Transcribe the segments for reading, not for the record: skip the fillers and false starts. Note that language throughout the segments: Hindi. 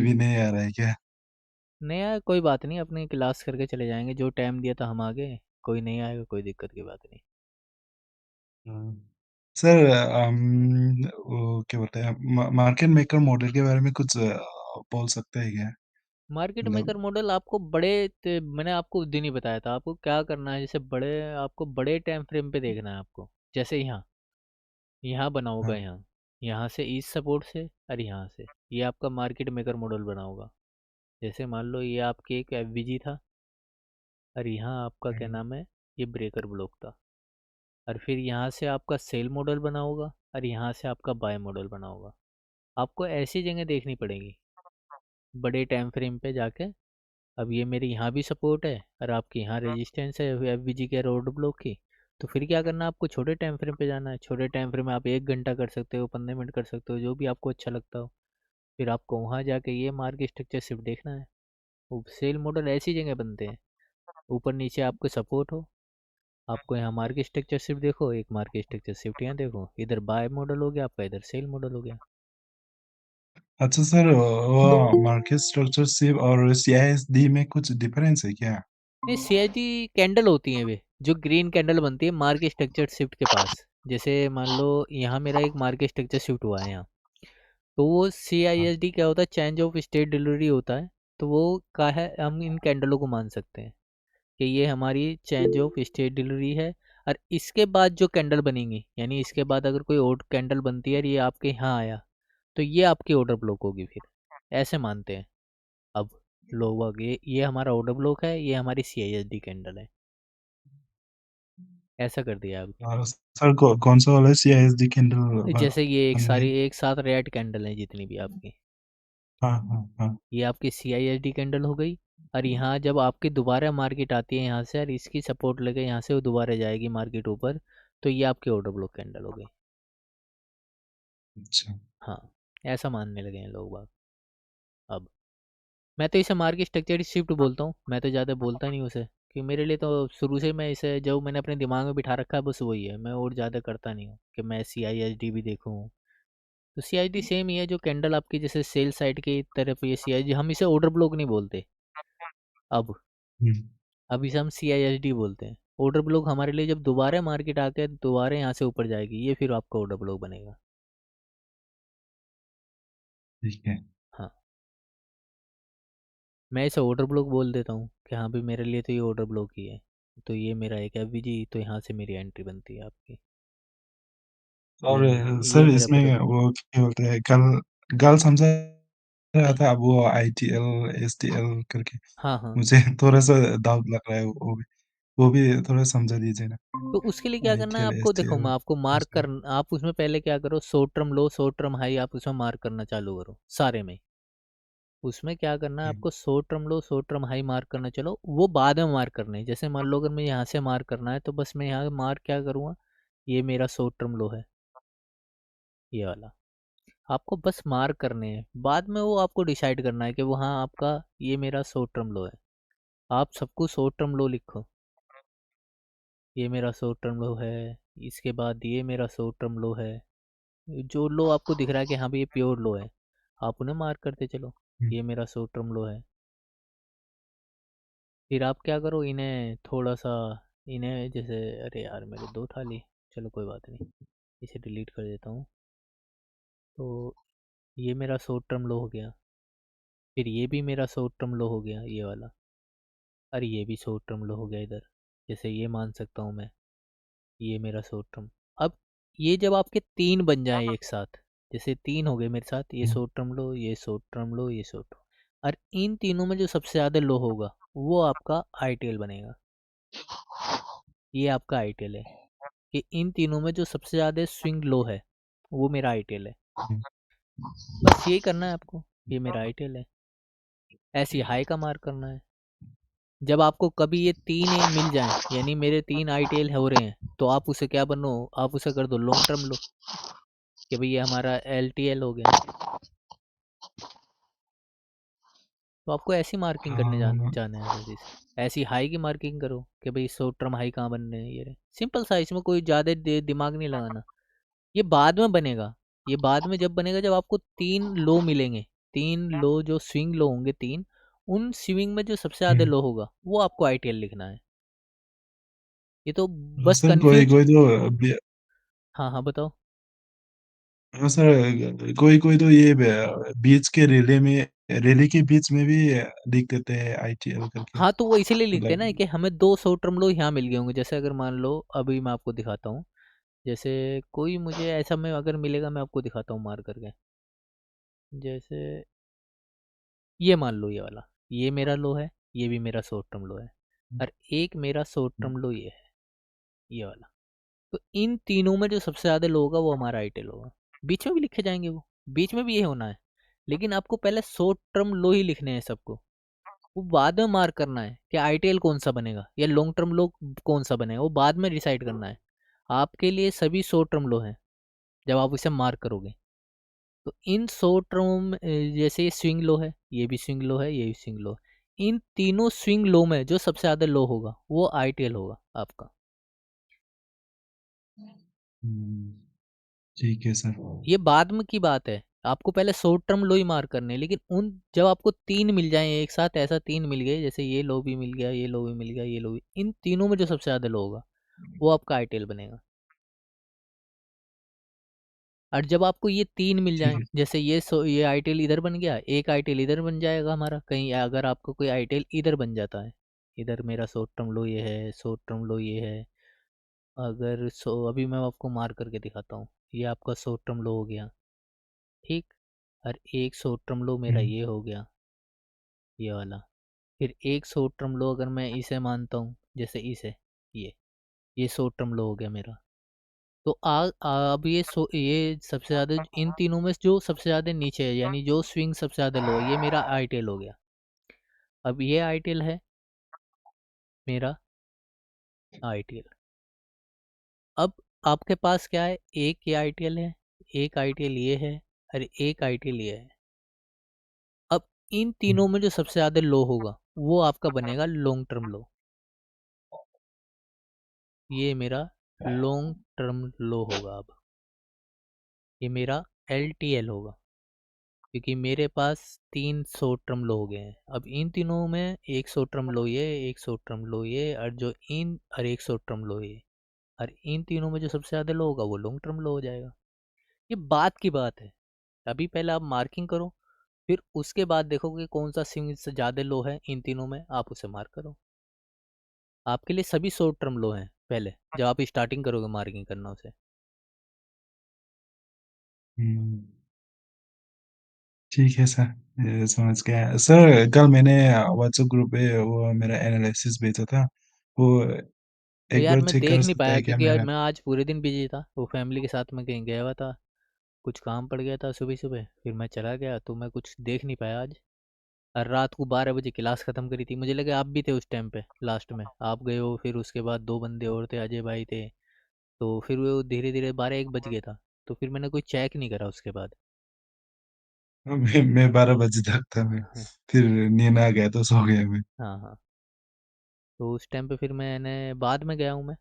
भी नहीं आ रहा है क्या? नहीं यार कोई बात नहीं, अपनी क्लास करके चले जाएंगे, जो टाइम दिया था हम आगे। कोई नहीं आएगा, कोई दिक्कत की बात नहीं। हम्म। सर, वो क्या बोलते हैं, मार्केट मेकर मॉडल के बारे में कुछ बोल सकते हैं क्या? मार्केट मतलब। मेकर मॉडल आपको मैंने आपको उस दिन ही बताया था आपको क्या करना है। जैसे आपको बड़े टाइम फ्रेम पे देखना है आपको। जैसे यहाँ यहाँ बना होगा, हाँ। यहाँ यहाँ से ईस्ट सपोर्ट से, और यहाँ से ये आपका मार्केट मेकर मॉडल बना होगा। जैसे मान लो ये आपके एक एफवीजी था, और यहाँ आपका क्या हम्म। नाम है, ये ब्रेकर ब्लॉक था। और फिर यहाँ से आपका सेल मॉडल बना होगा, और यहाँ से आपका बाय मॉडल बना होगा। आपको ऐसी जगह देखनी पड़ेगी बड़े टाइम फ्रेम पे जाके। अब ये मेरे यहाँ भी सपोर्ट है, और आपके यहाँ रेजिस्टेंस है एफवीजी के रोड ब्लॉक की। तो फिर क्या करना है, आपको छोटे टाइम फ्रेम पे जाना है। छोटे टाइम फ्रेम में आप 1 घंटा कर सकते हो, 15 मिनट कर सकते हो, जो भी आपको अच्छा लगता हो। फिर आपको वहाँ जाके ये मार्केट स्ट्रक्चर शिफ्ट देखना है। वो सेल मॉडल ऐसी जगह बनते हैं, ऊपर नीचे आपको सपोर्ट हो। आपको यहाँ मार्केट स्ट्रक्चर शिफ्ट देखो, एक मार्केट स्ट्रक्चर शिफ्ट यहाँ देखो, इधर बाय मॉडल हो गया आपका, इधर सेल मॉडल हो गया। अच्छा सर, वो मार्केट स्ट्रक्चर शिप और सीआईएसडी में कुछ डिफरेंस है क्या? नहीं, सीआईडी कैंडल होती है वे, जो ग्रीन कैंडल बनती है मार्केट स्ट्रक्चर शिफ्ट के पास। जैसे मान लो यहाँ मेरा एक मार्केट स्ट्रक्चर शिफ्ट हुआ है यहाँ, तो वो सी आई हाँ। एस डी क्या होता है, चेंज ऑफ स्टेट डिलीवरी होता है। तो वो का है, हम इन कैंडलों को मान सकते हैं कि ये हमारी चेंज ऑफ स्टेट डिलीवरी है। और इसके बाद जो कैंडल बनेंगी, यानी इसके बाद अगर कोई और कैंडल बनती है और ये आपके यहाँ आया, तो ये आपकी ऑर्डर ब्लॉक होगी फिर। ऐसे मानते हैं अब लोग, ये हमारा ऑर्डर ब्लॉक है, ये हमारी सी आई एस डी कैंडल है। ऐसा कर दिया अब। और सर, कौन सा वाला सीआईएसडी कैंडल जैसे ये एक बनने? सारी एक साथ रेड कैंडल है जितनी भी आपकी, हाँ हाँ हाँ। ये आपकी सी आई एस डी कैंडल हो गई। और यहाँ जब आपकी दोबारा मार्केट आती है यहाँ से, और इसकी सपोर्ट लेके यहाँ से वो दोबारा जाएगी मार्केट ऊपर, तो ये आपकी ऑर्डर ब्लॉक कैंडल हो गई। अच्छा। हाँ, ऐसा मानने लगे हैं लोग बाग अब। मैं तो इसे मार्केट स्ट्रक्चर शिफ्ट बोलता हूँ, मैं तो ज़्यादा बोलता नहीं उसे, कि मेरे लिए तो शुरू से मैं इसे जो मैंने अपने दिमाग में बिठा रखा है बस वही है। मैं और ज़्यादा करता नहीं हूँ कि मैं सी आई एस डी भी देखूँ। तो सी आई डी सेम ही है, जो कैंडल आपकी जैसे सेल साइड की तरफ, ये सी आई डी, हम इसे ऑर्डर ब्लॉक नहीं बोलते अब। हम्म। अब इसे हम सी आई एस डी बोलते हैं। ऑर्डर ब्लॉक हमारे लिए जब दोबारा मार्केट आके दोबारा यहाँ से ऊपर जाएगी, ये फिर आपका ऑर्डर ब्लॉक बनेगा। ठीक है। हाँ, मैं इसे ऑर्डर ब्लॉक बोल देता हूँ कि हाँ भाई मेरे लिए तो ये ऑर्डर ब्लॉक ही है। तो ये मेरा एक एफ जी, तो यहाँ से मेरी एंट्री बनती है आपकी। और ये सर, मेरा इसमें प्रोडक्ट। वो क्या बोलते हैं, कल कल समझा रहा था, अब वो आईटीएल एसटीएल करके हाँ हाँ। मुझे थोड़ा सा डाउट लग रहा है। वो भी थोड़ा समझा दीजिए ना। तो उसके लिए क्या करना है आईटीएल आपको, देखो एसटीएल। मैं आपको मार्क कर, आप उसमें पहले क्या करो, शॉर्ट टर्म लो शॉर्ट टर्म हाई, आप उसमें मार्क करना चालू करो सारे में। उसमें क्या करना है आपको, शॉर्ट टर्म लो शॉर्ट टर्म हाई मार्क करना, चलो वो बाद में मार्क करने हैं। जैसे मान लो अगर मैं यहाँ से मार्क करना है, तो बस मैं यहाँ मार्क क्या करूँगा, ये मेरा शॉर्ट टर्म लो है, ये वाला। आपको बस मार्क करने हैं, बाद में वो आपको डिसाइड करना है कि वो हाँ आपका ये मेरा शॉर्ट टर्म लो है। आप सबको शॉर्ट टर्म लो लिखो, ये मेरा शॉर्ट टर्म लो है। इसके बाद ये मेरा शॉर्ट टर्म लो है। जो लो आपको दिख रहा है कि हाँ भाई ये प्योर लो है, आप उन्हें मार्क करते चलो, ये मेरा शॉर्ट टर्म लो है। फिर आप क्या करो, इन्हें थोड़ा सा, इन्हें जैसे, अरे यार मेरे दो था ली, चलो कोई बात नहीं, इसे डिलीट कर देता हूँ। तो ये मेरा शॉर्ट टर्म लो हो गया। फिर ये भी मेरा शॉर्ट टर्म लो हो गया, ये वाला। अरे ये भी शॉर्ट टर्म लो हो गया इधर, जैसे ये मान सकता हूँ मैं, ये मेरा शॉर्ट टर्म। अब ये जब आपके तीन बन जाए एक साथ, जैसे तीन हो गए मेरे साथ, ये शॉर्ट टर्म लो, ये शॉर्ट टर्म लो, ये शॉर्ट टर्म, और इन तीनों में जो सबसे ज़्यादा लो होगा वो आपका आईटीएल बनेगा। ये आपका आईटीएल है, कि इन तीनों में जो सबसे ज़्यादा स्विंग लो है वो मेरा आईटीएल है। बस यही करना है आपको, ये मेरा आईटीएल है। ऐसी हाई का मार्क करना है। जब आपको कभी ये तीन मिल जाएं, यानी मेरे तीन आईटीएल हो रहे हैं, तो आप उसे क्या बनो, आप उसे कर दो लॉन्ग टर्म लो, कि भाई ये हमारा एलटीएल हो गया। तो आपको ऐसी मार्किंग करने हाँ। जाना है बस इसे। ऐसी हाई की मार्किंग करो कि भाई शॉर्ट टर्म हाई कहाँ बनने हैं, ये रहे सिंपल सा, इसमें कोई ज़्यादा दिमाग नहीं लगाना। ये बाद में बनेगा, ये बाद में जब बनेगा जब आपको तीन लो मिलेंगे, तीन लो जो स्विंग लो होंगे तीन, उन स्विंग में जो सबसे ज़्यादा हम्म। लो होगा वो आपको आईटीएल लिखना है। ये तो हाँ बस सर, कोई कंफ्यूज। कोई तो हाँ हाँ बताओ। हाँ सर, कोई कोई तो ये बीच के रेले में, रेले के बीच में भी लिख देते हैं ITL करके। हाँ तो वो इसीलिए लिखते हैं ना मतलब। कि हमें दो शॉर्ट टर्म लो यहाँ मिल गए होंगे। जैसे अगर मान लो अभी मैं आपको दिखाता हूँ, जैसे कोई मुझे ऐसा में अगर मिलेगा मैं आपको दिखाता हूँ मार करके। जैसे ये मान लो ये वाला, ये मेरा लो है, ये भी मेरा शॉर्ट टर्म लो है, और एक मेरा शॉर्ट टर्म लो ये है, ये वाला। तो इन तीनों में जो सबसे ज़्यादा लो होगा वो हमारा आईटेल होगा। बीच में भी लिखे जाएंगे वो, बीच में भी ये होना है, लेकिन आपको पहले शॉर्ट टर्म लो ही लिखने हैं सबको। वो बाद में मार्क करना है कि आईटीएल कौन सा बनेगा या लॉन्ग टर्म लो कौन सा बनेगा, वो बाद में डिसाइड करना है। आपके लिए सभी शॉर्ट टर्म लो हैं जब आप इसे मार्क करोगे। तो इन शॉर्ट टर्म जैसे ये स्विंग लो है, ये भी स्विंग लो है, ये भी स्विंग लो है, इन तीनों स्विंग लो में जो सबसे ज़्यादा लो होगा वो आईटीएल होगा आपका। हम्म, ठीक है सर। ये बाद में की बात है, आपको पहले शॉर्ट टर्म लो ही मार्क करने हैं। लेकिन उन जब आपको तीन मिल जाए एक साथ, ऐसा तीन मिल गए जैसे ये लो भी मिल गया, ये लो भी मिल गया, ये लो भी, इन तीनों में जो सबसे ज़्यादा लो होगा वो आपका आईटीएल बनेगा। और जब आपको ये तीन मिल ठीक जाए, है। जैसे ये आईटीएल इधर बन गया, एक आईटीएल इधर बन जाएगा हमारा, कहीं अगर आपको कोई आईटीएल इधर बन जाता है, इधर मेरा शॉर्ट टर्म लो ये है, शॉर्ट टर्म लो ये है, अगर अभी मैं आपको मार्क करके दिखाता हूँ, ये आपका शॉर्ट टर्म लो हो गया, ठीक। और एक शॉर्ट टर्म लो मेरा हम्म, ये हो गया, ये वाला। फिर एक शॉर्ट टर्म लो अगर मैं इसे मानता हूँ, जैसे इसे, ये शॉर्ट टर्म लो हो गया मेरा। तो अब ये सबसे ज़्यादा इन तीनों में जो सबसे ज़्यादा नीचे है, यानी जो स्विंग सबसे ज़्यादा लो है, ये मेरा आईटेल हो गया। अब ये आईटेल है मेरा आईटीएल। अब आपके पास क्या है, एक ये आईटीएल है, एक आईटीएल ये है, और एक आईटीएल ये है। अब इन तीनों में जो सबसे ज़्यादा लो होगा वो आपका बनेगा लॉन्ग टर्म लो। ये मेरा लॉन्ग टर्म लो होगा। अब ये मेरा LTL होगा, क्योंकि मेरे पास तीन शॉर्ट टर्म लो हो गए हैं। अब इन तीनों में एक शॉर्ट टर्म लो ये, एक शॉर्ट टर्म लो ये, और एक शॉर्ट टर्म लो ये, और इन तीनों में जो सबसे ज़्यादा लो होगा वो लॉन्ग टर्म लो हो जाएगा। ये बात की बात है। अभी पहले आप मार्किंग करो, फिर उसके बाद देखोगे कौन सा स्विंग से ज़्यादा लो है इन तीनों में, आप उसे मार्क करो। आपके लिए सभी शॉर्ट टर्म लो हैं पहले जब आप स्टार्टिंग करोगे मार्किंग करना उसे। हम्म, ठीक है सर, ये समझ गया सर। कल मैंने व्हाट्सएप ग्रुप पे वो मेरा एनालिसिस भेजा था, वो तो एक यार बार मैं चेक कर देख नहीं सकता पाया है क्या क्योंकि मेरा? मैं आज पूरे दिन बिजी था, वो फैमिली के साथ में कहीं गया हुआ था, कुछ काम पड़ गया था सुबह सुबह, फिर मैं चला गया तो मैं कुछ देख नहीं पाया आज। और रात को 12 बजे क्लास ख़त्म करी थी, मुझे लगा आप भी थे उस टाइम पे, लास्ट में आप गए हो, फिर उसके बाद दो बंदे और थे, अजय भाई थे। तो फिर वो धीरे धीरे 12-1 बज गया था, तो फिर मैंने कोई चेक नहीं करा उसके बाद। मैं 12 बजे तक था मैं, हाँ फिर नींद आ गया तो सो गया मैं। हाँ हाँ। तो उस टाइम पे फिर मैंने बाद में गया हूँ मैं,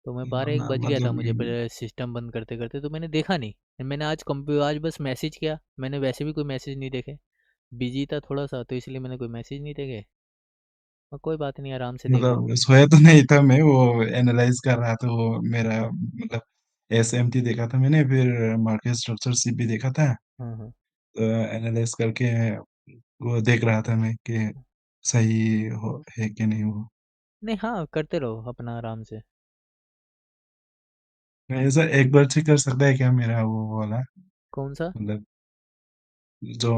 तो मैं 12-1 बज गया था मुझे मतलब पहले सिस्टम बंद करते करते, तो मैंने देखा नहीं। मैंने आज बस मैसेज किया, मैंने वैसे भी कोई मैसेज नहीं देखे, बिजी था थोड़ा सा तो इसलिए मैंने कोई मैसेज नहीं देखे। और कोई बात नहीं, आराम से देख लूँगा। सोया तो नहीं था मैं, वो एनालाइज कर रहा था वो मेरा, मतलब SMT देखा था मैंने, फिर मार्केट स्ट्रक्चर भी देखा था। हाँ हाँ। तो एनालाइज करके वो देख रहा था मैं कि सही हो है कि नहीं हो। नहीं हाँ, करते रहो अपना आराम से। मैं ऐसा एक बार चेक कर सकता है क्या मेरा वो वाला, कौन सा? मतलब जो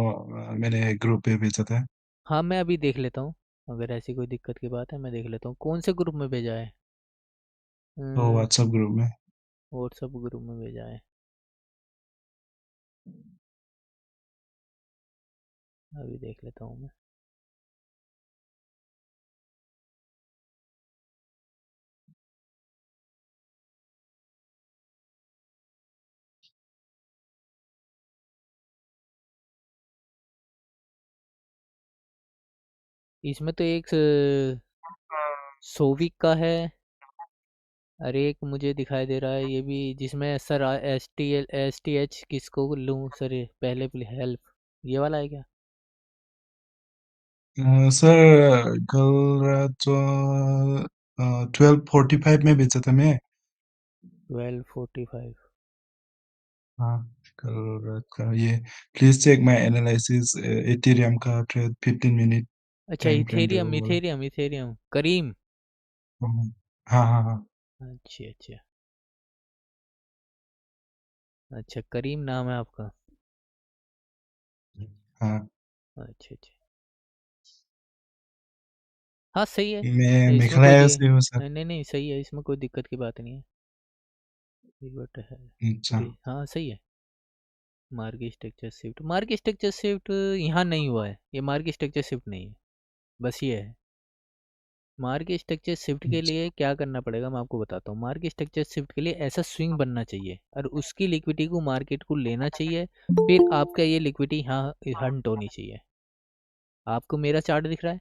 मैंने ग्रुप पे भेजा था, हाँ मैं अभी देख लेता हूँ, अगर ऐसी कोई दिक्कत की बात है मैं देख लेता हूँ कौन से ग्रुप में भेजा है। तो व्हाट्सएप ग्रुप में। व्हाट्सअप ग्रुप में भेजा है, अभी देख लेता हूँ मैं। इसमें तो एक सोविक का है, और एक मुझे दिखाई दे रहा है ये भी, जिसमें सर STH किसको लूँ सर, ये पहले हेल्प ये वाला है क्या? सर कल रात जो 12:45 में बेचा था मैं। 12:45। हाँ, कल रात का ये। Please check my analysis Ethereum का ट्रेड 15 मिनट अच्छा, टाइम फ्रेम पे इथेरियम वो वाला। इथेरियम इथेरियम करीम। हम्म, हाँ हाँ हाँ। अच्छा अच्छा। अच्छा, करीम नाम है आपका। हाँ, अच्छा अच्छा। हाँ सही है। मैं इसमें कोई मेघालय से हूँ सर। नहीं नहीं नहीं, सही है, इसमें कोई दिक्कत की बात नहीं है। बट है। अच्छा। हाँ सही है। Market structure shift, market structure shift यहाँ नहीं हुआ है, ये मार्केट स्ट्रक्चर शिफ्ट नहीं है, बस ये है। मार्केट स्ट्रक्चर शिफ्ट के अच्छा। लिए क्या करना पड़ेगा मैं आपको बताता हूँ। मार्केट स्ट्रक्चर शिफ्ट के लिए ऐसा स्विंग बनना चाहिए और उसकी लिक्विडिटी को मार्केट को लेना चाहिए। फिर आपका ये लिक्विडिटी यहाँ हंट होनी चाहिए। आपको मेरा चार्ट दिख रहा है?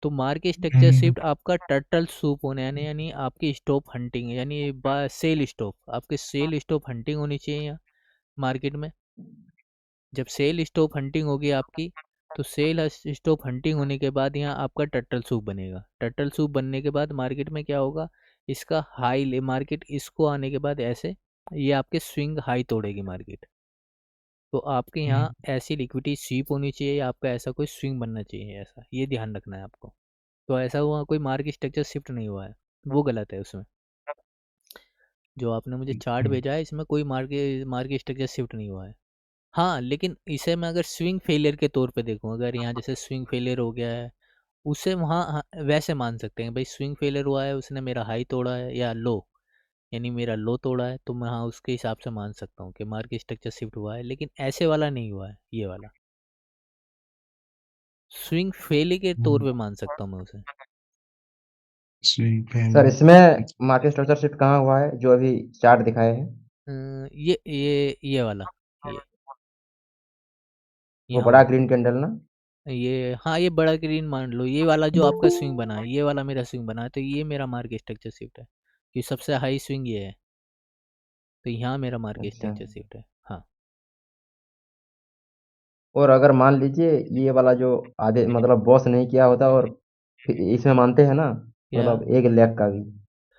तो मार्केट स्ट्रक्चर हम्म, शिफ्ट आपका टर्टल सूप होने यानी आपकी स्टॉप हंटिंग यानी सेल स्टॉप, आपके सेल स्टॉप हंटिंग होनी चाहिए यहाँ मार्केट में। जब सेल स्टॉप हंटिंग होगी आपकी, तो सेल स्टॉप हंटिंग होने के बाद यहाँ आपका टर्टल सूप बनेगा। टर्टल सूप बनने के बाद मार्केट में क्या होगा, इसका हाई ले मार्केट इसको आने के बाद ऐसे ये आपके स्विंग हाई तोड़ेगी मार्केट। तो आपके यहाँ हम्म, ऐसी लिक्विडिटी स्वीप होनी चाहिए, आपका ऐसा कोई स्विंग बनना चाहिए, ऐसा ये ध्यान रखना है आपको। तो ऐसा हुआ कोई मार्केट स्ट्रक्चर शिफ्ट नहीं हुआ है, वो गलत है उसमें। जो आपने मुझे चार्ट हम्म, भेजा है इसमें कोई मार्केट मार्केट स्ट्रक्चर शिफ्ट नहीं हुआ है। हाँ लेकिन इसे मैं अगर स्विंग फेलियर के तौर पे देखूँ, अगर यहाँ जैसे स्विंग फेलियर हो गया है, उसे वहाँ वैसे मान सकते हैं भाई स्विंग फेलियर हुआ है, उसने मेरा हाई तोड़ा है या लो, यानी मेरा लो तोड़ा है, तो मैं हाँ उसके हिसाब से मान सकता हूँ कि मार्केट स्ट्रक्चर शिफ्ट हुआ है। लेकिन ऐसे वाला नहीं हुआ है, ये वाला स्विंग फेल के तौर हम्म। पे मान सकता हूँ मैं उसे। स्विंग हाँ। फैन। सर इसमें मार्केट स्ट्रक्चर शिफ्ट कहाँ हुआ है जो अभी चार्ट दिखाए हैं? ये वाला, ये वो यहाँ बड़ा हुआ ग्रीन कैंडल ना? ये। हाँ ये बड़ा ग्रीन मान लो, ये वाला जो आपका स्विंग बना है, ये वाला मेरा स्विंग बना है, तो ये मेरा मार्केट स्ट्रक्चर शिफ्ट है, कि सबसे हाई स्विंग ये है। तो यहाँ मेरा मार्केट अच्छा। स्ट्रक्चर शिफ्ट है। हाँ। और अगर मान लीजिए ये वाला जो आधे मतलब बॉस नहीं किया होता और फिर इसमें मानते हैं ना, क्या? मतलब एक लेग का भी।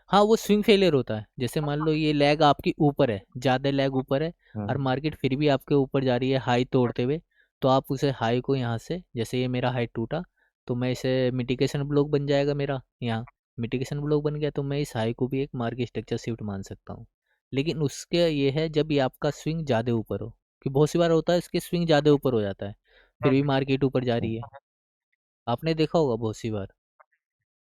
हाँ वो स्विंग फेलियर होता है, जैसे मान लो ये लैग आपकी ऊपर है, ज़्यादा लैग ऊपर है, हाँ और मार्केट फिर भी आपके ऊपर जा रही है हाई तोड़ते हुए, तो आप उसे हाई को यहाँ से, जैसे ये मेरा हाई टूटा, तो मैं इसे मिटिगेशन ब्लॉक बन जाएगा मेरा यहाँ। मिटिगेशन ब्लॉक बन गया तो मैं इस हाई को भी एक मार्केट स्ट्रक्चर शिफ्ट मान सकता हूँ। लेकिन उसके ये है जब ये आपका स्विंग ज़्यादा ऊपर हो, कि बहुत सी बार होता है इसके स्विंग ज़्यादा ऊपर हो जाता है, फिर भी मार्केट ऊपर जा रही है। आपने देखा होगा बहुत सी बार।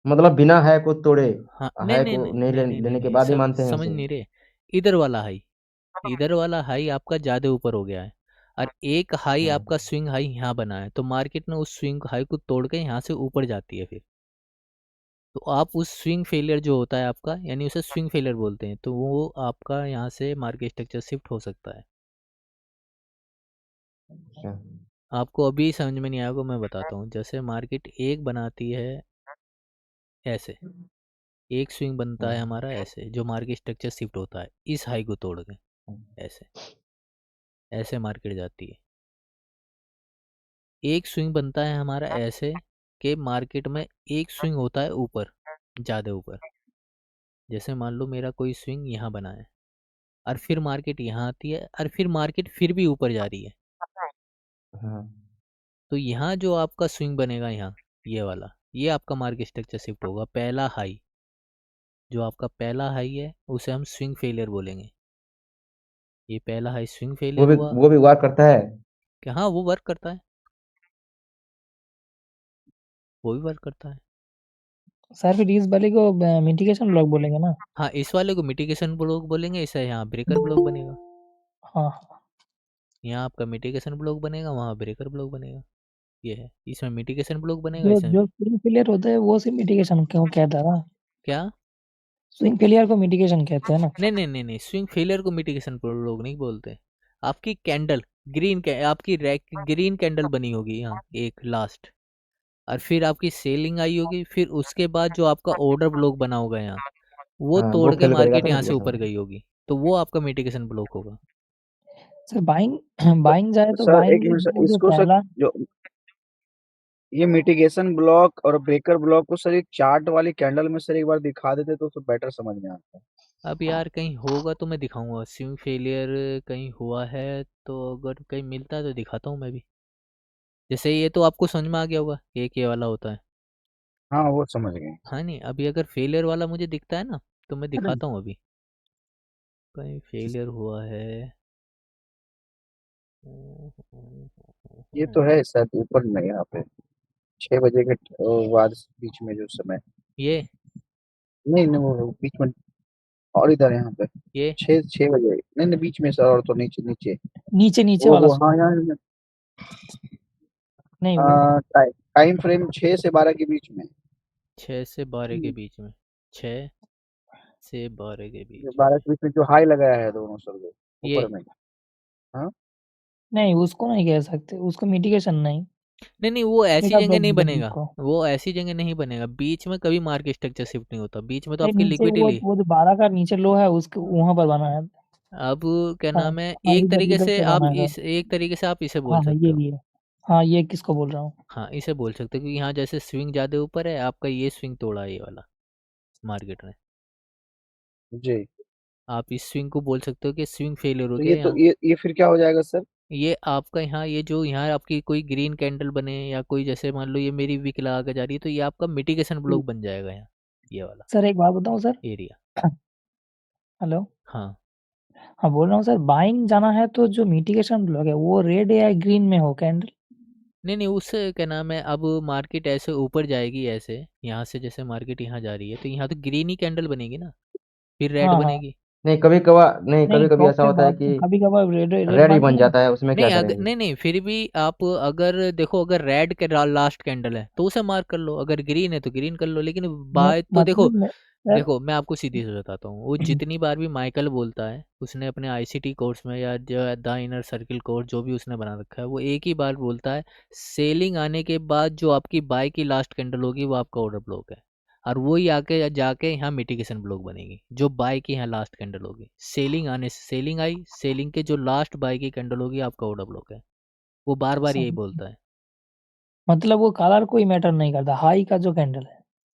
मतलब बिना है को तोड़े, हाँ नहीं है नहीं को नहीं नहीं नहीं नहीं नहीं लेने के नहीं, बाद ही सब मानते हैं समझ उसे। नहीं रहे। इधर वाला हाई, इधर वाला हाई आपका ज़्यादा ऊपर हो गया है, और एक हाई हाँ। आपका स्विंग हाई यहाँ बना है, तो मार्केट में उस स्विंग हाई को तोड़ के यहाँ से ऊपर जाती है फिर। तो आप उस स्विंग फेलियर जो होता है आपका, यानी उसे स्विंग फेलियर बोलते हैं, तो वो आपका यहाँ से मार्केट स्ट्रक्चर शिफ्ट हो सकता है। अच्छा। आपको अभी समझ में नहीं आएगा, मैं बताता हूँ। जैसे मार्केट एक बनाती है ऐसे, एक स्विंग बनता है हाँ, हमारा ऐसे, जो मार्केट स्ट्रक्चर शिफ्ट होता है इस हाई को तोड़ के, ऐसे ऐसे मार्केट जाती है। एक स्विंग बनता है हमारा ऐसे, कि मार्केट में एक स्विंग होता है ऊपर, ज़्यादा ऊपर, जैसे मान लो मेरा कोई स्विंग यहाँ बना है, और फिर मार्केट यहाँ आती है, और फिर मार्केट फिर भी ऊपर जा रही है। हाँ। तो यहाँ जो आपका स्विंग बनेगा यहाँ, ये वाला, ये आपका मार्केट स्ट्रक्चर शिफ्ट होगा। पहला हाई, जो आपका पहला हाई है उसे हम स्विंग फेलियर बोलेंगे। ये पहला हाई स्विंग फेलियर हुआ। वो भी वर्क करता है। कि हाँ वो वर्क करता है, वो भी वर्क करता है। सर फिर इस वाले को मिटिगेशन ब्लॉक बोलेंगे ना? हाँ इस वाले को मिटिगेशन ब्लॉक बोलेंगे, इसे यहाँ ब्रेकर ब्लॉक बनेगा। हाँ। यहाँ आपका मिटिगेशन ब्लॉक बनेगा, वहाँ ब्रेकर ब्लॉक बनेगा। ये है, इसमें मिटिगेशन ब्लॉक बनेगा, जो इसमें। जो स्विंग फेलियर होता है वो सिर्फ मिटिगेशन क्यों कहता है ना? क्या? स्विंग फेलियर को मिटिगेशन कहते हैं ना? नहीं नहीं नहीं नहीं, स्विंग फेलियर को मिटिगेशन ब्लॉक नहीं बोलते। आपकी कैंडल ग्रीन आपकी रैक ग्रीन कैंडल बनी होगी यहाँ एक लास्ट, और फिर आपकी सेलिंग आई होगी, फिर उसके बाद जो आपका ऑर्डर ब्लॉक बना होगा यहाँ, वो हाँ, वो तोड़ के फेल करेगा मार्केट तो यहाँ से ऊपर मिटिगेशन। गई होगी, तो वो आपका मिटिगेशन ब्लॉक होगा। सर बाइंग बाइंग जाए तो सर एक बाइंग मिनट सर, वो जो इसको सर पहला जो ये मिटिगेशन ब्लॉक और ब्रेकर ब्लॉक को सर एक चार्ट वाली कैंडल में सर एक बार दिखा देते तो बेटर समझ में आता। अब यार कहीं होगा तो मैं दिखाऊंगा, स्विंग फेलियर कहीं हुआ है तो अगर कहीं मिलता है तो दिखाता हूँ मैं भी। जैसे ये तो आपको समझ में आ गया होगा, एक ये वाला होता है। हाँ वो समझ गए। हाँ नहीं, अभी अगर फेलियर वाला मुझे दिखता है ना तो मैं दिखाता हूँ अभी। कहीं फेलियर हुआ है। ये तो है शायद ऊपर में यहाँ पे 6 बजे के बाद बीच में जो समय। ये नहीं नहीं वो बीच में और इधर यहाँ पे ये 6 6 बजे नहीं नहीं बीच में सर और तो नीचे नीचे नीचे नीचे वाला वो हाँ सुन यहाँ नहीं वो टाइम फ्रेम 6 से 12 के बीच में। 6 से 12 के बीच में। 6 से 12 के जो बीच में। 12 के बीच में जो हाई लगाया है दोनों सर वो ये ऊपर में। हाँ नहीं उसको नहीं कह सकते, उसको मिटिगेशन नहीं। नहीं नहीं, वो ऐसी ब्रेकअप जगह ब्लॉक नहीं बोलेंगे बनेगा। उसको। वो ऐसी जगह नहीं बनेगा, बीच में कभी मार्केट स्ट्रक्चर शिफ्ट नहीं होता, बीच में तो नहीं आपकी नीचे लिक्विडिटी। वो जो 12 का नीचे लो है उसके वहां पर बना है। अब क्या हाँ नाम है, हाँ एक इधर तरीके इधर से पे आप बना है सर। इस एक तरीके से आप इसे बोल हाँ हाँ सकते हो। ये हाँ ये किसको बोल रहा हूँ। हाँ इसे बोल सकते हो, क्योंकि यहाँ जैसे स्विंग ज़्यादा ऊपर है, आपका ये स्विंग तोड़ा है ये वाला मार्केट ने। जी। आप इस स्विंग को बोल सकते हो कि स्विंग फेलियर हो तो गया ये यहाँ। ये फिर क्या हो जाएगा सर। ये आपका यहाँ, ये जो यहाँ आपकी कोई ग्रीन कैंडल बने या कोई, जैसे मान लो ये मेरी विक लगा के जा रही है, तो ये आपका मिटिगेशन ब्लॉक बन जाएगा यहाँ, ये वाला सर एक बात बताऊँ सर। एरिया। हेलो। हाँ हाँ बोल रहा हूँ सर, बाइंग जाना है तो जो मिटिगेशन ब्लॉक है वो रेड या ग्रीन में हो कैंडल। नहीं नहीं, उससे क्या नाम है, अब मार्केट ऐसे ऊपर जाएगी, ऐसे यहाँ से जैसे मार्केट यहाँ जा रही है तो यहाँ तो ग्रीन ही कैंडल बनेगी ना, फिर रेड हाँ हाँ बनेगी। नहीं नहीं कभी कभी टॉप ऐसा से होता है कि कभी कभार रेड रेड रेड भी बनती बन नहीं। जाता है, उसमें क्या नहीं अगर, करेंगे? नहीं नहीं, फिर भी आप अगर देखो, अगर रेड के लास्ट कैंडल है तो उसे मार्क कर लो, अगर ग्रीन है तो ग्रीन कर लो, लेकिन बाय तो देखो, मतलब सर। देखो मैं आपको सीधी से बताता हूँ, वो जितनी बार भी माइकल बोलता है, उसने अपने आईसीटी कोर्स में या जो द इनर सर्किल कोर्स जो भी उसने बना रखा है, वो एक ही बार बोलता है, सेलिंग आने के बाद जो आपकी बाय की लास्ट कैंडल होगी वो आपका ऑर्डर ब्लॉक है, और वही आके जाके यहाँ मिटिगेशन ब्लॉक बनेगी, जो बाय की यहाँ लास्ट कैंडल होगी। सेलिंग आने से, सेलिंग आई, सेलिंग के जो लास्ट बाय की कैंडल होगी आपका ऑर्डर ब्लॉक है। वो बार बार यही बोलता है। मतलब वो कलर कोई मैटर नहीं करता, हाई का जो कैंडल है।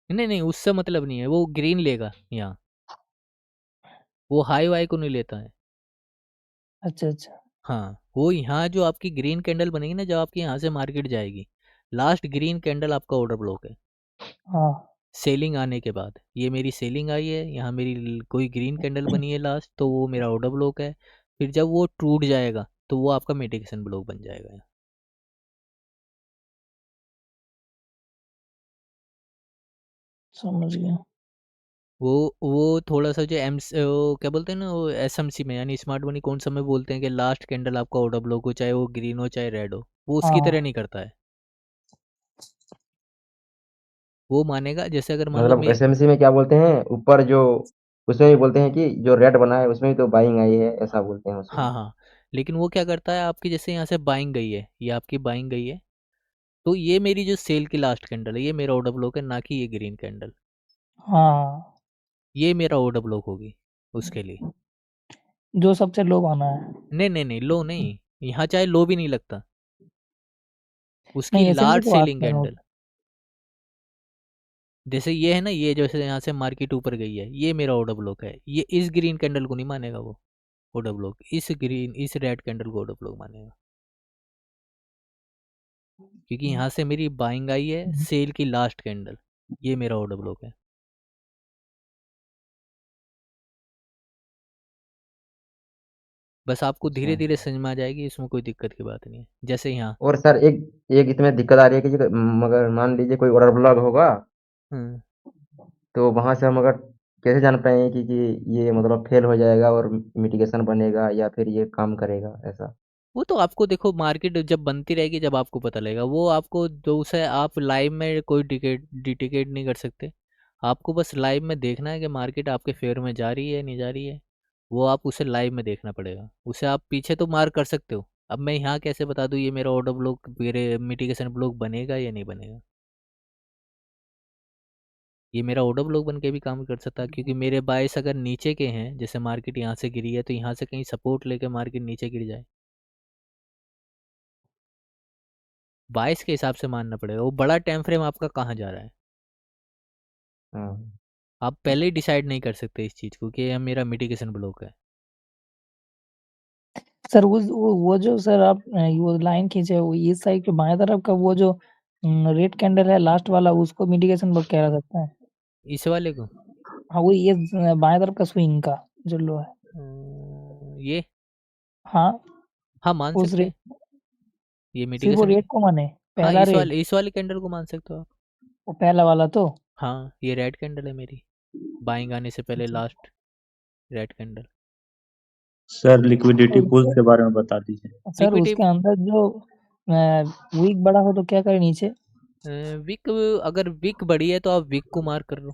नहीं नहीं, उससे मतलब नहीं है, वो ग्रीन लेगा यहाँ, वो हाई वाई को नहीं लेता है। अच्छा अच्छा। हाँ वो यहाँ जो आपकी ग्रीन कैंडल बनेगी ना, जब आपकी यहाँ से मार्केट जाएगी, लास्ट ग्रीन कैंडल आपका ऑर्डर ब्लॉक है। हाँ सेलिंग आने के बाद, ये मेरी सेलिंग आई है, यहाँ मेरी कोई ग्रीन कैंडल बनी है लास्ट, तो वो मेरा ऑर्डर ब्लॉक है। फिर जब वो टूट जाएगा तो वो आपका मिटिगेशन ब्लॉक बन जाएगा यहाँ। समझ गया। वो थोड़ा सा जो वो क्या बोलते हैं ना, वो एसएमसी में यानी स्मार्ट मनी कौन सा में बोलते हैं कि लास्ट कैंडल आपका ऑर्डर ब्लॉक हो, चाहे वो ग्रीन हो चाहे रेड हो, वो उसकी तरह हाँ नहीं करता है। वो मानेगा जैसे अगर मान लो मतलब मैं, एसएमसी में क्या बोलते हैं ऊपर जो, उसमें भी बोलते हैं कि जो रेड बना है उसमें भी तो बाइंग आई है, ऐसा बोलते हैं उसमें। हाँ हाँ, लेकिन वो क्या करता है, आपकी जैसे यहाँ से बाइंग गई है, ये आपकी बाइंग गई है, तो ये मेरी जो सेल की लास्ट कैंडल है, ये मेरा ऑर्डर ब्लॉक है, ना कि ये ग्रीन कैंडल। हाँ ये मेरा ऑर्डर ब्लॉक होगी उसके लिए। जो सबसे लो आना है। नहीं नहीं नहीं, लो नहीं, यहाँ चाहे लो भी नहीं लगता, उसकी नहीं एसएमसी लास्ट की बात सेलिंग कर रहा हूँ। कैंडल। जैसे ये है ना, ये जैसे यहाँ से मार्केट ऊपर गई है, ये मेरा ऑर्डर ब्लॉक है, ये इस ग्रीन कैंडल को नहीं मानेगा वो ऑर्डर ब्लॉक, इस रेड कैंडल को ऑर्डर ब्लॉक मानेगा, क्योंकि यहाँ से मेरी बाइंग आई है, सेल की लास्ट कैंडल, ये मेरा ऑर्डर ब्लॉक है। बस आपको धीरे अच्छा। धीरे समझ में आ जाएगी, इसमें कोई दिक्कत की बात नहीं है। जैसे यहाँ और सर एक एक इसमें दिक्कत आ रही है कि मगर मान लीजिए कोई ऑर्डर ब्लॉक होगा, हम्म, तो वहां से हम अगर कैसे जान पाएंगे कि ये मतलब फेल हो जाएगा और मिटिगेशन बनेगा या फिर ये काम करेगा ऐसा? वो तो आपको देखो, मार्केट जब बनती रहेगी जब आपको पता लगेगा, वो आपको जो उसे आप लाइव में कोई डिटिकेट नहीं कर सकते। आपको बस लाइव में देखना है कि मार्केट आपके फेवर में जा रही है नहीं जा रही है, वो आप उसे लाइव में देखना पड़ेगा, उसे आप पीछे तो मार्क कर सकते हो। अब मैं यहाँ कैसे बता दूँ ये मेरा ऑर्डर ब्लॉक, मेरे मिटिगेशन ब्लॉक बनेगा या नहीं बनेगा? ये मेरा ऑर्डर ब्लॉक बन के भी काम कर सकता है, क्योंकि मेरे बायस अगर नीचे के हैं, जैसे मार्केट यहाँ से गिरी है, तो यहाँ से कहीं सपोर्ट लेके मार्केट नीचे गिर जाए, 22 के हिसाब से मानना पड़ेगा। वो बड़ा टाइम फ्रेम आपका कहाँ जा रहा है, हाँ आप पहले ही डिसाइड नहीं कर सकते इस चीज़ को कि यह मेरा मिटिगेशन ब्लॉक है। सर वो जो सर आप वो लाइन खींचे वो इस साइड के बाएं तरफ का वो जो रेड कैंडल है लास्ट वाला, उसको मिटिगेशन ब्लॉक कह सकता है। इस वाले को हाँ वो ये बाएं तरफ का स्विंग का जो लो है, ये हाँ हाँ मान उस सकते रेड, हैं, ये सिर्फ वो मिटिगेशन रेड को माने, हाँ पहला रेड, इस वाले कैंडल को मान सकते हो आप। वो पहला वाला तो। हाँ ये रेड कैंडल है मेरी, बाइंग आने से पहले last red candle. Sir liquidity तो पूल्स के बारे में बता दीजिए। सर लिक्विडिटी उसके अंदर जो वीक बड़ा हो तो क्या करे नीचे? विक, अगर विक बड़ी है तो आप विक को मार्क कर लो,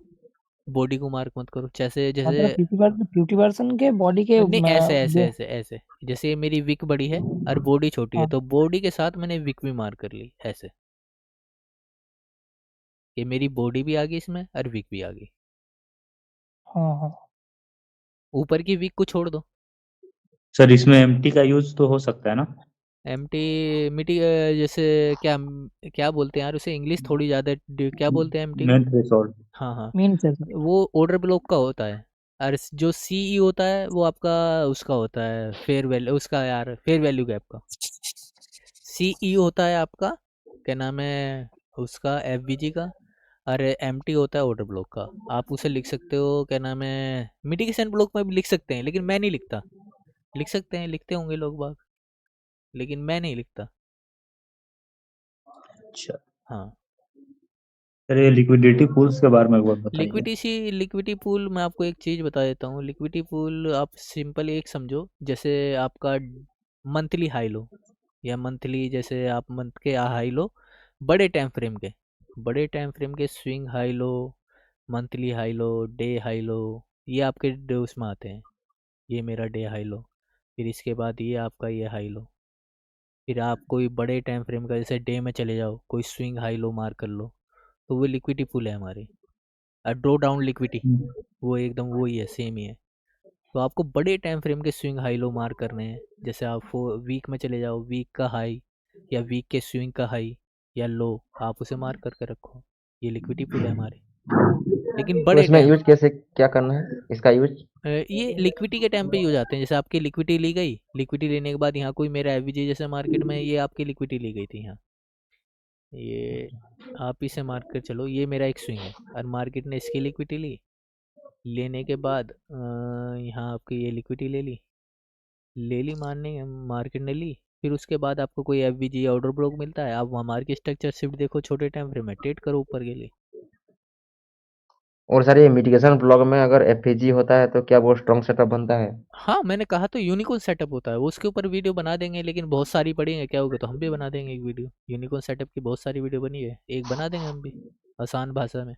बॉडी को मार्क मत करो। जैसे मतलब जैसे 50% के बॉडी के नहीं ऐसे ऐसे जो ऐसे ऐसे, जैसे ये मेरी विक बड़ी है और बॉडी छोटी है हाँ तो बॉडी के साथ मैंने विक भी मार्क कर ली ऐसे, ये मेरी बॉडी भी आ गई इसमें और विक भी आ गई। हाँ हाँ ऊपर की विक को छोड़ दो। सर इसमें एमटी का यूज तो हो सकता है ना? एमटी मिटी जैसे क्या क्या बोलते हैं यार उसे, इंग्लिश थोड़ी ज़्यादा क्या बोलते हैं एमटी को? Main threshold. हाँ हाँ, मीन से सर। वो ऑर्डर ब्लॉक का होता है। और जो सीई होता है वो आपका उसका होता है फेयर वैल्यू, उसका यार फेयर वैल्यू गैप का। सीई होता है आपका क्या नाम है उसका, एफबीजी का। और एमटी होता है ऑर्डर ब्लॉक का। आप उसे लिख सकते हो क्या नाम है, मिटिगेशन ब्लॉक में भी लिख सकते हैं लेकिन मैं नहीं लिखता। लिख सकते हैं, लिखते होंगे लोग बाग, लेकिन मैं नहीं लिखता। अच्छा हाँ सर, ये लिक्विडिटी पूल्स के बारे में एक बार बताइए। लिक्विडिटी पूल मैं आपको एक चीज़ बता देता हूँ। लिक्विडिटी पूल आप सिंपल एक समझो, जैसे आपका मंथली हाई लो, या मंथली जैसे आप मंथ के हाई लो, बड़े टाइम फ्रेम के, बड़े टाइम फ्रेम के swing high low, monthly high low, day high low, ये आपके उसमें आते हैं। ये मेरा डे हाई लो, फिर इसके बाद ये आपका ये हाई लो, फिर आप कोई बड़े टाइम फ्रेम का जैसे डे में चले जाओ, कोई स्विंग हाई लो मार कर लो, तो वो लिक्विडिटी पूल है हमारी। और ड्रॉ डाउन लिक्विडिटी वो एकदम वो ही है, सेम ही है। तो आपको बड़े टाइम फ्रेम के स्विंग हाई लो मार करने हैं। जैसे आप वीक में चले जाओ, वीक का हाई या वीक के स्विंग का हाई या लो, आप उसे मार्क करके रखो। ये लिक्विडिटी पुल है हमारे, लेकिन तो बड़े इसमें टाइम। यूज कैसे क्या करना है इसका यूज? ये लिक्विडिटी के टाइम पे यूज आते हैं। जैसे आपकी लिक्विडिटी ली गई, लिक्विडिटी लेने के बाद यहाँ कोई मेरा एफवीजी जैसे मार्केट में ये आपकी लिक्विडिटी ली गई थी यहाँ, ये आप इसे मार्क कर चलो, ये मेरा एक स्विंग है और मार्केट ने इसकी लिक्विडिटी ली। लेने के बाद यहाँ आपकी ये लिक्विडिटी ले ली मारने मार्केट ने ली। फिर उसके बाद आपको कोई एफवीजी या ऑर्डर ब्लॉक मिलता है, आप वहाँ मार्केट स्ट्रक्चर शिफ्ट देखो, छोटे टाइम फ्रेम में ट्रेड करो ऊपर के लिए। और सर ये मिटिगेशन ब्लॉक में अगर एफएजी होता है तो क्या वो स्ट्रॉन्ग सेटअप बनता है? हाँ मैंने कहा तो यूनिकॉर्न सेटअप होता है वो, उसके ऊपर वीडियो बना देंगे, लेकिन बहुत सारी पड़ी है, क्या होगा तो हम भी बना देंगे एक वीडियो। यूनिकॉर्न सेटअप की बहुत सारी वीडियो बनी है, एक बना देंगे हम भी आसान भाषा में।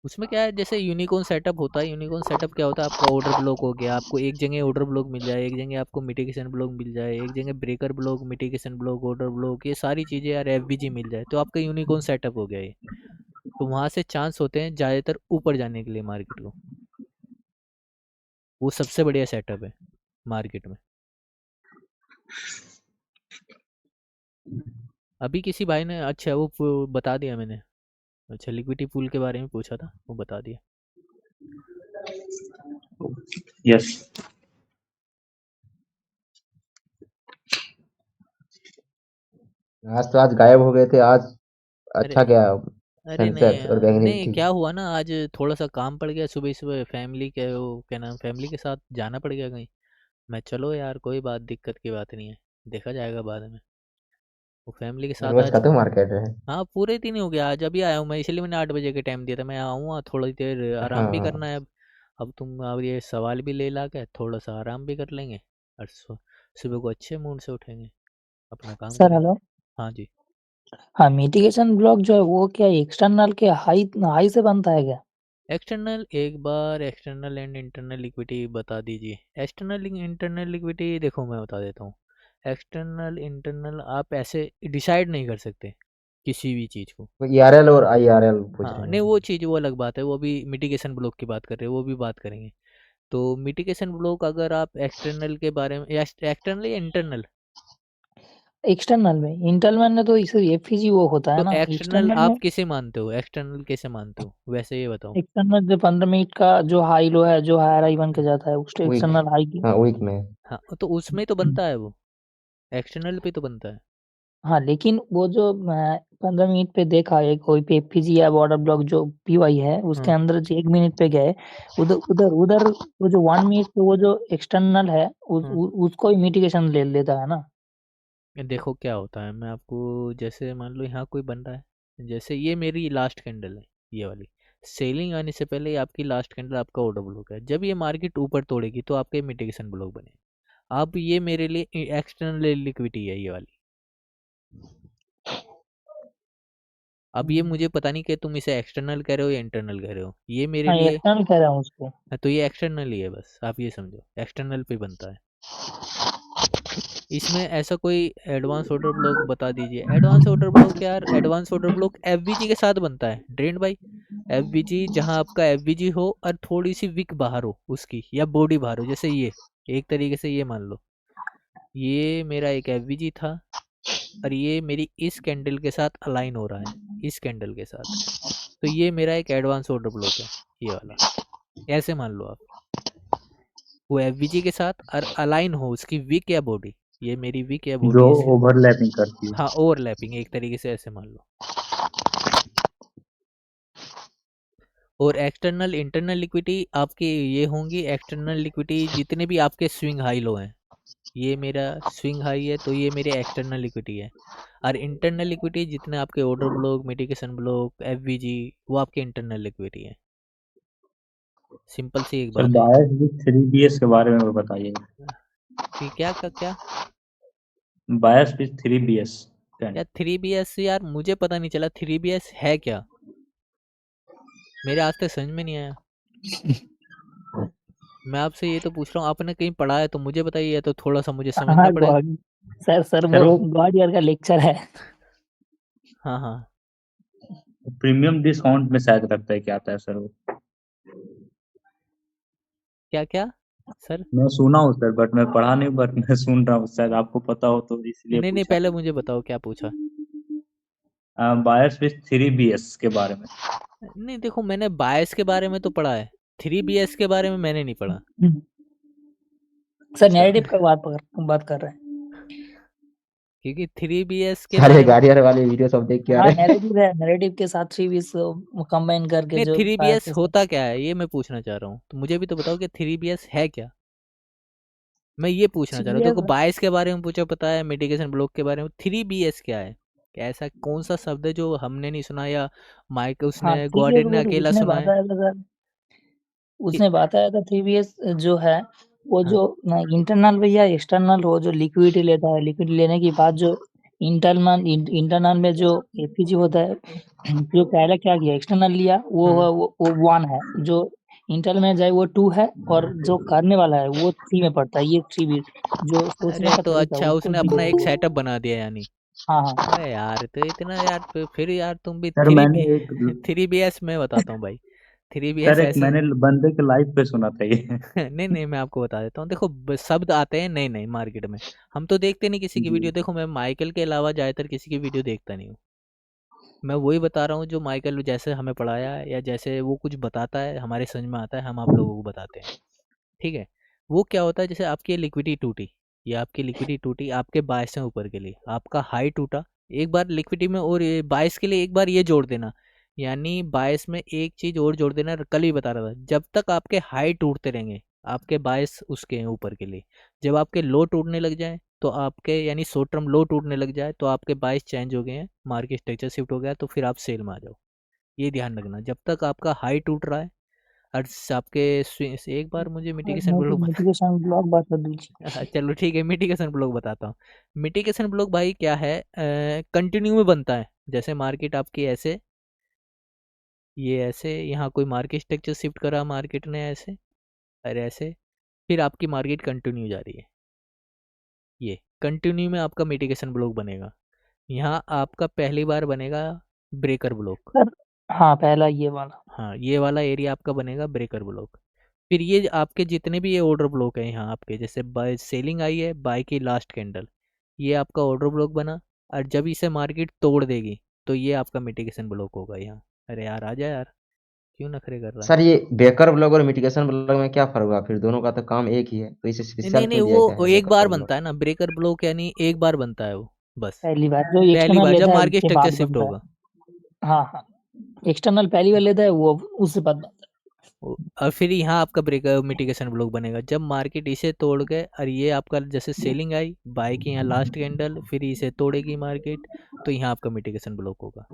उसमें क्या है, जैसे यूनिकॉर्न सेटअप होता है, यूनिकॉर्न सेटअप क्या होता है, आपका ऑर्डर ब्लॉक हो गया, आपको एक जगह ऑर्डर ब्लॉक मिल जाए, एक जगह आपको मिटिगेशन ब्लॉक मिल जाए, एक जगह breaker block, mitigation block, order block, ये सारी चीज़ें यार एफवीजी मिल जाए तो आपका यूनिकॉर्न सेटअप हो गया ये। तो वहाँ से चांस होते हैं ज़्यादातर ऊपर जाने के लिए मार्केट को, वो सबसे बढ़िया सेटअप है मार्केट में। अभी किसी भाई ने अच्छा वो बता दिया मैंने, अच्छा लिक्विडिटी पूल के बारे में पूछा था, वो बता दिया। यस आज तो आज गायब हो गए थे आज। अरे अच्छा क्या अरे नहीं सेंसेक्स और बैंक नहीं, निफ्टी? क्या हुआ ना आज थोड़ा सा काम पड़ गया, सुबह सुबह फैमिली के वो क्या नाम, फैमिली के साथ जाना पड़ गया कहीं। मैं चलो यार कोई बात, दिक्कत की बात नहीं है, देखा जाएगा बाद में। वो फैमिली के साथ रोज का आज, तो मार्केट है। हाँ पूरे दिन ही हो गया, आज अभी आया हूँ मैं, इसलिए मैंने 8 बजे के टाइम दिया था, मैं आऊँगा थोड़ी देर आराम भी करना हाँ है अब तुम अब ये सवाल भी ले ला के थोड़ा सा आराम भी कर लेंगे, और सुबह को अच्छे मूड से उठेंगे, अपना काम सर करेंगे। हेलो, हाँ जी। हाँ मिटिगेशन ब्लॉक जो है वो क्या एक्सटर्नल के हाई हाई से बनता है क्या? एक्सटर्नल, एक बार एक्सटर्नल एंड इंटरनल लिक्विडिटी बता दीजिए। एक्सटर्नल इंटरनल लिक्विडिटी देखो मैं बता देता हूँ। एक्सटर्नल इंटरनल आप ऐसे डिसाइड नहीं कर सकते किसी भी चीज़ को। तो ईआरएल और आईआरएल पूछ हाँ रहे नहीं, वो हैं। चीज़ वो अलग बात है, वो अभी मिटिगेशन ब्लॉक की बात कर रहे हैं, वो भी बात करेंगे। तो मिटिगेशन ब्लॉक अगर आप एक्सटर्नल के बारे में, या एक्सटर्नल या इंटरनल, एक्सटर्नल में, इंटरनल में तो इसे एफईजी वो होता है तो ना, एक्सटर्नल एक्सटर्नल आप में किसे मानते हो, एक्सटर्नल कैसे मानते हो, वैसे ये बताओ। एक्सटर्नल जो 15 मिनट का जो हाई लो है, जो हायर हाई बन के जाता है, उसको वीक, एक्सटर्नल हाई की। हाँ वीक में। हाँ तो उसमें तो बनता है, वो एक्सटर्नल पे तो बनता है। हाँ, लेकिन वो जो 15 मिनट पे देखा है कोई पे एफईजी या बॉर्डर ब्लॉक जो पीवाई है, उसके हाँ अंदर जो 1 मिनट पे गए, उधर उधर उधर वो जो 1 मिनट पे वो जो एक्सटर्नल है हाँ उसको ही मिटिगेशन ले लेता है ना। ये देखो क्या होता है, मैं आपको जैसे मान लो यहाँ कोई बन रहा है, जैसे ये मेरी लास्ट कैंडल है, ये वाली सेलिंग आने से पहले ये आपकी लास्ट कैंडल आपका ऑर्डर ब्लॉक है। जब ये मार्केट ऊपर तोड़ेगी तो आपके मिटिगेशन ब्लॉक बनेगा। अब ये मेरे लिए एक्सटर्नल लिक्विडिटी है ये वाली। अब ये मुझे पता नहीं कि तुम इसे एक्सटर्नल कह रहे हो या इंटरनल कह रहे हो, ये मेरे हाँ, लिए एक्सटर्नल कह रहा हूँ उसको। तो ये एक्सटर्नल ही है, बस आप ये समझो एक्सटर्नल पे बनता है। इसमें ऐसा कोई एडवांस ऑर्डर ब्लॉक बता दीजिए। एडवांस ऑर्डर ब्लॉक यार, एडवांस ऑर्डर ब्लॉक एफवीजी के साथ बनता है ड्रेन भाई। एफवीजी जहां आपका एफवीजी हो और थोड़ी सी विक बाहर हो उसकी, या बॉडी बाहर हो, जैसे ये एक तरीके से ये मान लो ये मेरा एक एफवीजी था और ये मेरी इस कैंडल के साथ अलाइन हो रहा है, इस कैंडल के साथ, तो ये मेरा एक एडवांस ऑर्डर ब्लॉक है ये वाला। ऐसे मान लो आप, वो एफवीजी के साथ और अलाइन हो उसकी विक या बॉडी, ये मेरी विक या जो बॉडी इस, ओवरलैपिंग करती है। हाँ ओवरलैपिंग एक तरीके से ऐसे मान लो। और एक्सटर्नल इंटरनल लिक्विडिटी आपकी ये होंगी, एक्सटर्नल लिक्विडिटी जितने भी आपके स्विंग हाई लो हैं, ये मेरा स्विंग हाई है तो ये मेरे एक्सटर्नल लिक्विडिटी है। और इंटरनल लिक्विडिटी जितने आपके order block, mitigation block, FVG, वो आपके इंटरनल लिक्विडिटी है। सिंपल सी एक सर बात है। बायस विथ 3BS के बारे में बताइए। कि क्या का क्या बायस विथ 3BS यार 3BS, यार मुझे पता नहीं चला 3BS है क्या, मेरे आज तक समझ में नहीं आया। मैं आपसे ये तो पूछ रहा हूँ, आपने कहीं पढ़ा है तो मुझे बताइए, तो थोड़ा सा मुझे समझना हाँ, पड़ेगा। सर सर वो वो गॉड ईयर का लेक्चर है। हाँ हाँ प्रीमियम डिस्काउंट में शायद लगता है क्या आता है सर वो। क्या क्या सर। मैं सुना हूँ सर, बट मैं पढ़ा नहीं, बट मैं सुन रहा हूँ, शायद आपको पता हो तो इसलिए नहीं नहीं, पूछा। पहले मुझे बताओ क्या पूछा। बायस विथ 3BS के बारे में। नहीं देखो, मैंने बायस के बारे में तो पढ़ा है, 3BS के बारे में मैंने नहीं पढ़ा। सर अच्छा नैरेटिव का बात कर रहे हैं। क्योंकि 3BS के सारे बारे में, गाड़ियां वाले वीडियो सब देख के आ हाँ, रहे हैं। नैरेटिव है, नैरेटिव के साथ 3 कंबाइन करके नहीं जो 3BS होता क्या है ये मैं पूछना चाह रहा हूँ, तो मुझे भी तो बताओ कि 3BS है क्या, मैं ये पूछना चाह रहा हूँ। देखो CBS। बायस के बारे में पूछा, पता है मिटिगेशन ब्लॉक के बारे में, 3BS क्या है, क्या ऐसा कौन सा शब्द है जो हमने नहीं सुना, या माइक हाँ, उसने 3BS गॉर्डन ने वो तो अकेला उसने सुना है बताया था सर, कि उसने बताया था 3BS जो है वो हाँ जो इंटरनल में या एक्सटर्नल हो, जो लिक्विडिटी लेता है, लिक्विडिटी लेने के बाद जो इंटरनल में जो एफईजी होता है, जो पहले क्या किया एक्सटर्नल लिया वो 1 है, जो इंटरनल में जाए वो 2 है, और जो करने वाला है वो 3 में पड़ता है। ये 3 भी जो सोचने अरे का तो तरीका अच्छा, उसको उसने भी अपना एक बोलते हैं। सेटअप बना दिया यानी। हाँ हाँ अरे यार तो इतना यार, फिर यार तुम भी सर थ्री मैंने बी एक 3BS में बताता हूँ भाई, 3BS सर एक ऐसे मैंने बंदे के लाइव पे सुना था ये। नहीं नहीं, मैं आपको बता देता हूँ। देखो शब्द आते हैं नए नए मार्केट में, हम तो देखते नहीं किसी की जी वीडियो। देखो मैं माइकल के अलावा ज़्यादातर किसी की वीडियो देखता नहीं हूँ। मैं वही बता रहा हूँ जो माइकल जैसे हमें पढ़ाया है, या जैसे वो कुछ बताता है हमारे समझ में आता है, हम आप लोगों को बताते हैं। ठीक है। वो क्या होता है, जैसे आपकी लिक्विडिटी टूटी, या आपकी लिक्विडिटी टूटी आपके बायस से ऊपर के लिए, आपका हाई टूटा एक बार लिक्विडिटी में, और ये बायस के लिए एक बार ये जोड़ देना, यानी बायस में एक चीज़ और जोड़ देना, कल ही बता रहा था, जब तक आपके हाई टूटते रहेंगे आपके बायस उसके हैं ऊपर के लिए, जब आपके लो टूटने लग जाए तो आपके, यानी शॉर्ट टर्म लो टूटने लग जाए तो आपके बायस चेंज हो गए हैं, मार्केट स्ट्रक्चर शिफ्ट हो गया, तो फिर आप सेल में आ जाओ। ये ध्यान रखना, जब तक आपका हाई टूट रहा है और आपके एक बार मुझे मिटिगेशन ब्लॉक बता मिटिगेशन ब्लॉक बात कर दीजिए। चलो ठीक है, मिटिगेशन ब्लॉक बताता हूँ। मिटिगेशन ब्लॉक भाई क्या है, कंटिन्यू में बनता है। जैसे मार्केट आपकी ऐसे, ये ऐसे, यहाँ कोई मार्केट स्ट्रक्चर शिफ्ट करा मार्केट ने ऐसे और ऐसे, फिर आपकी मार्केट कंटिन्यू जा रही है, ये कंटिन्यू में आपका मिटिगेशन ब्लॉक बनेगा। यहाँ आपका पहली बार बनेगा ब्रेकर ब्लॉक। सर हाँ, पहला ये वाला। हाँ ये वाला एरिया आपका बनेगा ब्रेकर ब्लॉक। फिर ये आपके जितने भी ये ऑर्डर ब्लॉक है यहाँ आपके, जैसे बाय सेलिंग आई है, बाय की लास्ट कैंडल, ये आपका ऑर्डर ब्लॉक बना, और जब इसे मार्केट तोड़ देगी तो ये आपका मिटिगेशन ब्लॉक होगा यहाँ। अरे यार आजा यार, क्यों नखरे कर रहा है? सर ये बेकर ब्लॉक और मिटिगेशन ब्लॉक में क्या फर्क हुआ? फिर दोनों का तो काम एक ही है, तो इसे स्पेशल नहीं नहीं, क्यों दिया गया वो है एक बार बेकर ब्लॉक? बनता है ना ब्रेकर ब्लॉक, यानी एक बार बनता है वो, बस पहली बार जो पहली एक्सटर्नल बार जब लेता है मार्केट उसके स्ट्रक्चर बाद शिफ्ट बनता है। होगा। हाँ, एक्सटर्नल पहली बार लेता है वो, उससे बाद बनता और फिर यहाँ आपका ब्रेकर मिटिगेशन ब्लॉक बनेगा जब मार्केट इसे तोड़ गए, और ये आपका जैसे सेलिंग आई, बाय की यहाँ लास्ट कैंडल, फिर इसे तोड़ेगी मार्केट, तो यहाँ आपका मिटिगेशन ब्लॉक होगा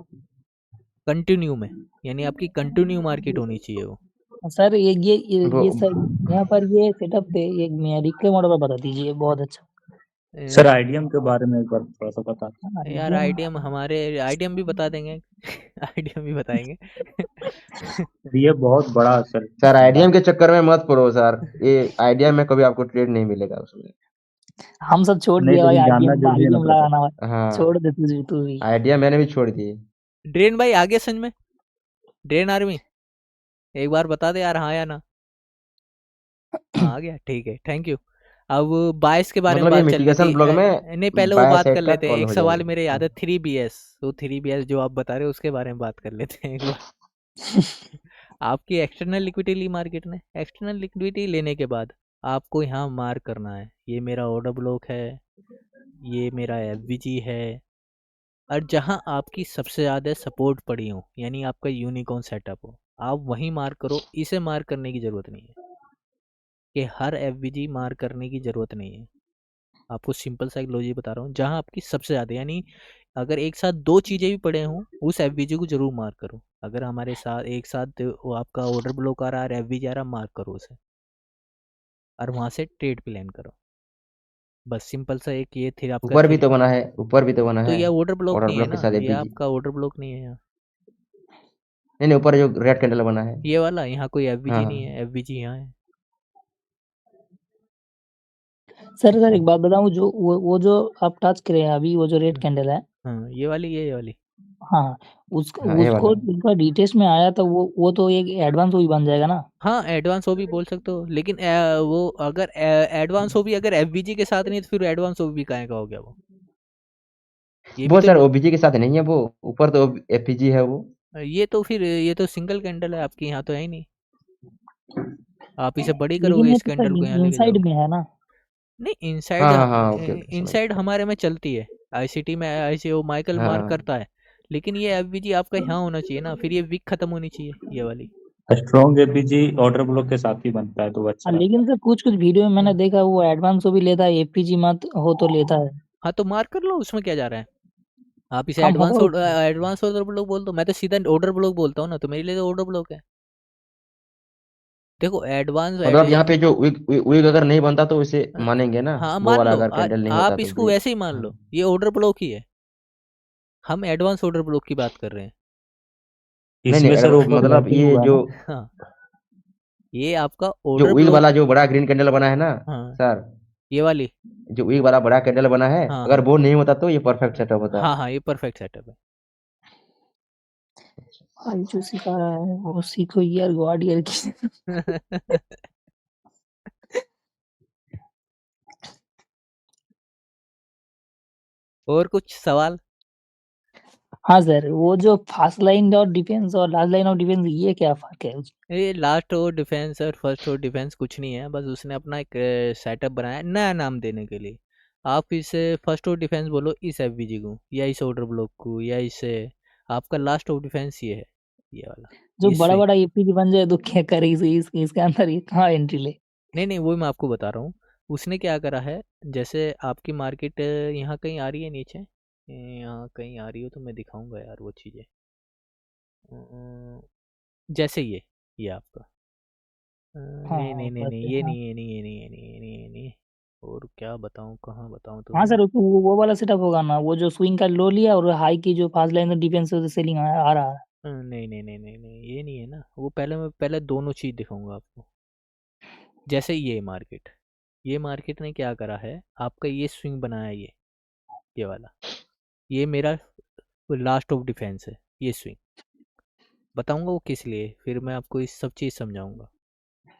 कंटिन्यू में, यानी आपकी कंटिन्यू मार्केट होनी चाहिए वो। है। सर वो ये सर यहाँ पर ये सेटअप पे एक रिप्ले मॉडल पर बता दीजिए, बहुत अच्छा। सर आईडीएम के बारे में एक बार थोड़ा सा बता दीजिए। हाँ, यार IBM आईडीएम, हमारे आईडीएम भी बता देंगे आईडीएम भी बताएंगे ये बहुत बड़ा सर सर मुद्दा आईडीएम है। के चक्कर में मत पड़ो सर, ये आईडीएम में कभी आपको ट्रेड नहीं मिलेगा उसमें। हम सब छोड़ नहीं, दिए भाई, लेकिन जानना आईडीएम जरूरी है ना आईडीएम ब्रदर। लगाना। हाँ, छोड़ दे तू भी। आईडीएम मैंने भी छोड़ दिए। ड्रेन भाई आगे समझ में, ड्रेन आर्मी एक बार बता दे यार, हाँ या ना? हाँ आ गया, ठीक है, थैंक यू। अब बायस के बारे में मतलब ये बात चल रही मिटिगेशन थी। ब्लॉक में नहीं पहले वो बाय बात साइड कर का लेते हैं, कॉल एक हो सवाल जाएगा। मेरे याद है 3BS, तो 3BS जो आप बता रहे हो उसके बारे में बात कर लेते हैं एक बार आपकी एक्सटर्नल लिक्विडिटी ली मार्केट ने, एक्सटर्नल लिक्विडिटी लेने के बाद आपको यहाँ मार्क करना है, ये मेरा ऑर्डर ब्लॉक है, ये मेरा एफवीजी है, और जहाँ आपकी सबसे ज़्यादा सपोर्ट पड़ी हो, यानी आपका यूनिकॉर्न सेटअप हो, आप वहीं मार्क करो। इसे मार्क करने की ज़रूरत नहीं है, कि हर एफवीजी मार्क करने की ज़रूरत नहीं है। आपको सिंपल सा एक लॉजिक बता रहा हूँ, जहाँ आपकी सबसे ज़्यादा, यानी अगर एक साथ दो चीज़ें भी पड़े हों, उस एफवीजी को जरूर मार्क करो। अगर हमारे साथ एक साथ वो आपका ऑर्डर ब्लॉक आ रहा है और एफवीजी आ रहा है, मार्क करो उसे, और वहाँ से ट्रेड प्लान करो। बस सिंपल सा एक ये थी आपका ऊपर भी थ्री। तो बना है, ऊपर भी तो बना तो है ये ऑर्डर ब्लॉक ऑर्डर नहीं है ब्लॉक के ना, साथ ये एपीजी। आपका ऑर्डर ब्लॉक नहीं है यहाँ। नहीं नहीं, ऊपर जो रेड कैंडल बना है। ये वाला यहाँ कोई एफवीजी हाँ नहीं हाँ है, एफवीजी यहाँ है। सर एक बात बताऊं, जो वो जो आप टच करे हैं अभी, वो जो रेड कैंडल है, हाँ ये वाली, ये वाली। हाँ, हाँ, ये उसको वाला। जिनका डिटेल्स में आया था, वो तो एक एडवांस भी बन जाएगा ना। हाँ एडवांस हो भी बोल सकते हो, लेकिन वो अगर एडवांस हो भी अगर एफवीजी के साथ नहीं, तो फिर एडवांस हो भी काहे का हो गया वो? ये भी वो तो सर ओबीजी के साथ नहीं है, वो ऊपर तो एपीजी है वो। ये तो फिर ये तो सिंगल कैंडल है आपकी, यहाँ तो है ही नहीं। आप इसे बड़ी लेकिन करोगे ये इस तो सर कैंडल को, यहाँ लेके इनसाइड जाओगे। में है ना। नहीं इनसाइड, हाँ हाँ हाँ, ओके ओके, समझ इनसाइड हमारे में चलती है, आईसीटी में ऐसे वो माइकल गया। मार्क हाँ, करता है, लेकिन ये एफवीजी आपका यहाँ होना चाहिए ना, फिर ये वीक खत्म होनी चाहिए ये वाली। स्ट्रॉन्ग एपीजी ऑर्डर ब्लॉक के साथ ही बनता है, तो वो अच्छा हाँ, रहता लेकिन है। सर कुछ वीडियो में मैंने हाँ देखा, वो एडवांस भी लेता है, एपीजी मत हो तो लेता है। हाँ, तो मार्क कर लो, उसमें क्या जा रहा है? आप इसे हम होगा एडवांस ऑर्डर ब्लॉक बोल दो, मैं तो सीधा ऑर्डर ब्लॉक बोलता हूँ ना, तो मेरे लिए तो ऑर्डर ब्लॉक है। देखो एडवांस मतलब यहाँ पे जो विग विग अगर नहीं बनता तो इसे मानेंगे ना, हाँ वो मान वाला लो, अगर कैंडल नहीं होता आप तो इसको ग्रीन। वैसे ही मान हाँ, लो, ये ऑर्डर ब्लॉक ही है, हम एडवांस ऑर्डर ब्लॉक की बात कर रहे हैं। नहीं नहीं, इसमें सर वो वो तो मतलब वैसे ही ये हुआ जो ना। हाँ ये आपका जो ऑर्डर विग ब्लॉक। वाला जो बड़ा ग्रीन कैंडल बना है ना हाँ सर, ये वाली। जो विग वाला बड़ा कैंडल बना है, हाँ अगर हाँ वो नहीं होता तो ये परफेक्ट सेटअप होता। हाँ हाँ, ये परफेक्ट सेटअप है। भाई जो सिखा रहा है वो सीखो यार, गॉड यार की। और कुछ सवाल? हाँ सर, वो जो फास्ट लाइन ऑफ डिफेंस और लास्ट लाइन ऑफ डिफेंस, ये क्या फर्क है ये लास्ट और डिफेंस और फर्स्ट और डिफेंस कुछ नहीं है, बस उसने अपना एक सेटअप बनाया है नया नाम देने के लिए। आप इसे फर्स्ट और डिफेंस बोलो इस एफवीजी को, या इस ऑर्डर ब्लॉक को, या इसे, आपका लास्ट ऑफ डिफेंस ये है, ये वाला, जो ये बड़ा स्विंग। बड़ा एपीजी बन जाए तो क्या करे, इसके अंदर ये कहाँ एंट्री ले। नहीं नहीं, वो मैं आपको बता रहा हूँ। उसने क्या करा है, जैसे आपकी मार्केट यहाँ कहीं आ रही है नीचे, यहाँ कहीं आ रही हो तो मैं दिखाऊंगा यार वो चीज़ें। जैसे ये आपका हाँ नहीं हाँ, नहीं नहीं नहीं, वैसे ये हाँ। नहीं, ये नहीं, ये नहीं, ये नहीं, ये नहीं, ये नहीं। और क्या बताऊँ, कहाँ बताऊँ हाँ तुम्हें? सर, वो वाला सेटअप होगा ना, वो जो स्विंग का लो लिया और हाई की जो फास्ट लाइन डिफेंस से सेलिंग आ रहा है। नहीं नहीं नहीं नहीं नहीं, ये नहीं है ना वो। मैं पहले दोनों चीज़ दिखाऊंगा आपको। जैसे ये मार्केट ने क्या करा है, आपका ये स्विंग बनाया, ये वाला, ये मेरा लास्ट ऑफ डिफेंस है, ये स्विंग बताऊंगा वो किस लिए, फिर मैं आपको इस सब चीज़ समझाऊंगा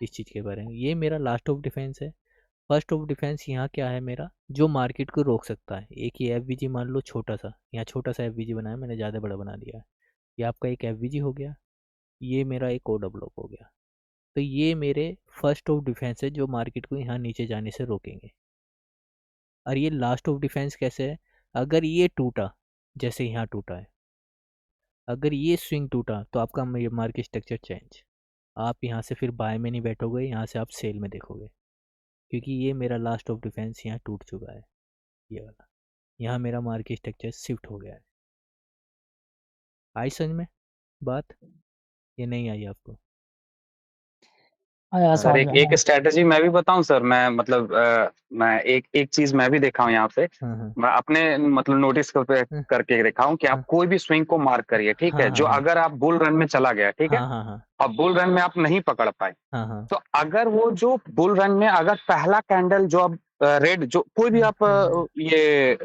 इस चीज़ के बारे में। ये मेरा लास्ट ऑफ डिफेंस है, फर्स्ट ऑफ डिफेंस यहाँ क्या है मेरा, जो मार्केट को रोक सकता है। एक ये एफवीजी मान लो छोटा सा, यहाँ छोटा सा एफवीजी बनाया मैंने, ज़्यादा बड़ा बना दिया है। ये आपका एक एफवीजी हो गया, ये मेरा एक कोडा ब्लॉक हो गया। तो ये मेरे फर्स्ट ऑफ डिफेंस है जो मार्केट को यहाँ नीचे जाने से रोकेंगे। और ये लास्ट ऑफ डिफेंस कैसे है, अगर ये टूटा, जैसे यहाँ टूटा है, अगर ये स्विंग टूटा तो आपका मार्केट स्ट्रक्चर चेंज। आप यहाँ से फिर बाय में नहीं बैठोगे, यहाँ से आप सेल में देखोगे, क्योंकि ये मेरा लास्ट ऑफ डिफेंस यहाँ टूट चुका है। ये वाला यहाँ मेरा मार्केट स्ट्रक्चर शिफ्ट हो गया है। आई समझ में बात, ये नहीं आई आपको? आया सर समझ एक में। एक स्ट्रेटजी मैं भी बताऊं सर, मैं मतलब मैं एक चीज मैं भी देखा हूं यहाँ पे, हाँ मैं अपने मतलब नोटिस हाँ करके देखा हूं कि आप हाँ कोई भी स्विंग को मार्क करिए, ठीक है, हाँ जो हाँ अगर आप बुल रन में चला गया, ठीक है, हाँ हाँ हाँ और बुल रन में आप नहीं पकड़ पाए, हाँ हाँ तो अगर वो जो बुल रन में अगर पहला कैंडल जो अब रेड जो कोई भी आप ये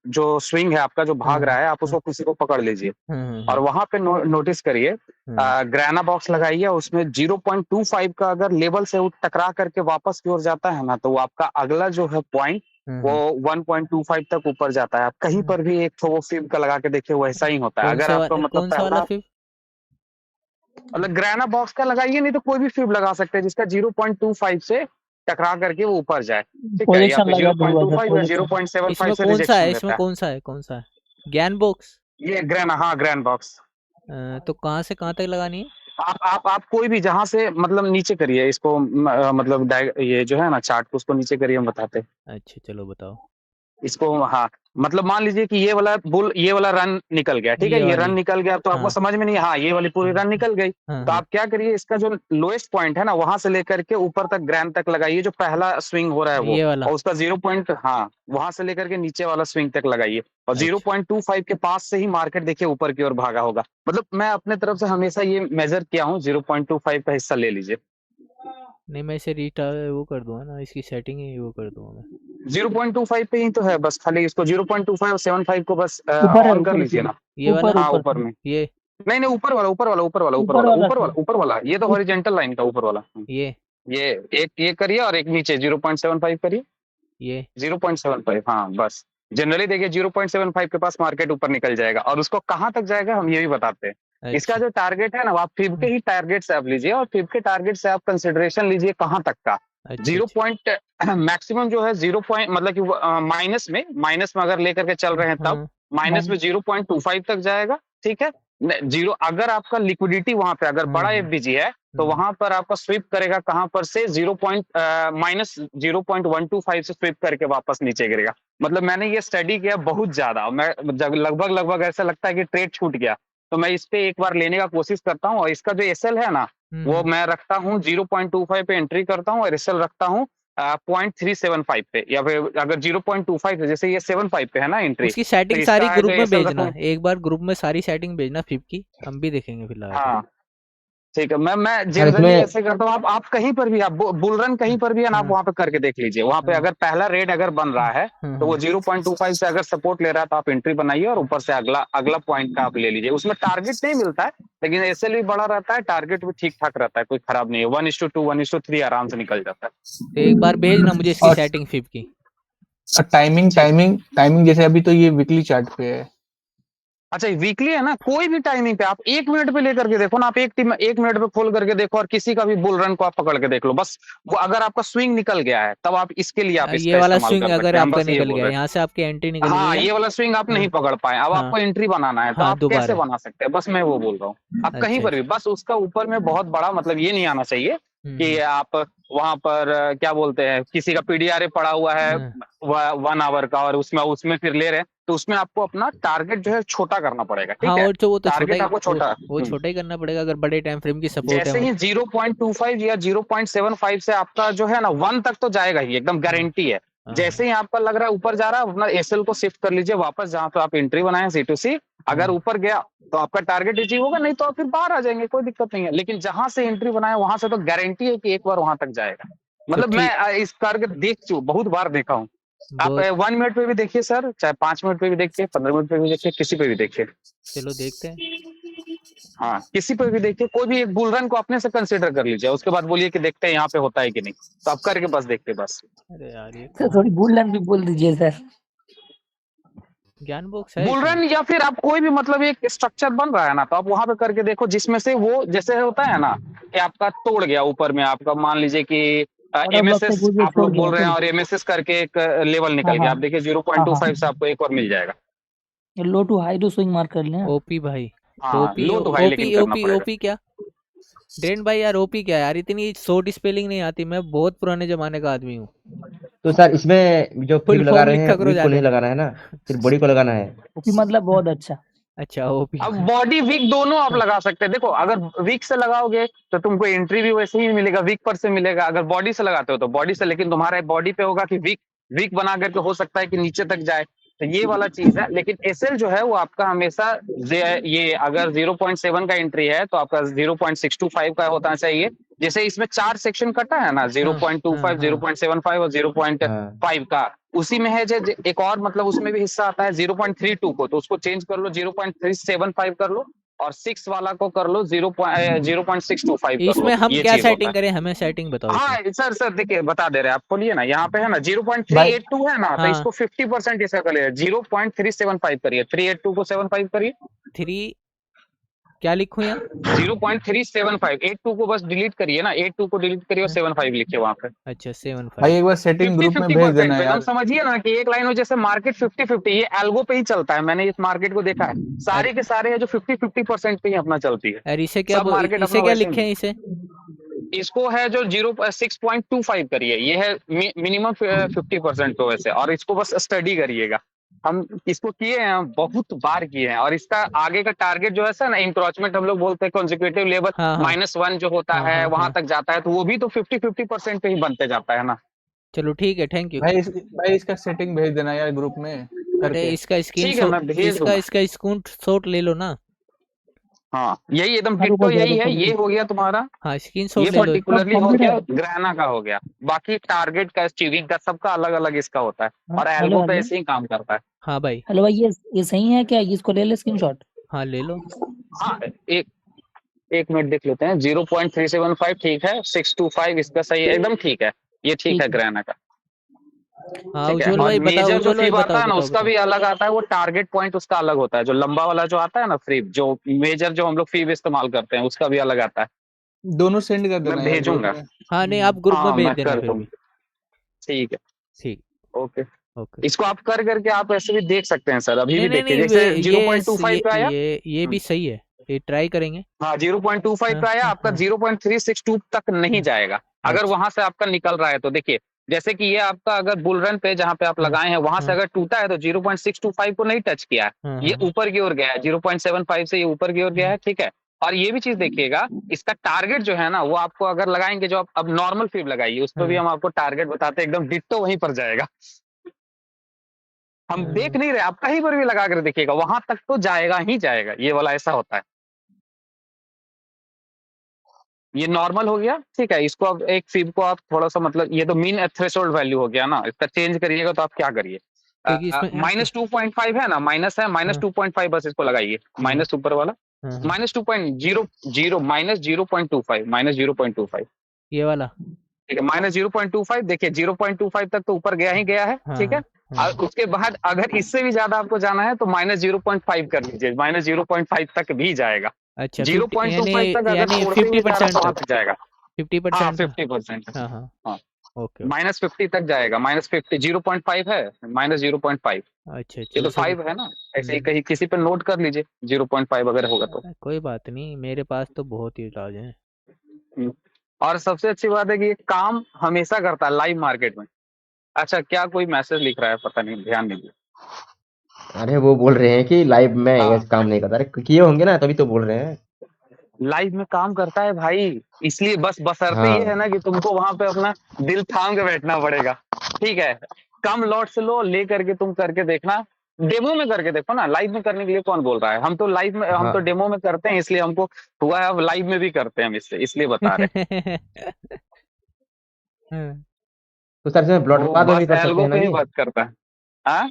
जो स्विंग है आपका जो भाग रहा है, आप उसको किसी को पकड़ लीजिए और वहां पे नोटिस करिए, ग्रैना बॉक्स लगाइए, उसमें 0.25 का अगर लेवल से टकरा करके वापस की ओर जाता है ना, तो वो आपका अगला जो है पॉइंट वो 1.25 तक ऊपर जाता है। आप कहीं पर भी एक वो फिब का लगा के देखिए, वैसा ही होता है। अगर आपको मतलब कौन सा वाला फिब? मतलब ग्रैना बॉक्स का लगाइए, नहीं तो कोई भी फिब लगा सकते हैं जिसका 0.25 से टकरा करके वो ऊपर जाए, ठीक है, या फिर 0.25 या 0.75 से कौन सा है? रिजेक्शन इसमें देता है। कौन सा है? ज्ञान बॉक्स? ये ग्रैना, हाँ ग्रैन बॉक्स। तो कहाँ से कहाँ तक लगानी है? आप कोई भी जहां से मतलब नीचे करिए इसको, मतलब ये जो है ना चार्ट को, उसको नीचे करिए, हम बताते हैं। अच्छा चलो बताओ इसको, हाँ मतलब मान लीजिए कि ये वाला रन निकल गया, ठीक है, ये रन निकल गया तो आपको समझ में नहीं, हाँ ये वाली पूरी रन निकल गई, तो आप क्या करिए, इसका जो लोएस्ट पॉइंट है ना, वहां से लेकर के ऊपर तक ग्रैंड तक लगाइए, जो पहला स्विंग हो रहा है वो, ये वाला, और उसका 0. हाँ वहां से लेकर के नीचे वाला स्विंग तक लगाइए, और 0.25 के पास से ही मार्केट देखिए ऊपर की ओर भागा होगा। मतलब मैं अपने तरफ से हमेशा ये मेजर किया हूँ, 0.25 का हिस्सा ले लीजिए। नहीं मैं इसे वो कर दूंगा ना, इसकी सेटिंग ही वो कर दूंगा मैं। 0.25 पे ही तो है, बस खाली इसको 0.25 और 75 को बस ऑन कर लीजिए ना। ये वाला, हाँ ऊपर में, ये नहीं ऊपर वाला, ये तो हॉरिजॉन्टल लाइन का ऊपर वाला, ये एक ये करिए और एक नीचे 0.75 करिए, ये 0.75, हाँ बस। जनरली देखिए 0.75 के पास मार्केट ऊपर निकल जाएगा, और उसको कहाँ तक जाएगा हम ये भी बताते हैं। इसका जो टारगेट है ना, आप फिब के ही टारगेट से आप लीजिए, और फिब के टारगेट से आप कंसिडरेशन लीजिए कहाँ तक का। 0 पॉइंट मैक्सिमम जो है 0 पॉइंट, मतलब कि माइनस में अगर लेकर के चल रहे हैं तब माइनस में 0.25 तक जाएगा, ठीक है। जीरो, अगर आपका लिक्विडिटी वहां पे अगर बड़ा एफबीजी है तो वहां पर आपका स्विप करेगा कहां पर से, माइनस 0.125 से स्विप करके वापस नीचे गिरेगा। मतलब मैंने ये स्टडी किया बहुत ज्यादा, मैं लगभग ऐसा लगता है कि ट्रेड छूट गया, तो मैं इस पे एक बार लेने का कोशिश करता हूँ, और इसका जो एसएल है ना वो मैं रखता हूँ 0.25 पे एंट्री करता हूँ, और एसएल रखता हूँ 0.375 पे, या फिर अगर 0.25 जैसे ये 75 पे है ना एंट्री, उसकी सेटिंग तो सारी इसका ग्रुप जो में SL भेजना, रखूं, एक बार ग्रुप में सारी सेटिंग भेजना फिब की, हम भी देखेंगे फिर लगा के। हाँ ठीक है। मैं जनरली ऐसे करता हूँ, आप कहीं पर भी, आप बुल रन कहीं पर भी है ना, आप वहां पे करके देख लीजिए, वहां पे अगर पहला रेड अगर बन रहा है तो वो 0.25 से अगर सपोर्ट ले रहा है तो आप एंट्री बनाइए, और ऊपर से अगला पॉइंट का आप ले लीजिए। उसमें टारगेट नहीं मिलता है, लेकिन एसएल भी बड़ा रहता है, टारगेट भी ठीक ठाक रहता है, कोई खराब नहीं है, 1:2 1:3 आराम से निकल जाता है। तो एक बार भेजना मुझे इसकी सेटिंग फिब की। टाइमिंग जैसे अभी तो ये वीकली चार्ट पे है। अच्छा वीकली है ना, कोई भी टाइमिंग पे आप 1 मिनट पे लेकर के देखो ना, आप 1 मिनट पे खोल करके देखो, और किसी का भी बुल रन को आप पकड़ के देख लो, बस वो अगर आपका स्विंग निकल गया है तब आप इसके लिए आप ये वाला स्विंग कर अगर सकते हैं। आपका निकल गया, यहाँ से आपकी एंट्री निकल गई, हाँ ये वाला स्विंग आप नहीं पकड़ पाए, अब आपको एंट्री बनाना है तो आप कैसे बना सकते हैं, बस मैं वो बोल रहा हूँ। आप कहीं पर भी बस उसका ऊपर में बहुत बड़ा मतलब ये नहीं आना चाहिए कि आप वहां पर क्या बोलते हैं, किसी का पीडीआरए पड़ा हुआ है 1 आवर का, और उसमें फिर ले रहे हैं, तो उसमें आपको अपना टारगेट जो है छोटा करना पड़ेगा, ठीक है। और तो वो तो टारगेट आपको छोटा, वो छोटा ही करना पड़ेगा अगर बड़े टाइम फ्रेम की सपोर्ट है। जैसे ही 0.25 या 0.75 से आपका जो है ना 1 तक तो जाएगा ही, एकदम गारंटी है। जैसे ही आपका लग रहा है ऊपर जा रहा है, अपना एसएल को शिफ्ट कर लीजिए वापस जहां पे आप एंट्री बनाए C2C, अगर ऊपर गया तो आपका टारगेट अचीव होगा, नहीं तो आप फिर बाहर आ जाएंगे, कोई दिक्कत नहीं है। लेकिन जहां से एंट्री बनाया वहां से तो गारंटी है कि एक बार वहां तक जाएगा। मतलब मैं इस टारगेट देख चुका, बहुत बार देखा हूँ। आप 1 मिनट पे भी देखिए सर, चाहे 5 मिनट पे भी देखिए, 15 मिनट पे भी देखिए, किसी पे भी देखिए। चलो देखते हैं। हाँ, किसी पे भी देखिए, कोई भी एक बुल रन को अपने से कंसिडर कर लीजिए, उसके बाद बोलिए कि देखते हैं यहाँ पे होता है कि नहीं, तो आप करके बस देखते बस। अरे यार ये सर थोड़ी बुल रन भी बोल दीजिए सर। ज्ञान बॉक्स है बुल इसमें। रन या फिर आप कोई भी मतलब एक स्ट्रक्चर बन रहा है ना, तो आप वहां पे करके देखो, जिसमें से वो जैसे होता है ना कि आपका तोड़ गया ऊपर में, आपका मान लीजिए कि ऑर्डर ब्लॉक से एमएसएस कुछ आप छोड़ लोग बोल गया रहे हैं तो और एमएसएस करके एक लेवल निकल हाँ गया, हाँ आप देखिए हाँ 0.25 से आपको एक और मिल जाएगा। Low to high to swing mark कर लें। ओपी भाई, हाँ, ओपी लो तो भाई लेकिन ओपी करना ओपी पड़ेगा। ओपी क्या ड्रेन भाई यार, ओपी क्या यार, इतनी शॉर्ट स्पेलिंग नहीं आती, मैं बहुत पुराने जमाने का आदमी हूँ। तो सर इसमें जो फुल फिब लगा फॉर्म रहे हैं लिखा करो वीक को जाके। नहीं लगाना है ना, सिर्फ बॉडी को लगाना है। ओपी मतलब बहुत अच्छा। अच्छा ओपी। अब बॉडी वीक दोनों आप लगा सकते हैं। देखो, अगर वीक से लगाओगे तो तुमको एंट्री भी वैसे ही मिलेगा, वीक पर से मिलेगा। अगर बॉडी से लगाते हो तो बॉडी से, लेकिन तुम्हारे बॉडी पे होगा कि वीक वीक बना करके हो सकता है कि नीचे तक जाए, तो ये वाला चीज है। लेकिन एसएल जो है वो आपका हमेशा ये अगर 0.7 का एंट्री है तो आपका 0.625 का होना चाहिए। जैसे इसमें 4 सेक्शन कटा है ना, 0.25, 0.75 और 0.5 का, उसी में है जो एक और मतलब उसमें भी हिस्सा आता है 0.32 को, तो उसको चेंज कर लो 0.375 कर लो, और 6 वाला को कर लो 0.625 कर इसमें लो, हम ये क्या चीज होता सेटिंग है। करें, हमें सेटिंग बताओ इसमें। हाँ सर देखिए बता दे रहे हैं, आप खोलिए ना, यहाँ पे है ना भाई 0.382 है ना, तो हाँ इसको 50% इसका करिए, 0.375 करिए, 382 को 75 करिए, 3 क्या लिखूं यहाँ। 0.375, 82 को बस डिलीट करिए ना, 82 को डिलीट करिए और 75 लिखिए वहां पे। अच्छा 75। भाई एक बार सेटिंग ग्रुप में भेज देना एकदम यार। समझिए ना कि एक लाइन हो, जैसे मार्केट 50-50, ये एल्गो पे ही चलता है, मैंने इस मार्केट को देखा है, सारे के सारे है जो 50-50% पे ही अपना चलती है, और इसे क्या सब मार्केट इसे अपना क्या वैसे ही। लिखे हैं इसे। इसको है जो 6.25 करिए, ये है मिनिमम 50% तो वैसे, और इसको बस स्टडी करिएगा। हम इसको किए हैं, बहुत बार किए हैं, और इसका आगे का टारगेट जो है सर ना, इंक्रोचमेंट हम लोग बोलते हैं, कॉन्जिक्यूटिव लेवल हाँ हाँ -1 जो होता हाँ है हाँ वहां हाँ। तक जाता है, तो वो भी तो 50% पे ही बनते जाता है ना। चलो ठीक है, थैंक यू। भाई इसका सेटिंग भेज देना यार ग्रुप में अरे करके। इसका ठीक है, मैं भेज दूंगा। इसका स्क्रीन शॉट ले लो ना। हाँ, यही एकदम हाँ डिट्टो रुको यही रुको है, ये रुको। हो गया तुम्हारा, हाँ स्क्रीन ये शॉट ले लो। सब पर्टिकुलरली हो कंप्लीट गया, है। ग्राना का हो गया, बाकी टारगेट का, स्टीविंग का, सबका अलग अलग इसका होता है, और हेलो एल्गो पे हेलो ऐसे ही काम करता है। हाँ भाई। हेलो भाई, ये सही है क्या, इसको ले ले स्क्रीनशॉट। हाँ ले लो। हाँ, एक मिनट देख लेते हैं, 0.375 ठीक है, 625 इसका सही है, एकदम ठीक है, ये ठीक ठीक है है। ग्राना का। हाँ ठीक है, उज्ज्वल और भाई बताओ, मेजर जो उज्ज्वल भाई फीब आता बताओ है ना, बताओ उसका बताओ। भी अलग आता है, वो टारगेट पॉइंट उसका अलग होता है, जो लंबा वाला जो आता है ना फीब, जो मेजर जो हम लोग फीब इस्तेमाल करते हैं, उसका भी अलग आता है। दोनों सेंड कर मैं देना यार ग्रुप भेजूंगा। में। हाँ नहीं आप ग्रुप में हाँ, भेज मैं देना कर फिर भी। दूंगा, ठीक है, ठीक। ओके। ओके। इसको आप कर करके आप ऐसे भी देख सकते हैं सर, अभी नहीं भी नहीं देखिए, नहीं जैसे ये 0.25 पे आया। ये भी सही है, ये ट्राई करेंगे। हाँ, 0.25 हाँ पे आया, हाँ आपका हाँ 0.362 तक नहीं जाएगा, अगर अच्छा। वहां से आपका निकल रहा है तो। देखिए, जैसे कि ये आपका अगर बुल रन पे जहां पे आप लगाए हैं वहां से हाँ अगर टूटा है तो 0.625 को नहीं टच किया है, हाँ ये हाँ ऊपर की ओर गया है, 0.75 से ये ऊपर की ओर गया है, ठीक है। और ये भी चीज देखिएगा, इसका टारगेट जो है ना, वो आपको अगर लगाएंगे, जो आप अब नॉर्मल फीब लगाइए, उस पर भी हाँ हम आपको टारगेट बताते हैं, एकदम डिट्टो वहीं पर जाएगा। हम देख नहीं रहे, आप कहीं पर भी लगा कर देखिएगा, वहां तक तो जाएगा ही जाएगा, ये वाला ऐसा होता है। ये नॉर्मल हो गया, ठीक है। इसको अब एक फीब को आप थोड़ा सा मतलब, ये तो मीन थ्रेशोल्ड वैल्यू हो गया ना, इसका चेंज करिएगा तो आप क्या करिए, क्योंकि इसमें -2.5 है ना, माइनस है, -2.5 बस इसको लगाइए, माइनस ऊपर वाला, -2.00 -0.25 -0.25, ये वाला। ठीक है, -0.25। देखिए 0.25 तक तो ऊपर गया ही गया है, हाँ ठीक है। हाँ और उसके बाद अगर इससे भी ज्यादा आपको जाना है तो -0.5 कर लीजिए, -0.5 तक भी जाएगा, अच्छा 0.25 तक अगर यानी छोड़ भी जा रहा 50% तो वहां तक, तक जाएगा। हाँ 50%। 50%। हाँ हाँ हाँ, ओके। -50 तक जाएगा, -50, 0.5 है, -0.5, अच्छा ये चलो तो सही। 5 है ना, ऐसे ही कहीं किसी पे नोट कर लीजिए 0.5 अगर होगा तो। कोई बात नहीं, मेरे पास तो बहुत ही इलाज है। हम्म। और सबसे अच्छी बात है कि ये काम हमेशा करता है लाइव मार्केट में। अच्छा, क्या कोई मैसेज लिख रहा है, पता नहीं, ध्यान नहीं दिया। अरे वो बोल रहे हैं कि लाइव में हाँ, ऐसे काम नहीं करता। अरे किए होंगे ना, तभी तो बोल रहे हैं। लाइव में काम करता है भाई, इसलिए बस बशर्ते ये है हाँ ना कि तुमको वहां पे अपना दिल थाम के बैठना पड़ेगा, ठीक है। कम लॉट से लो, ले करके तुम करके देखना, डेमो में करके देखो ना, लाइव में करने के लिए कौन बोल रहा है, हम तो लाइव में, हम हाँ। तो डेमो में करते हैं, इसलिए हमको हुआ है, अब लाइव में भी करते हैं हम, इसलिए बता रहे हाँ, तो सर इसमें वो ब्लॉटरपात में भी बस कर सकते एल्गो हैं ना पे ही जी। वर्क करता है। हाँ,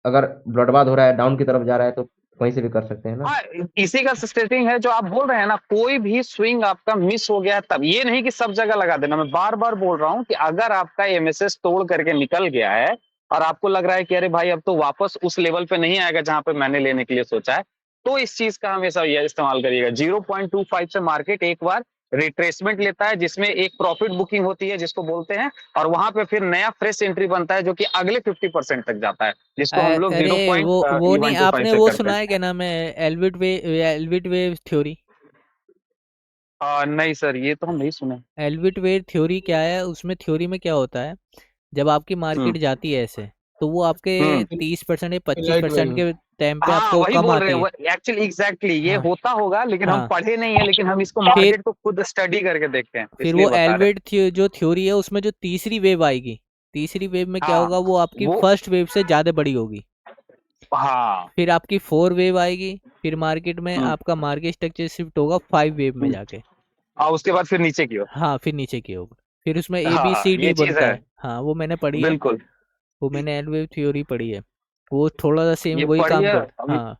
अगर ब्लॉटरपात हो रहा है, डाउन की तरफ जा रहा है तो वहीं से भी कर सकते हैं ना। हाँ, इसी का सेटिंग है जो आप बोल रहे हैं ना, कोई भी स्विंग आपका मिस हो गया तब, ये नहीं कि सब जगह लगा देना। मैं बार बार बोल रहा हूँ कि अगर आपका एमएसएस तोड़ करके निकल गया है और आपको लग रहा है कि अरे भाई अब तो वापस उस लेवल पे नहीं आएगा जहां पे मैंने लेने के लिए सोचा है, तो इस चीज का हमेशा ये इस्तेमाल करिएगा। 0.25 से मार्केट एक बार रिट्रेसमेंट लेता है जिसमें एक प्रॉफिट बुकिंग होती है जिसको बोलते हैं, और वहां पे फिर नया फ्रेश एंट्री बनता है जो कि अगले 50% तक जाता है, जिसको हम लोग अरे 0.25 नहीं, आपने से वो करते सुना हैं। है क्या नाम है, एल्विट वेव थ्योरी? नहीं सर, ये तो हम नहीं सुने। एल्विट वेव थ्योरी क्या है, उसमें थ्योरी में क्या होता है, जब आपकी मार्केट हम्म जाती है ऐसे, तो वो आपके हम्म 30% या लाइट 25% वेव। के टाइम पे हाँ, आपको वही कम बोल रहे आती हैं, है। वो एक्चुअली एग्जैक्टली ये हाँ होता होगा, लेकिन हम हाँ, पढ़े नहीं है, लेकिन हम इसको फिर मार्केट को खुद स्टडी करके देखते हैं, फिर इसलिए वो बता रहे हैं। जो थ्योरी है उसमें जो तीसरी वेव आएगी, तीसरी वेव में क्या हाँ होगा, वो आपकी वो, फर्स्ट वेव से ज़्यादा बड़ी होगी। हाँ फिर आपकी 4 वेव आएगी, फिर मार्केट में हम्म आपका मार्केट स्ट्रक्चर शिफ्ट होगा 5 वेव में जाके। और उसके बाद फिर नीचे की ओर। हाँ, फिर नीचे की होगा, फिर उसमें ए हाँ बी हाँ, सी डी ये चीज बनता है, है। हाँ, वो मैंने पढ़ी है, बिल्कुल। वो मैंने एल वेव थ्योरी पढ़ी है, वो थोड़ा सा सेम ये वही काम पढ़िए करता। हाँ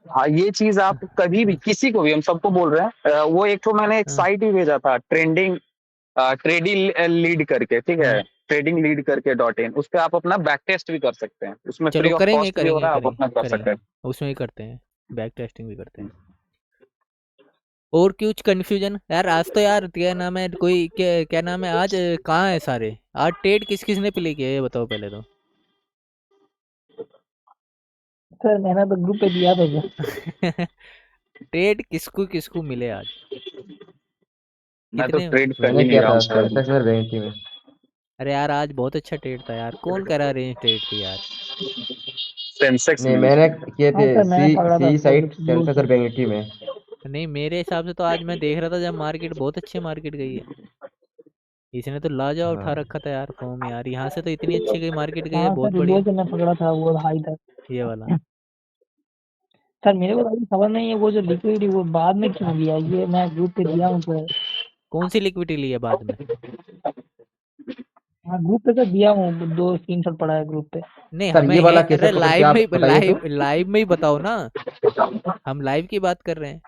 हाँ, ये चीज आप कभी भी किसी को भी, हम सबको बोल रहे हैं, वो एक तो मैंने एक हाँ साइट ही भेजा था, ट्रेडिंग लीड करके, ठीक है, हाँ, ट्रेडिंग लीड करके .in, उस पे आप अपना बैक टेस्ट भी कर सकते हैं, उसमें चलो फ्री ऑफ करेंगे कॉस्ट भी हो करेंगे रहा है, आप करेंगे अपना कर सकते करेंगे, हैं। उसमें ही करते हैं, बैक टेस्टिंग भी करते हैं। और कुछ कंफ्यूजन यार, आज तो यार क्या नाम है, कोई क्या नाम है, आज कहाँ है सारे, आज ट्रेड किस किस ने प्ले किया ये बताओ पहले तो। सर मैंने तो ग्रुप पे दिया था सर। ट्रेड किसको किसको मिले आज, मैं तो कितने? ट्रेड कर मैंने ही नहीं किया रहा था हूँ सर। सेंसेक्स और बैंक निफ्टी में। अरे यार आज बहुत अच्छा ट्रेड था यार, कौन करा रेंज ट्रेड थी यार? सेंसेक्स नहीं, में मैंने किए हाँ थे सर मैंने पकड़ा था सी सर साइट ब्लू सेंसेक्स से। और बैंक निफ्टी में। नहीं, मेरे हिसाब से तो आज मैं देख रहा था जब मार्केट बहुत अच्छी मार्केट गई है, इसने तो लाजवाब उठा हाँ, रखा था यार फॉर्म यार, यहाँ से तो इतनी अच्छी गई मार्केट गई है, हाँ बहुत सर ब्लू बढ़िया। से मैं पकड़ा था, वो हाई था। ये वाला सर मेरे को तो अभी खबर नहीं है वो जो लिक्विड वो बाद में क्यों लिया, ये मैं ग्रुप पे दिया हूँ सर। कौन सी लिक्विडिटी ली है बाद में? हाँ ग्रुप पे तो दिया हूँ, 2 स्क्रीनशॉट पड़ा है ग्रुप पे। नहीं सर हमें ये वाला कैसे अरे पकड़ के, आप बताइए तो। लाइव में ही बताओ ना, हम लाइव की बात कर रहे हैं।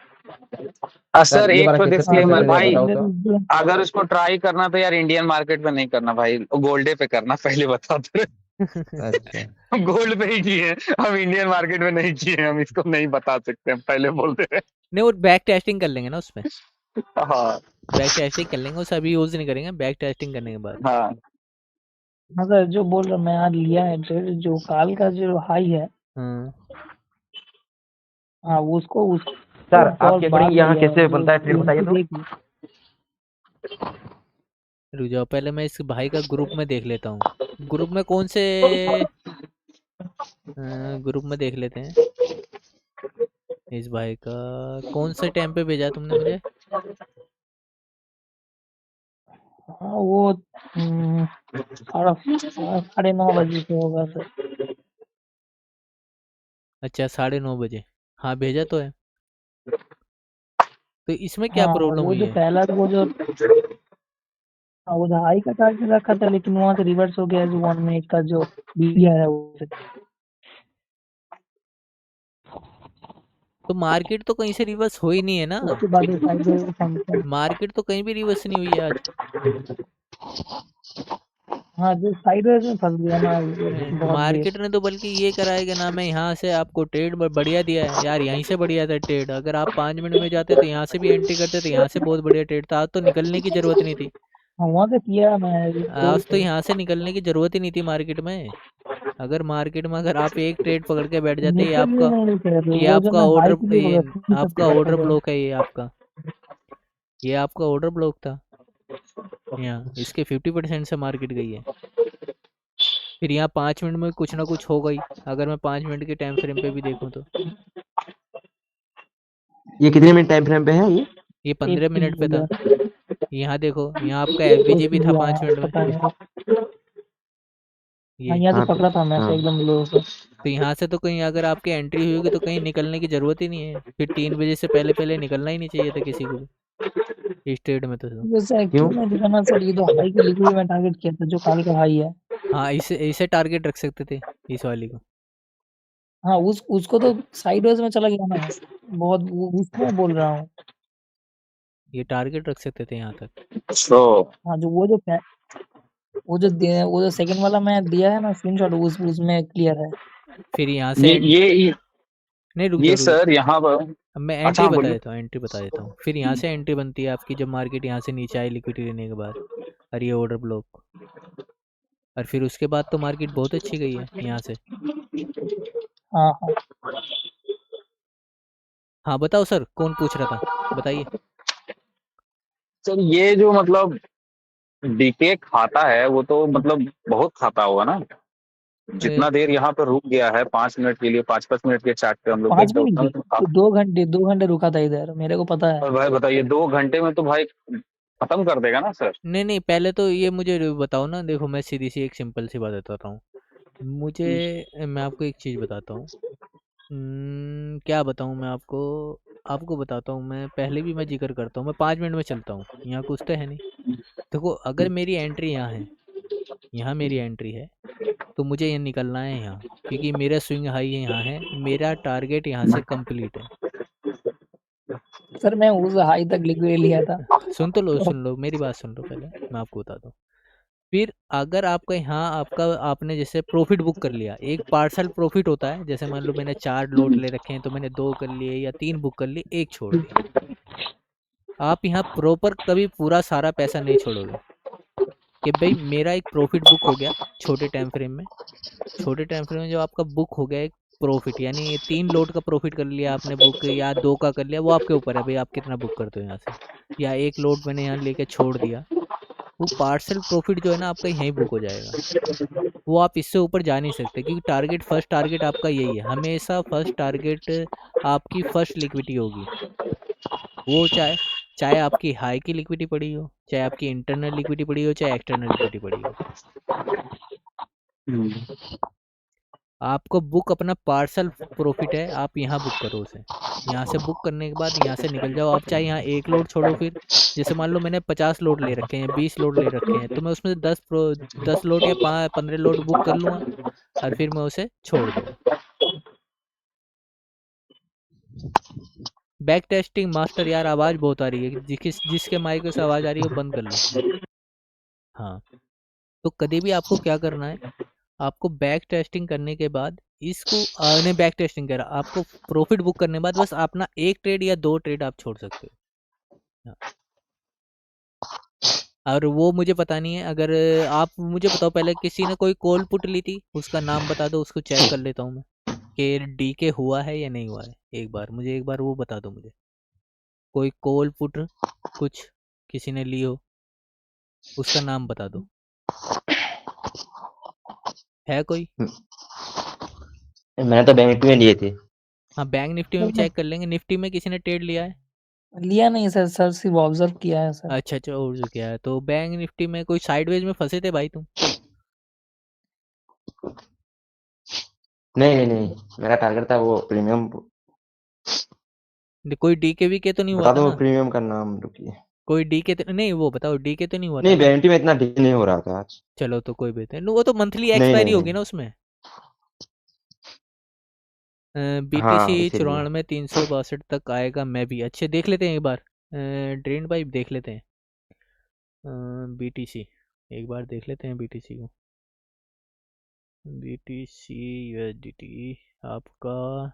सर सर ये एक वाला तो कैसे पकड़ डिस्क्लेमर के जरा भाई, बताओ तो। अगर उसको ट्राई करना तो यार इंडियन मार्केट में नहीं करना भाई, गोल्डे पे करना, पहले बता दो। अच्छा, गोल्ड पे ही किए हैं, हम इंडियन मार्केट में नहीं किए हैं, हम इसको नहीं बता सकते, हम पहले बोलते हैं। नहीं, वो बैक टेस्टिंग कर लेंगे ना उसमें, हाँ बैक टेस्टिंग कर लेंगे, उसे अभी यूज नहीं करेंगे, बैक टेस्टिंग करने के बाद। हाँ हाँ सर जो बोल रहा मैं आज लिया है ट्रेड, जो काल का जो हाई है, हाँ हाँ उसको सर कॉल आपके बाद अकॉर्डिंग में यहाँ लिया है, कैसे वो बनता है ट्रेड, बताइए तो। देखिए। रुक जाओ, पहले मैं इस भाई का ग्रुप में देख लेता हूँ, ग्रुप में कौन से ग्रुप में देख लेते हैं, इस भाई का कौन से टाइम पे भेजा तुमने मुझे? हाँ वो 9:30 बजे से होगा सर। अच्छा 9:30 बजे, हाँ भेजा तो है। तो इसमें क्या हाँ प्रॉब्लम वो हुई जो है? पहला वो जो वो जो हाई का टारगेट रखा था, लेकिन वहां से रिवर्स हो गया, जो 1 मिनट का जो बीपीआर है वो से। तो मार्केट तो कहीं से रिवर्स हो ही नहीं है ना, उसके बाद वो साइड फंक्शन। मार्केट तो कहीं भी रिवर्स नहीं हुई है आज। हाँ जो साइडवेज में फंस गया ना बहुत देर। मार्केट ने तो बल्कि ये करा है कि नाम है, यहाँ से आपको ट्रेड बढ़िया दिया है यार, यहीं से बढ़िया था ट्रेड, अगर आप 5 मिनट में जाते तो यहाँ से भी एंट्री करते तो यहाँ से बहुत बढ़िया ट्रेड था, आज तो निकलने की जरूरत नहीं थी, हाँ वहाँ से किया मैं आज तो यहाँ से निकलने की जरूरत ही नहीं थी मार्केट में। अगर मार्केट में अगर आप एक ट्रेड पकड़ के बैठ जाते, निकल भी नहीं कर रहे, ये वो जो आपका मैं हाई ऑर्डर, के लिए ये बोला था, सब आपका पकड़ा ऑर्डर था। ब्लॉक है, ये आपका ऑर्डर ब्लॉक था यहाँ, इसके 50% से मार्केट गई है, फिर यहाँ 5 मिनट में कुछ ना कुछ हो गई, अगर मैं 5 मिनट के टाइम फ्रेम पे भी देखूँ तो ये कितने मिनट टाइम फ्रेम पे है ये? ये 15 एक मिनट पे था। यहाँ देखो, यहाँ आपका एक एफबीजी भी था 5 मिनट में, पता नहीं। हाँ ये यहाँ हाँ से पकड़ा था मैं हाँ, से एकदम लो से। तो यहाँ से तो कहीं अगर आपकी एंट्री हुई होगी तो कहीं निकलने की जरूरत ही नहीं है, फिर 3 बजे से पहले पहले निकलना ही नहीं चाहिए था किसी को भी इस ट्रेड में तो। वैसे क्यों? एक्चुअल में देखा ना सर, ये तो हाई के लिक्विड में टारगेट किया था, जो काल का हाई है। हाँ, इसे टारगेट रख सकते थे, इस वाली को। हाँ उसको तो साइडवेज में चला गया ना बहुत, उसमें बोल रहा हूँ। ये टारगेट रख सकते थे यहाँ तक। हाँ जो वो जो सेकंड वाला मैं दिया है ना स्क्रीनशॉट, उसमें क्लियर है। फिर यहाँ से नहीं रुक ये जाओ सर यहाँ पर अब मैं अच्छा एंट्री हाँ बता बोलिए। देता हूँ, एंट्री बता देता हूँ। फिर यहाँ से एंट्री बनती है आपकी जब मार्केट यहाँ से नीचे आई लिक्विडिटी लेने के बाद, और ये ऑर्डर ब्लॉक, और फिर उसके बाद तो मार्केट बहुत अच्छी गई है यहाँ से। हाँ हाँ हाँ बताओ सर, कौन पूछ रहा था, बताइए। सर ये जो मतलब डीके खाता है वो तो मतलब बहुत खाता होगा ना, जितना देर यहाँ पर रुक गया है 5 मिनट के लिए, 5-5 मिनट के चार्ट पे हम लोग 5 देखते हैं मिनट उतना में तो की 2 घंटे रुका था इधर, मेरे को पता है। और भाई बताइए 2 घंटे में तो भाई खत्म कर देगा ना सर। नहीं पहले तो ये मुझे बताओ ना। देखो मैं सीधी सी एक सिंपल सी बात बताता हूँ। मैं आपको एक चीज़ बताता हूँ। क्या बताऊँ मैं आपको आपको बताता हूँ। मैं पहले भी मैं जिक्र करता हूँ, मैं 5 मिनट में चलता हूँ, यहाँ कुछ तो है नहीं। देखो अगर मेरी एंट्री यहाँ है, यहाँ मेरी एंट्री है, तो मुझे ये निकलना है यहाँ, क्योंकि मेरा स्विंग हाई यहाँ है, मेरा टारगेट यहाँ से कंप्लीट है। सर मैं उस हाई तक लिक्विड लिया था। सुन लो मेरी बात सुन लो पहले, मैं आपको बताता हूँ। फिर अगर आपका यहाँ आपने जैसे प्रॉफिट बुक कर लिया, एक पार्सल प्रॉफिट होता है, जैसे मान लो मैंने 4 लॉट ले रखे हैं तो मैंने 2 कर लिए या 3 बुक कर लिए, एक छोड़ दिया। आप यहाँ प्रॉपर कभी पूरा सारा पैसा नहीं छोड़ोगे कि भाई मेरा एक प्रॉफिट बुक हो गया छोटे टाइम फ्रेम में। छोटे टाइम फ्रेम में जो आपका बुक हो गया एक प्रॉफिट, यानी 3 लोट का प्रॉफिट कर लिया आपने बुक, या 2 का कर लिया, वो आपके ऊपर है भाई आप कितना बुक करते हो यहाँ से। या एक लोट मैंने यहाँ लेके छोड़ दिया, वो पार्सल प्रॉफिट जो है ना आपका यहीं बुक हो जाएगा। वो आप इससे ऊपर जा नहीं सकते, क्योंकि फर्स्ट टारगेट आपका यही है हमेशा। फर्स्ट टारगेट आपकी फर्स्ट लिक्विडिटी होगी। वो चाहे आपकी हाई की लिक्विडिटी पड़ी हो, चाहे आपकी इंटरनल लिक्विडिटी पड़ी हो, चाहे एक्सटर्नल लिक्विडिटी पड़ी हो, आपको बुक अपना पार्सल प्रॉफिट है, आप यहाँ बुक करो उसे। यहाँ से बुक करने के बाद यहाँ से निकल जाओ। आप चाहे यहाँ एक लोड छोड़ो, फिर जैसे मान लो मैंने 50 लोड ले रखे हैं, 20 लोड ले रखे हैं, तो मैं उसमें से 10 लोड या 15 लोड बुक कर लूँगा, और फिर मैं उसे छोड़ दूँगा। बैक टेस्टिंग मास्टर यार, आवाज़ बहुत आ रही है, जिसके माइक से आवाज़ आ रही है वो बंद कर लो। हाँ, तो कभी भी आपको क्या करना है, आपको बैक टेस्टिंग करने के बाद इसको नहीं बैक टेस्टिंग कह रहा, आपको प्रॉफिट बुक करने के बाद बस अपना एक ट्रेड या 2 ट्रेड आप छोड़ सकते हो। हाँ। और वो मुझे पता नहीं है, अगर आप मुझे बताओ पहले किसी ने कोई कॉल पुट ली थी, उसका नाम बता दो, उसको चेक कर लेता हूँ मैं कि डीके हुआ है या नहीं हुआ है। एक बार वो बता दो मुझे, कोई कॉल पुट कुछ किसी ने ली हो, उसका नाम बता दो, है कोई? मैंने तो बैंक निफ्टी में लिए थे। हाँ बैंक निफ्टी में भी चेक कर लेंगे। निफ्टी में किसी ने ट्रेड लिया है? लिया नहीं सर सिर्फ ऑब्जर्व किया है सर। अच्छा और जो क्या है, तो बैंक निफ्टी में कोई साइडवेज में फंसे थे भाई तुम? नहीं, मेरा टारगेट था वो प्रीमियम। कोई डीके वीके तो नहीं हुआ बता था दो ना? प्रीमियम का नाम, रुकिए। कोई डीके नहीं, वो बताओ डीके तो नहीं हुआ था नहीं, ना? बैंक निफ्टी में इतना डील नहीं हो रहा था आज। चलो तो कोई बेहतर नहीं, वो तो मंथली नहीं, एक्सपायरी नहीं, होगी नहीं। ना उसमें। हाँ, बीटीसी इसीलिए। 94 362 तक आएगा। मैं भी अच्छे देख लेते हैं एक बार, ड्रेन भाई देख लेते हैं बीटीसी, एक बार देख लेते हैं बीटीसी को। बीटीसी यूएसडीटी आपका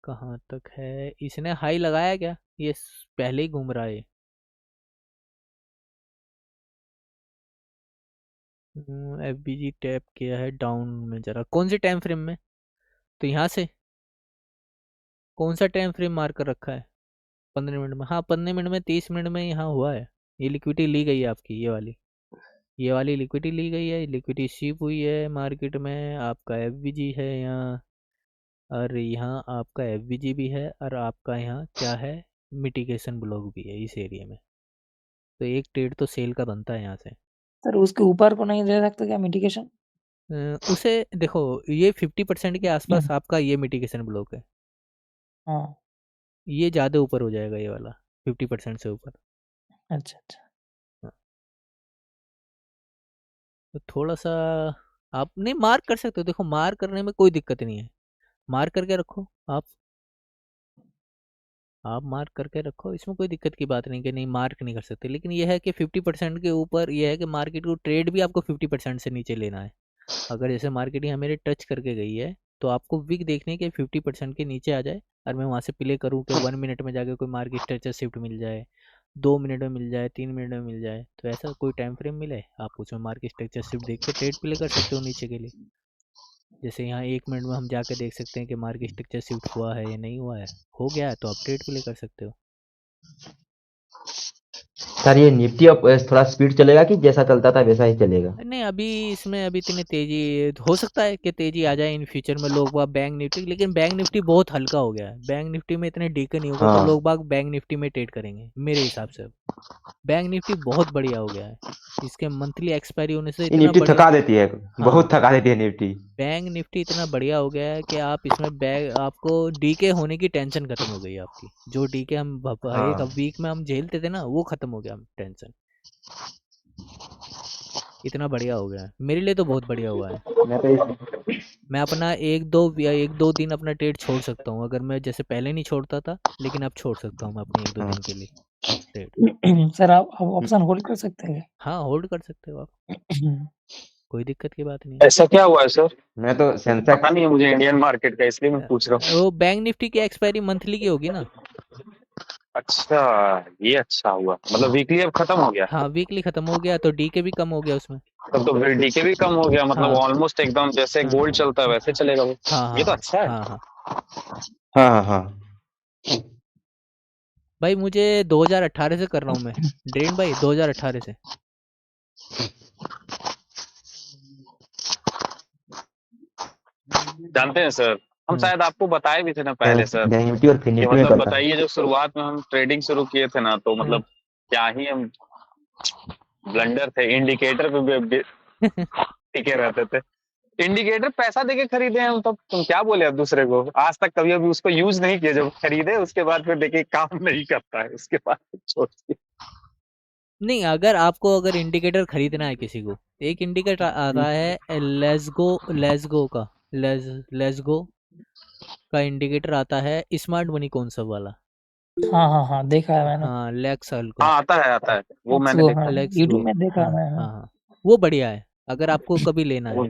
कहाँ तक है? इसने हाई लगाया क्या? ये पहले ही घूम रहा है। एफबीजी टैप किया है डाउन में जरा, कौन से टाइम फ्रेम में? तो यहाँ से कौन सा टाइम फ्रेम मार्क कर रखा है? 15 मिनट में, हाँ 15 मिनट में, 30 मिनट में यहाँ हुआ है। ये लिक्विडिटी ली गई है आपकी, ये वाली लिक्विडिटी ली गई है, लिक्विडिटी शिप हुई है मार्केट में। आपका एफबीजी है यहाँ, और यहाँ आपका एफबीजी भी है, और आपका यहाँ क्या है, मिटिगेशन ब्लॉक भी है इस एरिया में। तो एक ट्रेड तो सेल का बनता है यहाँ से। सर उसके ऊपर को नहीं दे सकते क्या मिटिगेशन? उसे देखो, ये 50% के आसपास आपका ये मिटिगेशन ब्लॉक है। हाँ ये ज़्यादा ऊपर हो जाएगा ये वाला, 50% से ऊपर। अच्छा। हाँ, तो थोड़ा सा आप नहीं मार्क कर सकते हो। देखो मार्क करने में कोई दिक्कत नहीं है, मार्क करके रखो आप मार्क करके रखो, इसमें कोई दिक्कत की बात नहीं कि नहीं मार्क नहीं कर सकते। लेकिन यह है कि 50% के ऊपर यह है कि मार्केट को ट्रेड भी आपको 50% से नीचे लेना है। अगर जैसे मार्केट यहाँ मेरे टच करके गई है तो आपको विक देखने के 50% के नीचे आ जाए और मैं वहाँ से प्ले करूँ कि 1 मिनट में जाके कोई मार्केट स्ट्रक्चर शिफ्ट मिल जाए, 2 मिनट में मिल जाए, 3 मिनट में मिल जाए, तो ऐसा कोई टाइम फ्रेम मिले आप उसमें मार्केट स्ट्रक्चर शिफ्ट देख के ट्रेड प्ले कर सकते हो नीचे के लिए। जैसे यहाँ 1 मिनट में हम जाके देख सकते हैं कि मार्केट स्ट्रक्चर शिफ्ट हुआ है या नहीं हुआ है, हो गया है तो आप ट्रेड प्ले कर सकते हो। सर ये निफ्टी अब थोड़ा स्पीड चलेगा कि जैसा चलता था वैसा ही चलेगा? नहीं अभी इसमें अभी इतनी तेजी हो सकता है कि तेजी आ जाए इन फ्यूचर में लोग बाग बैंक निफ्टी, लेकिन बैंक निफ्टी बहुत हल्का हो गया है। बैंक निफ्टी में इतने डीके नहीं होगा तो हाँ लोग बाग बैंक निफ्टी में ट्रेड करेंगे मेरे हिसाब से। बैंक निफ्टी बहुत बढ़िया हो गया है, इसके मंथली एक्सपायरी होने से ये इतना निफ्टी बढ़िया। थका देती है, बहुत हाँ थका देती है निफ्टी। बैंक निफ्टी इतना बढ़िया हो गया है कि आप इसमें बैग आपको डीके होने की टेंशन खत्म हो गई है आपकी। जो डीके हम एक हाँ वीक में हम झेलते थे ना वो खत्म हो गया टेंशन, इतना बढ़िया हो गया है। मेरे लिए तो बहुत बढ़िया हुआ है। मैं तो मैं अपना एक दो दिन अपना ट्रेड छोड़ सकता हूँ, अगर मैं जैसे पहले नहीं छोड़ता था, लेकिन अब छोड़ सकता हूँ मैं अपने 1-2 हाँ दिन के लिए ट्रेड। सर आप ऑप्शन होल्ड कर सकते हैं हाँ होल्ड कर सकते हो आप, क्या? कोई दिक्कत की बात नहीं है। ऐसा क्या हुआ है सर? मैं तो पता सेंसेक्स नहीं है मुझे इंडियन मार्केट का, इसलिए मैं पूछ रहा हूँ। वो बैंक निफ्टी की एक्सपायरी मंथली की होगी ना। अच्छा, ये अच्छा हुआ, मतलब वीकली अब खत्म हो गया। हाँ वीकली खत्म हो गया तो डीके भी कम हो गया उसमें। तब तो फिर डीके भी कम हो गया, मतलब हाँ ऑलमोस्ट एकदम जैसे हाँ गोल्ड चलता है वैसे चलेगा वो। हाँ ये तो हाँ अच्छा है। हाँ हाँ। हाँ हाँ हाँ। भाई मुझे 2018 से कर रहा हूँ मैं ड्रेन भाई, 2018 से। जानते हैं सर, हम शायद आपको बताए भी थे ना पहले सर, बैंक निफ्टी और फिन कि निफ्टी में मतलब करता है। बताइए जब शुरुआत में हम ट्रेडिंग शुरू किए थे ना, तो मतलब क्या ही हम ब्लंडर थे, इंडिकेटर पे भी टिके रहते थे। इंडिकेटर पैसा देके खरीदे हैं हम, तब तुम क्या बोले अब दूसरे को, आज तक कभी अभी उसको यूज नहीं किया, जब खरीदे उसके बाद फिर देखे काम नहीं करता है, उसके बाद छोड़ दिया। नहीं अगर इंडिकेटर खरीदना है किसी को, एक इंडिकेटर आता है लेसगो का इंडिकेटर आता है, स्मार्ट मनी कॉन्सेप्ट वाला। हाँ देखा है मैंने। हाँ लेक्सल को, हाँ आता है, वो मैंने वो देखा। हाँ लेक्स यूट्यूब गो। में देखा हाँ है मैं। हाँ हाँ वो बढ़िया है अगर आपको कभी लेना है। वो-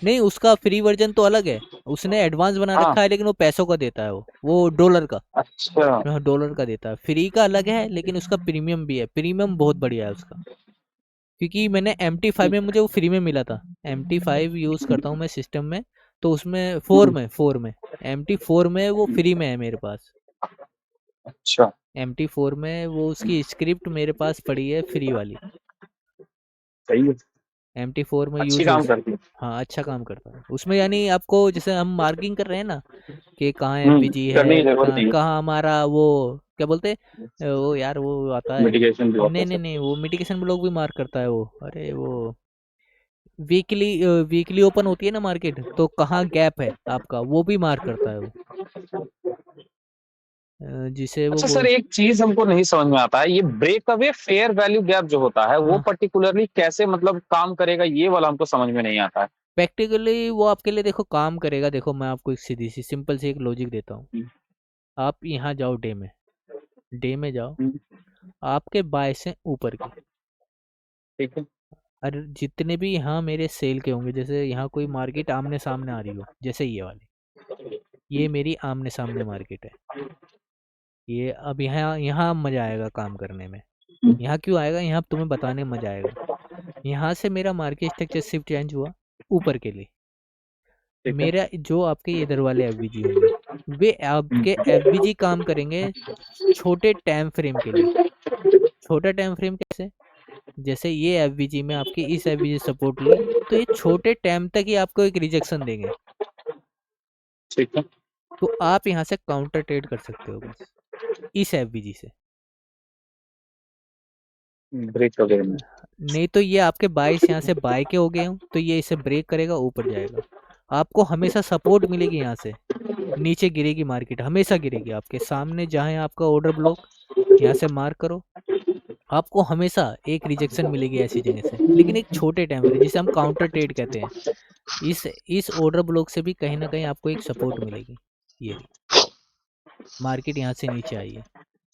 नहीं उसका फ्री वर्जन तो अलग है, उसने एडवांस बना हाँ रखा है, लेकिन वो पैसों का देता है, वो डॉलर का। अच्छा। हाँ डॉलर का देता है, फ्री का अलग है, लेकिन उसका प्रीमियम भी है, प्रीमियम बहुत बढ़िया है उसका। क्योंकि मैंने MT5 में मुझे वो फ्री में मिला था। MT5 यूज़ करता हूँ मैं सिस्टम में, तो उसमें 4 में MT4 में वो फ्री में है मेरे पास। अच्छा MT4 में वो उसकी स्क्रिप्ट मेरे पास पड़ी है फ्री वाली। सही है, MT4 में अच्छी यूज़ हो। काम करती है। हाँ अच्छा काम करता है उसमें, यानी आपको जैसे हम मार्किंग कर रहे हैं ना कि कहाँ FVG करने है, की जरूरत नहीं है। कहाँ हमारा वो क्या बोलते हैं वो यार वो आता है। मिटिगेशन ब्लॉक नहीं वो मिटिगेशन ब्लॉक भी मार्क करता है वो। अरे वो वीकली ओपन होती है ना मार्केट, तो कहाँ गैप है आपका वो भी मार्क करता है वो। जिसे वो अच्छा सर, बोल एक चीज हमको नहीं समझ में आता है, ये break away fair value gap जो होता है वो हाँ पर्टिकुलरली कैसे मतलब काम करेगा, ये वाला हमको समझ में नहीं आता है। प्रैक्टिकली वो आपके लिए देखो काम करेगा। देखो मैं आपको एक सीधी सी सिंपल सी एक लॉजिक देता हूँ। आप यहाँ जाओ डे में जाओ, आपके बाय से ऊपर की, ठीक है। और जितने भी यहाँ मेरे सेल के होंगे, जैसे यहाँ कोई मार्केट आमने सामने आ रही हो, जैसे ये वाली, ये मेरी आमने सामने मार्केट है। ये अब यहाँ मज़ा आएगा काम करने में। यहाँ क्यों आएगा, यहाँ तुम्हें बताने में मज़ा आएगा। यहाँ से मेरा मार्केट स्ट्रक्चर शिफ्ट चेंज हुआ ऊपर के लिए। ठीक है। मेरा जो आपके इधर वाले FVG होंगे, वे आपके FVG काम करेंगे छोटे टाइम फ्रेम के लिए। छोटा टाइम फ्रेम कैसे, जैसे ये FVG में आपकी इस FVG सपोर्ट ली, तो ये छोटे टाइम तक ही आपको एक रिजेक्शन देंगे। ठीक है। तो आप यहाँ से काउंटर ट्रेड कर सकते हो बस इस FVG से। ब्रेक अवे में नहीं तो ये आपके बाइस यहाँ से बाय के हो गए हो, तो ये इसे ब्रेक करेगा, ऊपर जाएगा। आपको हमेशा सपोर्ट मिलेगी, यहाँ से नीचे गिरेगी मार्केट, हमेशा गिरेगी आपके सामने। जहाँ है आपका ऑर्डर ब्लॉक, यहाँ से मार्क करो, आपको हमेशा एक रिजेक्शन मिलेगी ऐसी जगह से, लेकिन एक छोटे टाइम फ्रेम जिसे हम काउंटर ट्रेड कहते हैं। इस ऑर्डर ब्लॉक से भी कहीं ना कहीं आपको एक सपोर्ट मिलेगी। ये रही, मार्केट यहाँ से नीचे आई है,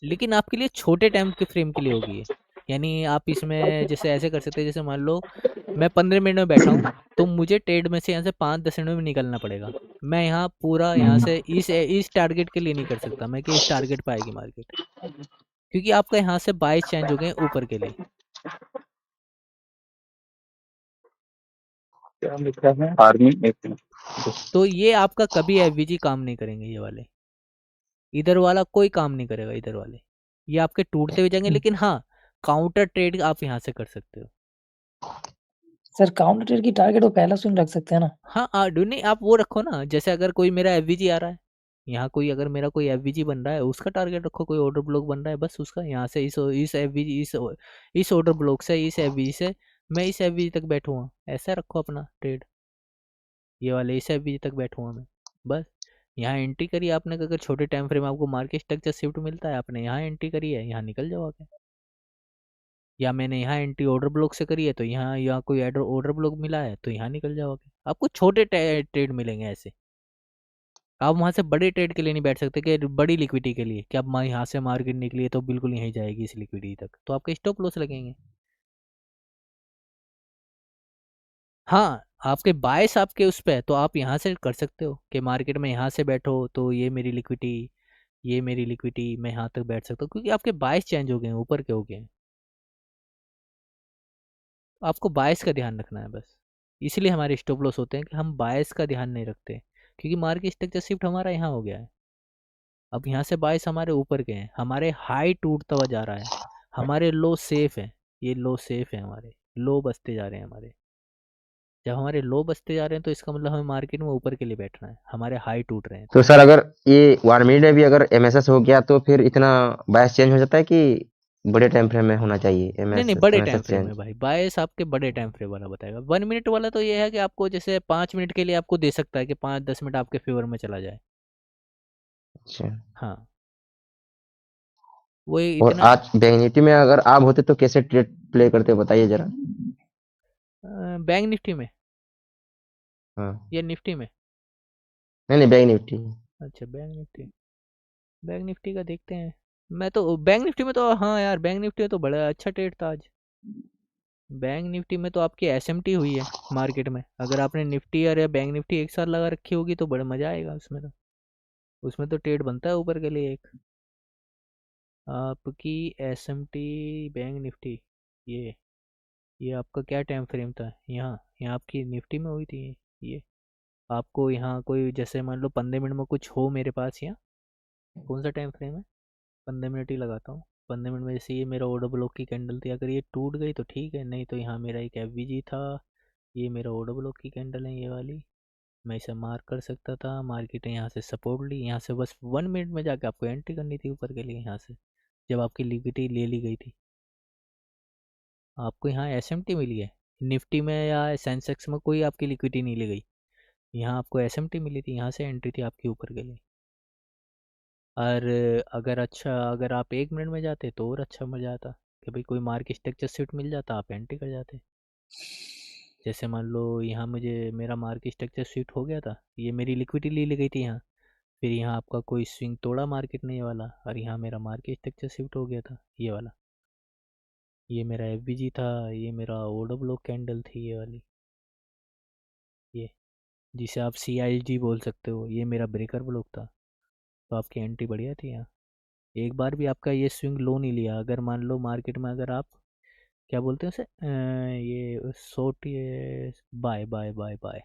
लेकिन आपके लिए छोटे टाइम के फ्रेम के लिए होगी ये। यानी आप इसमें जैसे ऐसे कर सकते हैं, जैसे मान लो मैं 15 मिनट में बैठा हूँ, तो मुझे ट्रेड में से यहाँ से 5-10 मिनट में निकलना पड़ेगा। मैं यहाँ पूरा यहाँ से इस टारगेट के लिए नहीं कर सकता मैं कि इस टारगेट पर आएगी मार्केट, क्योंकि आपका यहाँ से बाइस चेंज हो गए ऊपर के लिए। क्या लिखा है आर्मी, एक मिनट। तो ये आपका कभी एफवीजी काम नहीं करेंगे, ये वाले इधर वाला कोई काम नहीं करेगा, इधर वाले ये आपके टूटते हुए जाएंगे। लेकिन हाँ, काउंटर ट्रेड आप यहाँ से कर सकते हो। सर काउंटर ट्रेड की टारगेट वो पहला स्विंग रख सकते हैं ना? हाँ नहीं, आप वो रखो ना, जैसे अगर कोई मेरा एफवीजी आ रहा है यहाँ, कोई अगर मेरा कोई एफवीजी बन रहा है उसका टारगेट रखो, कोई ऑर्डर ब्लॉक बन रहा है बस उसका, यहाँ से इस एफवीजी इस ऑर्डर ब्लॉक से इस एफवीजी से मैं इस एफवीजी तक बैठूंगा, ऐसा रखो अपना ट्रेड। ये वाले इस एफवीजी तक बैठूंगा मैं बस। यहाँ एंट्री करी आपने, अगर छोटे टाइम फ्रेम आपको मार्केट स्ट्रक्चर शिफ्ट मिलता है, आपने यहाँ एंट्री करी है, यहाँ निकल जाओ आगे। या मैंने यहाँ एंट्री ऑर्डर ब्लॉक से करी है, तो यहाँ कोई ऑर्डर ब्लॉक मिला है तो यहाँ निकल जाओगे। आपको छोटे ट्रेड मिलेंगे ऐसे। आप वहाँ से बड़े ट्रेड के लिए नहीं बैठ सकते कि बड़ी लिक्विडिटी के लिए कि अब यहाँ से मार्केट निकली है तो बिल्कुल यहीं जाएगी इस लिक्विडिटी तक, तो आपके स्टॉप लॉस लगेंगे। हाँ, आपके बायस आपके उस पे है तो आप यहाँ से कर सकते हो कि मार्केट में यहाँ से बैठो तो ये मेरी लिक्विडिटी मैं यहाँ तक बैठ सकता हूँ, क्योंकि आपके बायस चेंज हो गए हैं, ऊपर के हो गए हैं। आपको बायस का ध्यान रखना है बस। इसलिए हमारे स्टॉप लॉस होते हैं कि हम बायस का ध्यान नहीं रखते, क्योंकि मार्केट स्ट्रक्चर शिफ्ट हमारा यहाँ हो गया है। अब यहाँ से बायस हमारे ऊपर के हैं, हमारे हाई टूटता हुआ जा रहा है, हमारे लो सेफ है, ये लो सेफ है, हमारे लो बसते जा रहे हैं हमारे। जब हमारे लो बसते जा रहे हैं तो इसका मतलब हमें मार्केट में ऊपर के लिए बैठना है, हमारे हाई टूट रहे हैं। तो सर अगर ये 1 मिनट में भी अगर एमएसएस हो गया तो फिर इतना बायस चेंज हो जाता है कि बड़े टाइम फ्रेम में होना चाहिए नहीं बड़े टाइम एमएसएस फ्रेम चेंज? में भाई, बायस आपके बड़े टाइम फ्रेम वाला बताएगा। 1 मिनट वाला तो ये है कि आपको जैसे 5 मिनट के लिए आपको दे सकता है कि 5-10 मिनट आपके फेवर में चला जाए। अच्छा। हाँ, वो और इतना। आज बैंक निफ्टी में अगर आप होते तो कैसे ट्रेड प्ले करते बताइए जरा। बैंक निफ्टी में हाँ, या निफ्टी में? नहीं बैंक निफ्टी। अच्छा, बैंक निफ्टी का देखते हैं। मैं तो बैंक निफ्टी में तो, हाँ यार, बैंक निफ्टी में तो बड़ा अच्छा ट्रेड था आज। बैंक निफ्टी में तो आपकी एसएमटी हुई है मार्केट में। अगर आपने निफ्टी और या बैंक निफ्टी एक साथ लगा रखी होगी तो बड़ा मजा आएगा उसमें। तो उसमें तो ट्रेड बनता है ऊपर के लिए एक। आपकी एसएमटी बैंक निफ्टी, ये आपका क्या टाइम फ्रेम था? यहाँ आपकी निफ्टी में हुई थी ये। आपको यहाँ कोई जैसे मान लो 15 मिनट में कुछ हो मेरे पास, यहाँ कौन सा टाइम फ्रेम है, 15 मिनट ही लगाता हूँ। 15 मिनट में जैसे ये मेरा ऑर्डर ब्लॉक की कैंडल थी, अगर ये टूट गई तो ठीक है, नहीं तो यहाँ मेरा एक एफवीजी था, ये मेरा ऑर्डर ब्लॉक की कैंडल है ये वाली। मैं इसे मार्क कर सकता था, मार्केट ने यहाँ से सपोर्ट ली, यहाँ से बस 1 मिनट में जाके आपको एंट्री करनी थी ऊपर के लिए यहाँ से, जब आपकी लिक्विडिटी ले ली गई थी। आपको यहाँ एसएमटी मिली है, निफ्टी में या सेंसेक्स में कोई आपकी लिक्विडिटी नहीं ली गई, यहाँ आपको एसएमटी मिली थी, यहाँ से एंट्री थी आपकी ऊपर के लिए। और अगर आप 1 मिनट में जाते तो और अच्छा मजा आता कि भाई कोई मार्केट स्ट्रक्चर शिफ्ट मिल जाता, आप एंट्री कर जाते। जैसे मान लो यहाँ मुझे मेरा मार्केट स्ट्रक्चर शिफ्ट हो गया था, ये मेरी लिक्विडिटी ले ली गई थी यहाँ, फिर यहाँ आपका कोई स्विंग तोड़ा मार्केट ने ये वाला, और यहाँ मेरा मार्केट स्ट्रक्चर शिफ्ट हो गया था ये वाला। ये मेरा एफबीजी था, ये मेरा ऑर्डर ब्लॉक कैंडल थी ये वाली, ये जिसे आप CIG बोल सकते हो, ये मेरा ब्रेकर ब्लॉक था। तो आपकी एंट्री बढ़िया थी यहाँ। एक बार भी आपका ये स्विंग लो नहीं लिया। अगर मान लो मार्केट में अगर आप क्या बोलते हैं उसे, ये शॉर्ट, ये buy buy buy buy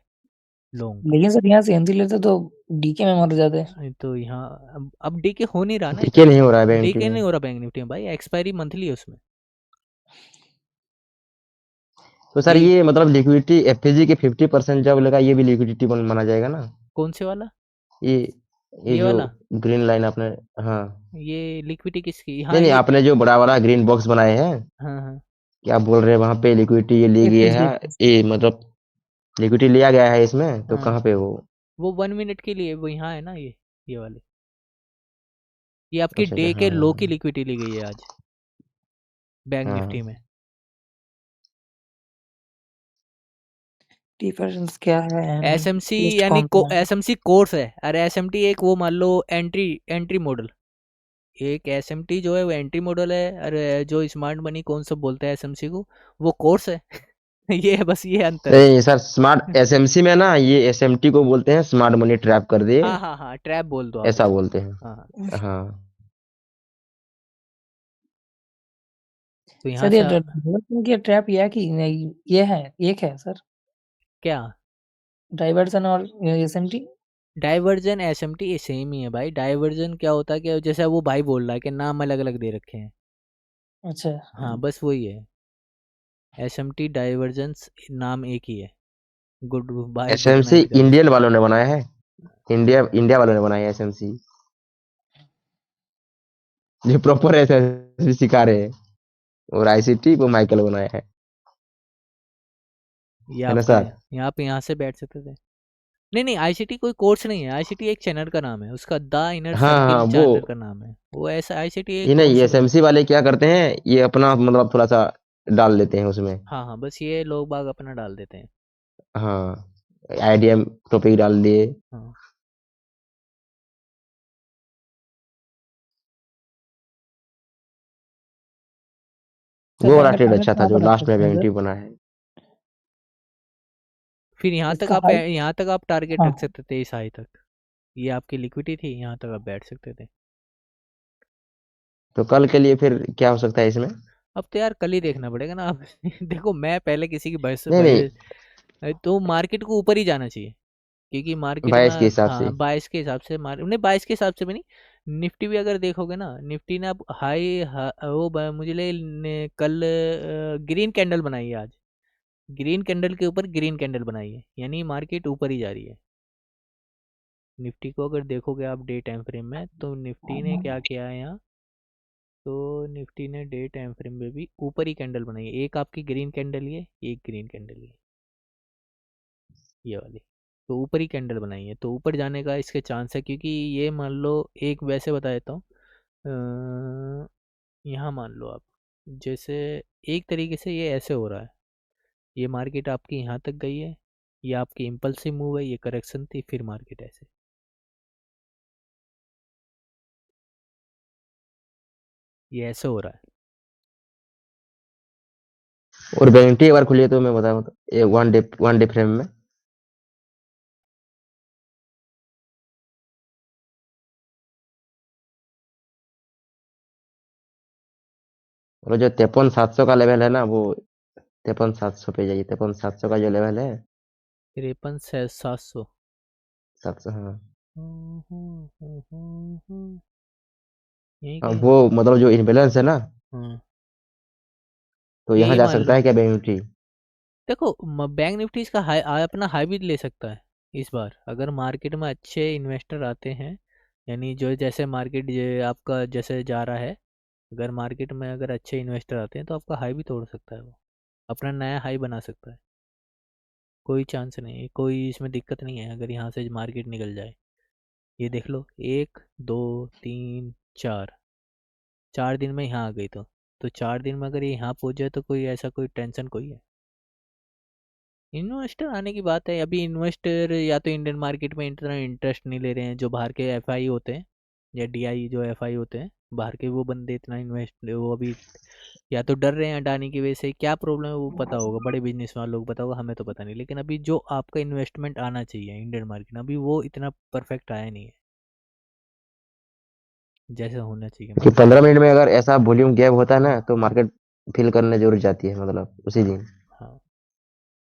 long, लेकिन सर यहाँ से एंट्री लेते तो डीके में मर जाते। तो यहाँ अब डीके हो नहीं रहा ना, डीके नहीं हो रहा है बैंक निफ्टी डीके नहीं में। हो रहा बैंक निफ्टी में भाई, एक्सपायरी मंथली है उसमें। तो सर ये ये मतलब लिक्विडिटी एफपीजी के 50% जब लगा ये भी लिक्विडिटी माना जाएगा ना? कौन से वाला? ये ये जो वाला ग्रीन लाइन आपने, हाँ ये लिक्विडिटी किसकी? हाँ नहीं नहीं ये, आपने जो बड़ा वाला ग्रीन बॉक्स बनाए हैं, हाँ क्या आप बोल रहे हैं वहां पे लिक्विडिटी ये ली गई है, ये मतलब लिक्विडिटी लिया गया है इसमें, तो हाँ, कहाँ पे वो 1 मिनट के लिए वो यहाँ है ना, ये वाले, ये आपकी अच्छा डे अच्छा के लो हाँ की लिक्विडिटी ली गई है आज बैंक हाँ निफ्टी में। डिफरेंस क्या है? एसएमसी टेस्ट यानी कौन सा है? एसएमसी कोर्स है, अरे एसएमटी एक वो मान लो एंट्री मॉडल, एक एसएमटी जो है वो एंट्री मॉडल है, अरे जो स्मार्ट मनी कौन सा बोलते हैं एसएमसी को, वो कोर्स है। ये है, बस ये अंतर है। नहीं सर, स्मार्ट एसएमसी में ना ये एसएमटी को बोलते हैं, स्मार्ट मनी ट्रैप कर दिए, हाँ हाँ हाँ, ट्रैप बोल दो आप ऐसा उसको। बोलते हैं। हाँ हाँ, हाँ तो यहाँ सर ये से डाइवर्जन की ट्रैप ये है कि नहीं, ये है एक है सर क्या डाइवर्जन और एसएमटी? डाइवर्जन एसएमटी ये सेम ही है भाई। डाइवर्जन क्या होता है कि जैसे वो भाई बोल रहा है कि नाम अलग अलग दे रखे हैं, अच्छा हाँ बस वही है। एसएमटी डाइवर्जेंस नाम एक ही है, good bye good SMC night का। इंडियन वालों ने बनाया है, इंडिया वालों ने बनाया है एसएमसी, जो प्रॉपर एसएमसी सिखा रहे हैं, और आईसीटी वो माइकल बनाया ये है ना आपका सर? यहाँ पे यहाँ से बैठ सकते थे। नहीं नहीं, आईसीटी कोई कोर्स नहीं है, आईसीटी एक चैनल का नाम है, उसका द इनर हाँ हाँ सर्किल वो, चैनल का नाम है, वो ऐसा आईसीटी एक ये नहीं, कोर्स है। एसएमसी वाले क्या करते हैं, ये अपना मतलब थोड़ा सा डाल देते हैं उसमें। हाँ हाँ, बस ये लोग बाग अपना डाल देते हैं। हाँ, आईडीएम टॉपिक डाल दिए। हाँ सर वो वाला मैंने ट्रेड पहले अच्छा था क्या जो पता लास्ट में सकते हैं बैंक सर बना है। फिर इसका हाई? यहाँ तक आप टारगेट हाँ रख सकते थे, इस हाई तक ये आपकी लिक्विडिटी थी, यहाँ तक आप बैठ सकते थे। तो कल के लिए फिर क्या हो सकता है इसमें? अब तो यार कल ही देखना पड़ेगा ना आप। देखो मैं पहले किसी की नहीं नहीं, तो मार्केट को ऊपर ही जाना चाहिए, क्योंकि मार्केट ना, 22 के हिसाब से। हाँ 22 के हिसाब से मार्केट नहीं, 22 के हिसाब से भी नहीं, निफ्टी भी अगर देखोगे ना, निफ्टी ने अब मुझे कल ग्रीन कैंडल बनाई है आज, ग्रीन कैंडल के ऊपर ग्रीन कैंडल बनाई है, यानी मार्केट ऊपर ही जा रही है। निफ्टी को अगर देखोगे आप डे टाइम फ्रेम में, तो निफ्टी ने क्या किया है यहाँ, तो निफ्टी ने डे टाइम फ्रेम में भी ऊपर ही कैंडल बनाई है, एक आपकी ग्रीन कैंडल ये, एक ग्रीन कैंडल ये वाली, तो ऊपर ही कैंडल बनाई है, तो ऊपर जाने का इसके चांस है, क्योंकि ये मान लो एक वैसे बता देता हूँ, यहाँ मान लो आप, जैसे एक तरीके से ये ऐसे हो रहा है, ये मार्केट आपकी यहाँ तक गई है, ये आपकी इम्पल्सिव मूव है, ये करेक्शन थी, फिर मार्केट ऐसे, ये ऐसे हो रहा है। और बैंक निफ्टी एक बार खुलिए तो मैं बताऊँ तो, ये वन डे फ्रेम में, और जो 53,700 का लेवल है ना, वो 53,700 पे जाइए, 53,700 का जो लेवल है, 53,700, 700, हाँ। यही हाँ, कहीं वो होगा। मतलब जो इम्बेलेंस है ना, हाँ, तो यहाँ यही जा मान सकता लो, है क्या बैंक निफ्टी? देखो बैंक निफ्टी इसका हाई अपना हाई भी ले सकता है इस बार, अगर मार्केट में अच्छे इन्वेस्टर आते हैं, यानी जो जैसे मार्केट आपका जैसे जा रहा है, अगर मार्केट में अगर अच्छे इन्वेस्टर आते हैं तो आपका हाई भी तोड़ सकता है, वो अपना नया हाई बना सकता है, कोई चांस नहीं है, कोई इसमें दिक्कत नहीं है अगर यहाँ से मार्केट निकल जाए। ये देख लो, 1 2 3 4, 4 दिन में यहाँ आ गई, तो 4 दिन में अगर ये यहाँ पहुँच जाए तो कोई ऐसा कोई टेंशन कोई है? इन्वेस्टर आने की बात है, अभी इन्वेस्टर या तो इंडियन मार्केट में इतना इंटरेस्ट नहीं ले रहे हैं, जो बाहर के एफआई होते हैं या डीआई जो एफआई होते हैं बाहर के, वो बंदे इतना इन्वेस्ट वो अभी या तो डर रहे हैं अडानी की वजह से, क्या प्रॉब्लम है वो पता होगा, बड़े बिजनेस वालों लोग पता होगा, हमें तो पता नहीं, लेकिन अभी जो आपका इन्वेस्टमेंट आना चाहिए इंडियन मार्केट में, अभी वो इतना परफेक्ट आया नहीं है जैसा होना चाहिए कि मार्केट। 15 मिनट में अगर ऐसा वॉल्यूम गैप होता है ना, तो मार्केट फिल करने जरूर जाती है, मतलब उसी दिन। हाँ,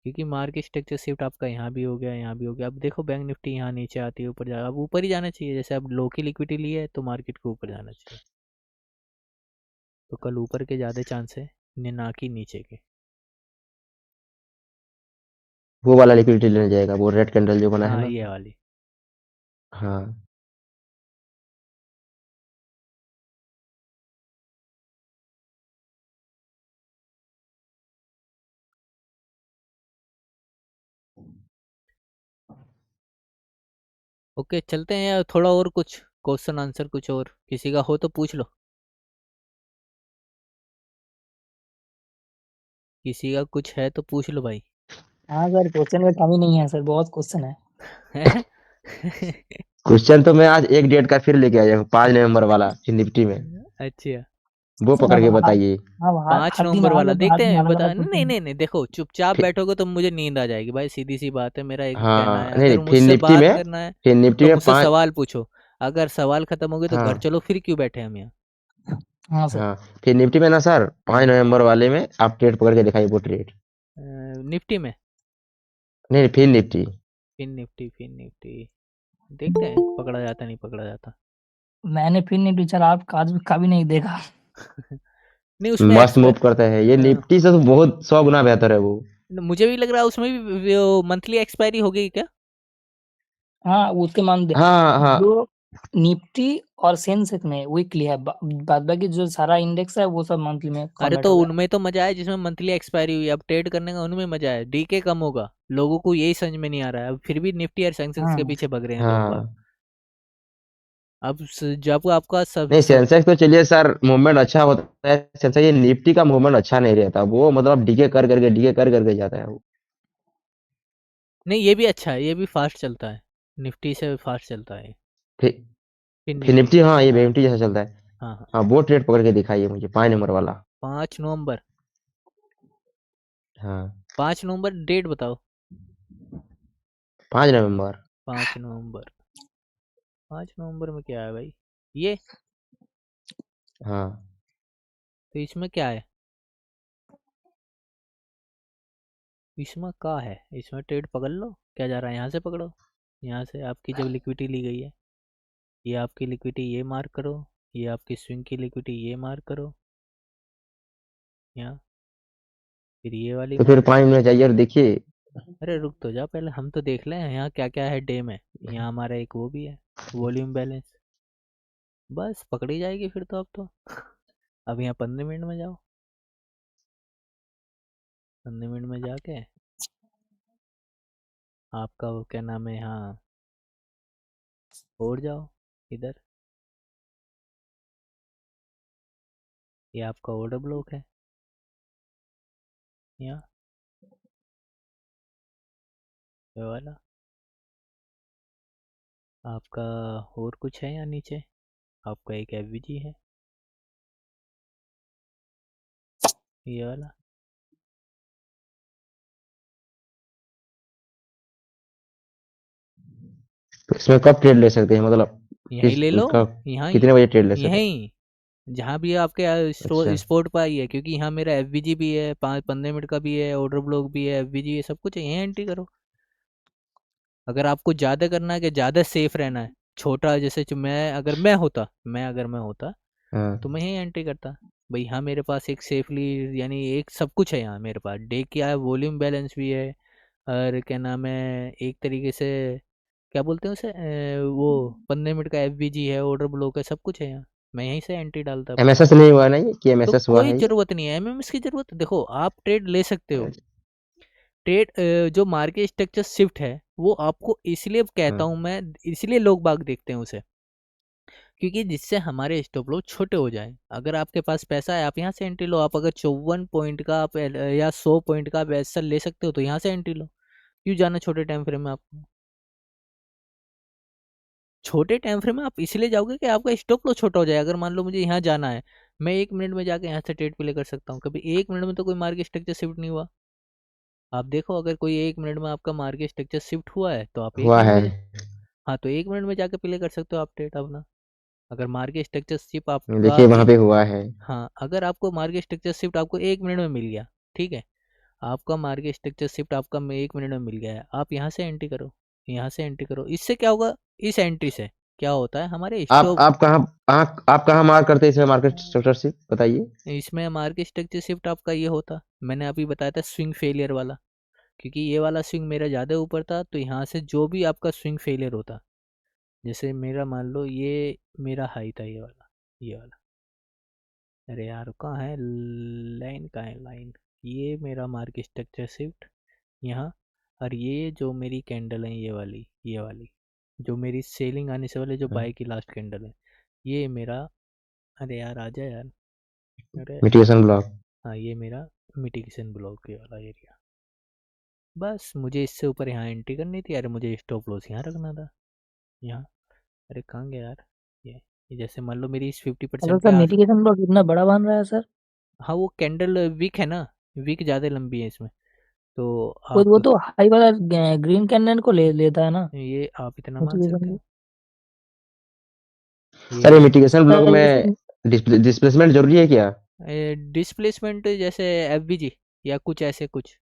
क्योंकि मार्केट स्ट्रक्चर शिफ्ट आपका यहाँ भी हो गया, यहाँ भी हो गया, अब देखो बैंक निफ्टी यहाँ नीचे आती है, ऊपर जा, अब ऊपर ही जाना चाहिए, जैसे अब लो की लिक्विडिटी ली है तो मार्केट को ऊपर जाना चाहिए, तो कल ऊपर के ज़्यादा चांस है ना कि नीचे के। वो वाला लिक्विडिटी लेने जाएगा, वो रेड कैंडल जो बना है हाँ ना। ये वाली। हाँ, ओके चलते हैं यार, थोड़ा और कुछ क्वेश्चन आंसर कुछ और किसी का हो तो पूछ लो, किसी का कुछ है तो पूछ लो भाई। हाँ सर, क्वेश्चन में कमी नहीं है सर, बहुत क्वेश्चन है। हैं? क्वेश्चन तो मैं आज एक डेट का फिर लेके आया हूँ, 5 नवंबर वाला फिर निफ्टी में, अच्छा, वो सर पकड़ अब के हर बताइए। अब हर 5 हर दिन नवंबर वाला अलग देखते हैं, अलग बता। अलग नहीं क्वेश्चन। नहीं नहीं, देखो चुपचाप फिर, बैठोगे तो मुझे नींद आ जाएगी भाई, सीधी सी बात है। मेरा एक कहना हाँ है, नहीं अगर नहीं, मुझसे बात करना है फिर निफ्टी तो में मुझसे पाँच। सवाल पूछो। अगर सवाल खत्म हो गए तो घर हाँ चलो, फिर क्यों बैठे हम यहाँ। हाँ सर। हाँ, फिर निफ्टी में ना सर, 5 नवंबर वाले में आप ट्रेड पकड़ के दिखाइए, वो ट्रेड। निफ्टी में, नहीं, फिर निफ्टी। फिर निफ्टी देखते हैं पकड़ा जाता नहीं पकड़ा जाता। मैंने फिर नहीं टीचर आप आज कभी नहीं देखा। नहीं उसमें मस्त मूव करता है ये, निफ्टी से तो बहुत 100 गुना बेहतर है वो। मुझे भी लग रहा है उसमें भी मंथली एक्सपायरी हो गई क्या। हाँ उसके मान हाँ हाँ, जो निफ्टी और सेंसेक्स में वीकली है, बाद बाकी जो सारा इंडेक्स है वो सब मंथली में अरे कन्वर्ट तो हो गया। उनमें तो मजा है जिसमें मंथली एक्सपायरी हुई, अब ट्रेड करने का उनमें मजा है। डीके कम होगा, लोगों को यही समझ में नहीं आ रहा है। अब फिर भी निफ्टी और सेंसेक्स के हाँ पीछे भग रहे हैं लोग बाग। हाँ अब जब आपका नहीं, सब सेंसेक्स तो चलिए सर, मूवमेंट अच्छा होता है सेंसेक्स, ये निफ्टी का मूवमेंट अच्छा नहीं रहता, वो मतलब डीके कर करके जाता है वो। नहीं, ये भी अच्छा है, ये भी फास्ट चलता है, निफ्टी से फास्ट चलता है फिर फिर फिर निफ्टी। निफ्टी, हाँ ये हाँ निफ्टी जैसा चलता है। हाँ हाँ। हाँ, वो ट्रेड पकड़ के दिखाइए मुझे, 5 नंबर वाला। 5 नवंबर, हाँ, 5 नवंबर डेट बताओ। 5 नवंबर। 5 नवंबर, 5 नवंबर में क्या है भाई, ये हाँ, तो इसमें क्या है, इसमें क्या है, इसमें ट्रेड पकड़ लो। क्या जा रहा है, यहाँ से पकड़ो। यहाँ से आपकी जब लिक्विडिटी ली गई है, ये आपकी लिक्विडिटी ये मार्क करो, ये आपकी स्विंग की लिक्विडिटी ये मार्क करो यहाँ, फिर ये वाली तो फिर मार्क करो। 5 मिनट जाइए और देखिए। अरे रुक तो जा, पहले हम तो देख लें यहाँ क्या क्या है डे में। यहाँ हमारा एक वो भी है, वॉल्यूम बैलेंस। बस पकड़ी जाएगी फिर तो अब तो। अब यहाँ 15 मिनट में जाओ, 15 मिनट में जाके आपका वो क्या नाम है, यहाँ और जाओ इधर, ये आपका ऑर्डर ब्लॉक है यहाँ, ये वाला आपका। और कुछ है यहाँ नीचे, आपका एक एफवीजी है ये वाला। तो इसमें कब ट्रेड ले सकते हैं, मतलब यहीं किस ले लो, कब, यहाँ कितने बजे ट्रेड ले सकते हैं? यहीं जहाँ भी आपके अच्छा, स्पोर्ट पर आई है, क्योंकि यहाँ मेरा एफवीजी भी है, 5-15 मिनट का भी है, ऑर्डर ब्लॉक भी है, एफवीजी है, सब कुछ है, यहीं एंट्री करो। अगर आपको ज़्यादा करना है कि ज़्यादा सेफ रहना है, छोटा जैसे जो मैं अगर मैं होता हाँ तो मैं यहीं एंट्री करता। भाई यहाँ मेरे पास एक सेफली, यानी एक सब कुछ है यहाँ मेरे पास, डे क्या है, वॉल्यूम बैलेंस भी है, और क्या नाम है एक तरीके से, क्या बोलते हैं उसे, वो 15 मिनट का एफवीजी है, ऑर्डर ब्लॉक है, सब कुछ है यहाँ। मैं यहीं से एंट्री डालता अपनी। एमएसएस नहीं हुआ, नहीं कि तो एमएसएस हुआ कोई है ये? ज़रूरत नहीं है एमएमएस की ज़रूरत। देखो आप ट्रेड ले सकते हो, ट्रेड जो मार्केट स्ट्रक्चर शिफ्ट है वो आपको इसलिए कहता हाँ, हूँ मैं, इसलिए लोग बाग देखते हैं उसे, क्योंकि जिससे हमारे स्टॉप लॉस छोटे हो जाए। अगर आपके पास पैसा है आप यहाँ से एंट्री लो, आप अगर 54 पॉइंट का आप या 100 पॉइंट का आप एसएल ले सकते हो तो यहाँ से एंट्री लो। क्यों जाना छोटे टाइम फ्रेम में आपको, छोटे टाइम फ्रेम में आप इसलिए जाओगे कि आपका स्टॉप लॉस छोटा हो जाए। अगर मान लो मुझे यहाँ जाना है, मैं 1 मिनट में जाके यहाँ से ट्रेड प्ले कर सकता हूँ। कभी 1 मिनट में तो कोई मार्केट स्ट्रक्चर शिफ्ट नहीं हुआ। आप देखो अगर कोई 1 मिनट में आपका मार्केट स्ट्रक्चर शिफ्ट हुआ है तो आप एक हुआ मिनट है। में हाँ तो 1 मिनट में जाके प्ले कर सकते हो आप ट्रेड अपना। अगर मार्केट स्ट्रक्चर शिफ्ट आपका देखिए वहां पे हुआ है। हाँ अगर आपको मार्केट स्ट्रक्चर शिफ्ट आपको 1 मिनट में मिल गया, ठीक है, आपका मार्केट स्ट्रक्चर शिफ्ट आपका 1 मिनट में मिल गया है, आप यहाँ से एंट्री करो, यहाँ से एंट्री करो। इससे क्या होगा, इस एंट्री से क्या होता है हमारे आप स्टॉप। आप कहाँ आप कहाँ मार्क करते हैं इसमें, मार्केट स्ट्रक्चर से बताइए। इसमें मार्केट स्ट्रक्चर शिफ्ट आपका ये होता, मैंने अभी बताया था स्विंग फेलियर वाला, क्योंकि ये वाला स्विंग मेरा ज़्यादा ऊपर था तो यहाँ से जो भी आपका स्विंग फेलियर होता, जैसे मेरा मान लो ये मेरा हाई था ये वाला, अरे यार कहाँ है लाइन, कहाँ है लाइन, ये मेरा मार्केट स्ट्रक्चर शिफ्ट यहाँ, और ये जो मेरी कैंडल है ये वाली जो मेरी सेलिंग आने से वाले जो बाय की लास्ट कैंडल है, ये मेरा, अरे यार आजा यार, अरे मिटिगेशन ब्लॉक। हाँ ये मेरा मिटिगेशन ब्लॉक के वाला एरिया। बस मुझे इससे ऊपर यहाँ एंट्री करनी थी। अरे मुझे स्टॉप लॉस यहाँ रखना था, यहाँ। अरे कहाँ गया यार ये जैसे मान लो मेरी इस 50% अगर पे सर आ। मिटिगेशन ब्लॉक इतना बड़ा बन रहा है सर, हाँ वो कैंडल वीक है ना, वीक ज़्यादा लंबी है इसमें, तो वो आप तो हाई वाला ग्रीन कैंडल को लेता है ना ये आप इतना मान सकते मिटिगेशन। हो। सर ये ये मिटिगेशन ब्लॉक सर ये में डिस्प्लेसमेंट जरूरी है क्या? डिस्प्लेसमेंट जैसे एफबीजी या कुछ ऐसे कुछ,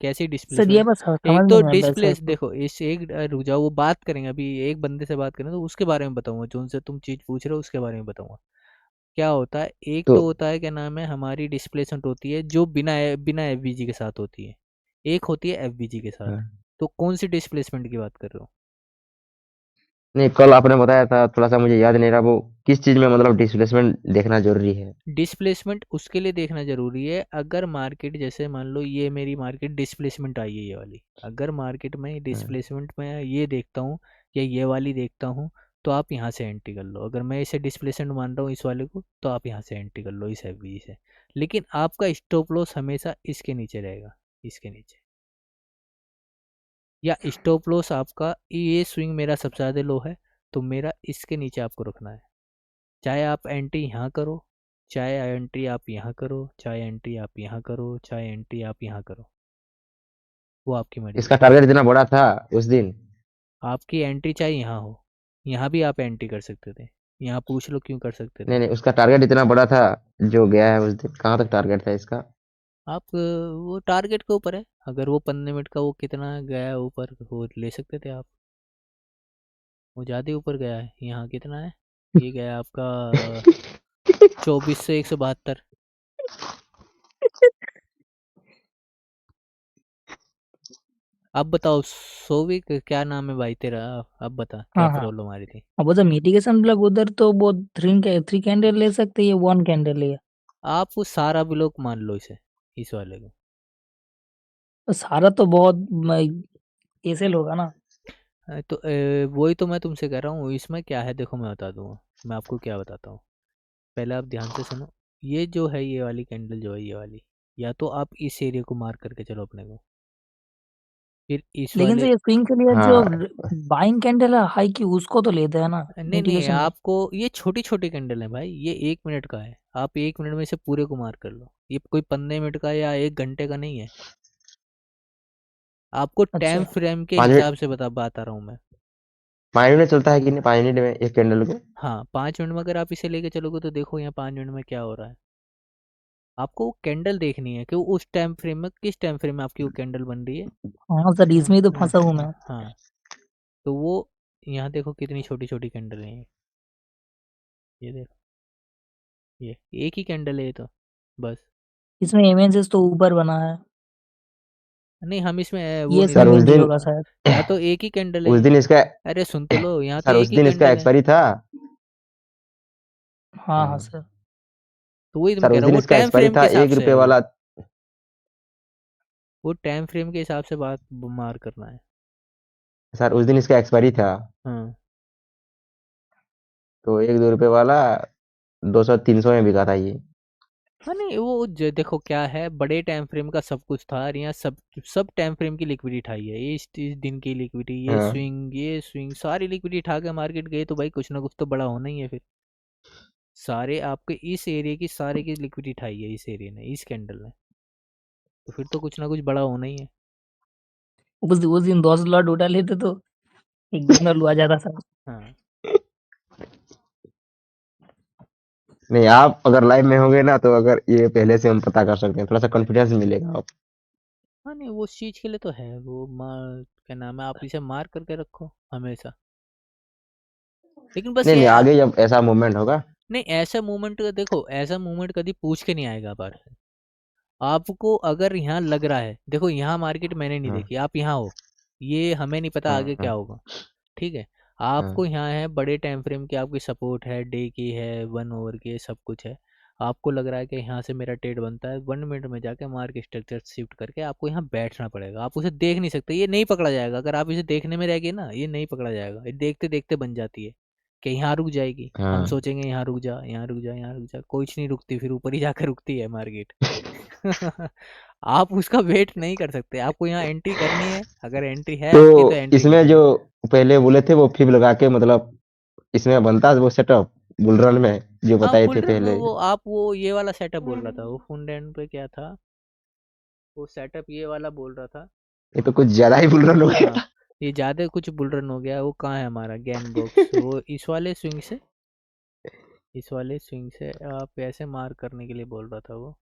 कैसी सर डिस्प्लेसमेंट? ये बस समझ एक तो नहीं आया सर। डिस्प्लेस देखो, इस एक रुक जाओ, वो बात करेंगे अभी, एक बंदे से बात करें तो उसके बारे में बताऊंगा, जो उनसे तुम चीज़ पूछ रहे हो उसके बारे में बताऊंगा। क्या होता है, एक तो तो होता है क्या नाम है, हमारी डिस्प्लेसमेंट होती है जो बिना एफबीजी के साथ होती है, एक होती है एफबीजी के साथ। हाँ। तो कौन सी डिस्प्लेसमेंट की बात कर रहे हो? नहीं, कल आपने बताया था, थोड़ा सा मुझे याद नहीं रहा, वो किस चीज में मतलब डिस्प्लेसमेंट देखना जरूरी है? डिस्प्लेसमेंट उसके लिए देखना जरूरी है, अगर मार्केट जैसे मान लो ये मेरी मार्केट डिस्प्लेसमेंट आई है ये वाली, अगर मार्केट में हाँ। डिस्प्लेसमेंट में ये देखता हूँ या ये वाली देखता हूँ, तो आप यहाँ से एंट्री कर लो। अगर मैं इसे डिस्प्लेसमेंट मान रहा हूँ इस वाले को, तो आप यहाँ से एंट्री कर लो इस एफबीजी से। लेकिन आपका स्टॉप लॉस हमेशा इसके नीचे रहेगा, इसके नीचे, या स्टॉप लॉस आपका ये स्विंग मेरा सबसे ज़्यादा लो है, तो मेरा इसके नीचे आपको रखना है। चाहे आप एंट्री यहाँ करो, चाहे एंट्री आप यहाँ करो, चाहे एंट्री आप यहाँ करो, चाहे एंट्री आप यहाँ करो, वो आपकी मर्जी इसका है। टारगेट इतना बड़ा था उस दिन? आपकी एंट्री चाहे यहाँ हो, यहाँ भी आप एंट्री कर सकते थे, यहाँ पूछ लो क्यों कर सकते थे। नहीं नहीं, उसका टारगेट इतना बड़ा था जो गया है उस दिन, कहाँ तक टारगेट था इसका? आप वो टारगेट के ऊपर है, अगर वो 15 मिनट का वो कितना गया है ऊपर, वो ले सकते थे आप। वो ज़्यादा ऊपर गया है, यहाँ कितना है, ये गया है आपका 24 से 172। अब बताओ सोविक, क्या नाम है भाई तेरा, अब बता क्या हाँ हाँ, प्रॉब्लम आ रही थी। अब वो तो मिटिगेशन ब्लॉक उधर तो वो थ्री कैंडल ले सकते हैं, वन कैंडल ले। आप वो सारा ब्लॉक मान लो इसे, इस वाले को। तो सारा तो बहुत ऐसे होगा ना। तो वही तो मैं तुमसे कह रहा हूँ, इसमें क्या है देखो, मैं बता दूंगा, मैं आपको क्या बताता हूँ, पहले आप ध्यान से सुनो। ये जो है, ये वाली कैंडल जो है, ये वाली, या तो आप इस एरिया को मार्क करके चलो अपने को, फिर इस लेकिन सर वाले। ये स्विंग के लिए जो हाँ बाइंग कैंडल है हाई की, उसको तो लेते हैं ना नहीं नहीं, मिटिगेशन में। आपको ये छोटी छोटी कैंडल है भाई, ये 1 मिनट का है, आप 1 मिनट में इसे पूरे को मार्क कर लो, ये कोई 15 मिनट का या 1 घंटे का नहीं है। आपको टाइम अच्छा, फ्रेम के 5 मिनट, हिसाब से बता रहा हूँ मैं। 5 मिनट चलता है कि नहीं, 5 मिनट में एक कैंडल को? हाँ 5 मिनट में अगर आप इसे लेके चलोगे तो देखो यहाँ 5 मिनट में क्या हो रहा है। आपको वो कैंडल देखनी है कि वो उस टाइम फ्रेम में, किस टाइम फ्रेम में आपकी वो कैंडल बन रही है। हाँ सर इसमें ही तो फंसा हूँ मैं। हाँ तो वो यहाँ देखो कितनी छोटी छोटी कैंडल है ये देखो, ये एक ही कैंडल है ये तो, बस। इसमें एमएनएस तो ऊपर बना है, नहीं हम इसमें वो ये नहीं सर देख उस रहे, स्विंग दिन होगा शायद। यहाँ तो एक ही कैंडल है उस ये। दिन इसका अरे सुन तो लो, यहाँ तो सर उस एक ही दिन इसका कैंडल है। एक्सपायरी था। हाँ हाँ हाँ। सर। तो वही तुम सर कह उस रहा हूँ, दिन वो इसका टाइम एक्सपायरी फ्रेम था के हिसाब एक से है रुपए वाला। वो टाइम फ्रेम के हिसाब से बात मार करना है। सर उस दिन इसका एक्सपायरी था, हाँ तो 1-2 रुपए वाला 200-300 में बिका था ये। हाँ, नहीं वो देखो क्या है, बड़े टाइम फ्रेम का सब कुछ था, और यहाँ सब सब टाइम फ्रेम की लिक्विडिटी उठाई है, ये इस दिन की लिक्विडिटी, हाँ। ये स्विंग सारी लिक्विडिटी उठा के मार्केट गए, तो भाई कुछ ना कुछ तो बड़ा होना ही है फिर। सारे आपके इस एरिया की सारे की लिक्विडिटी उठाई है इस एरिया ने, इस कैंडल ने, तो फिर तो कुछ ना कुछ बड़ा होना ही है। उस दिन 10 लॉट उठा लेते तो एक दिन में आ जाता सर। हाँ नहीं, आप अगर लाइव में होंगे ना, तो अगर ये पहले से हम पता कर सकते हैं, थोड़ा सा कॉन्फिडेंस मिलेगा आप। हाँ, नहीं वो उस चीज़ के लिए तो है, वो क्या नाम है, आप इसे मार्क करके रखो हमेशा। लेकिन बस नहीं ये नहीं, आगे जब ऐसा मूवमेंट होगा। नहीं, ऐसा मूवमेंट देखो, ऐसा मूवमेंट कभी पूछ के नहीं आएगा बार। आपको अगर यहाँ लग रहा है, देखो यहाँ मार्केट मैंने नहीं हाँ देखी, आप यहाँ हो, ये हमें नहीं पता आगे क्या हाँ होगा, ठीक है। हाँ आपको यहाँ है बड़े टाइम फ्रेम की आपकी सपोर्ट है, डे की है, 1 ओवर की है, सब कुछ है। आपको लग रहा है कि यहाँ से मेरा ट्रेड बनता है, 1 मिनट में जाके मार्केट स्ट्रक्चर शिफ्ट करके आपको यहाँ बैठना पड़ेगा, आप उसे देख नहीं सकते, ये नहीं पकड़ा जाएगा। अगर आप इसे देखने में रह गए ना, ये नहीं पकड़ा जाएगा, ये देखते देखते बन जाती है कि यहाँ रुक जाएगी, हम हाँ। सोचेंगे यहाँ रुक जा, यहाँ रुक जा, यहाँ रुक जा, कुछ नहीं रुकती, फिर ऊपर ही जाकर रुकती है मार्केट। आप उसका वेट नहीं कर सकते, आपको यहाँ एंट्री करनी है, अगर एंट्री है आपकी तो तो एंट्री इसमें कीजिए। जो पहले बोले थे वो फिब लगा के मतलब इसमें बनता है वो सेटअप बुलरन में जो हाँ बताए फुल थे रन पहले। वो आप वो ये वाला सेटअप बोल रहा था, वो फुल रन पे क्या था, वो सेटअप ये वाला बोल रहा था। ये तो कुछ ज्यादा ही बुलरन हो गया। हाँ ये ज्यादा कुछ बुल रन हो गया। वो कहाँ है हमारा गैन बॉक्स, वो इस वाले स्विंग से आप ऐसे मार करने के लिए बोल रहा था वो,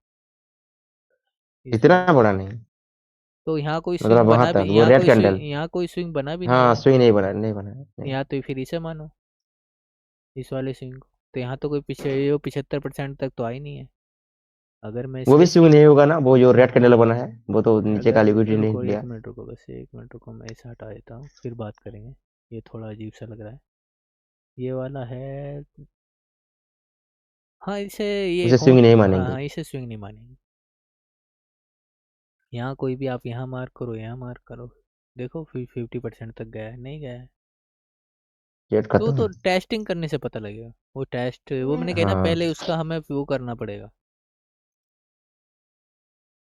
इस इतना वाले। बड़ा नहीं, तो यहाँ कोई मतलब स्विंग वहां बना भी, तक वो रेड कैंडल। यहाँ कोई स्विंग बना भी नहीं हाँ है। सुई नहीं बना, नहीं बना नहीं। यहाँ तो फिर इसे मानो, इस वाले स्विंग को। तो यहाँ तो कोई पीछे ये 75% तक तो आई नहीं है। अगर मैं वो भी इसके स्विंग नहीं होगा ना, वो जो रेड कैंडल बना है वो तो नीचे का अगर लिक्विड नहीं रुको लिया। एक मिनट रुको, बस एक मिनट रुको, मैं इसे हटा देता हूँ फिर बात करेंगे। ये थोड़ा अजीब सा लग रहा है, ये वाला है। हाँ इसे ये उसे स्विंग होन, नहीं हाँ मानेंगे। हाँ इसे स्विंग नहीं मानेंगे। यहाँ कोई भी आप यहाँ मार्क करो, यहाँ मार्क करो, देखो फिर 50% तक गया है, नहीं गया है। जेट तो खत्म। टेस्टिंग करने से पता लगेगा। वो टेस्ट वो मैंने कहा ना, हाँ। पहले उसका हमें वो करना पड़ेगा,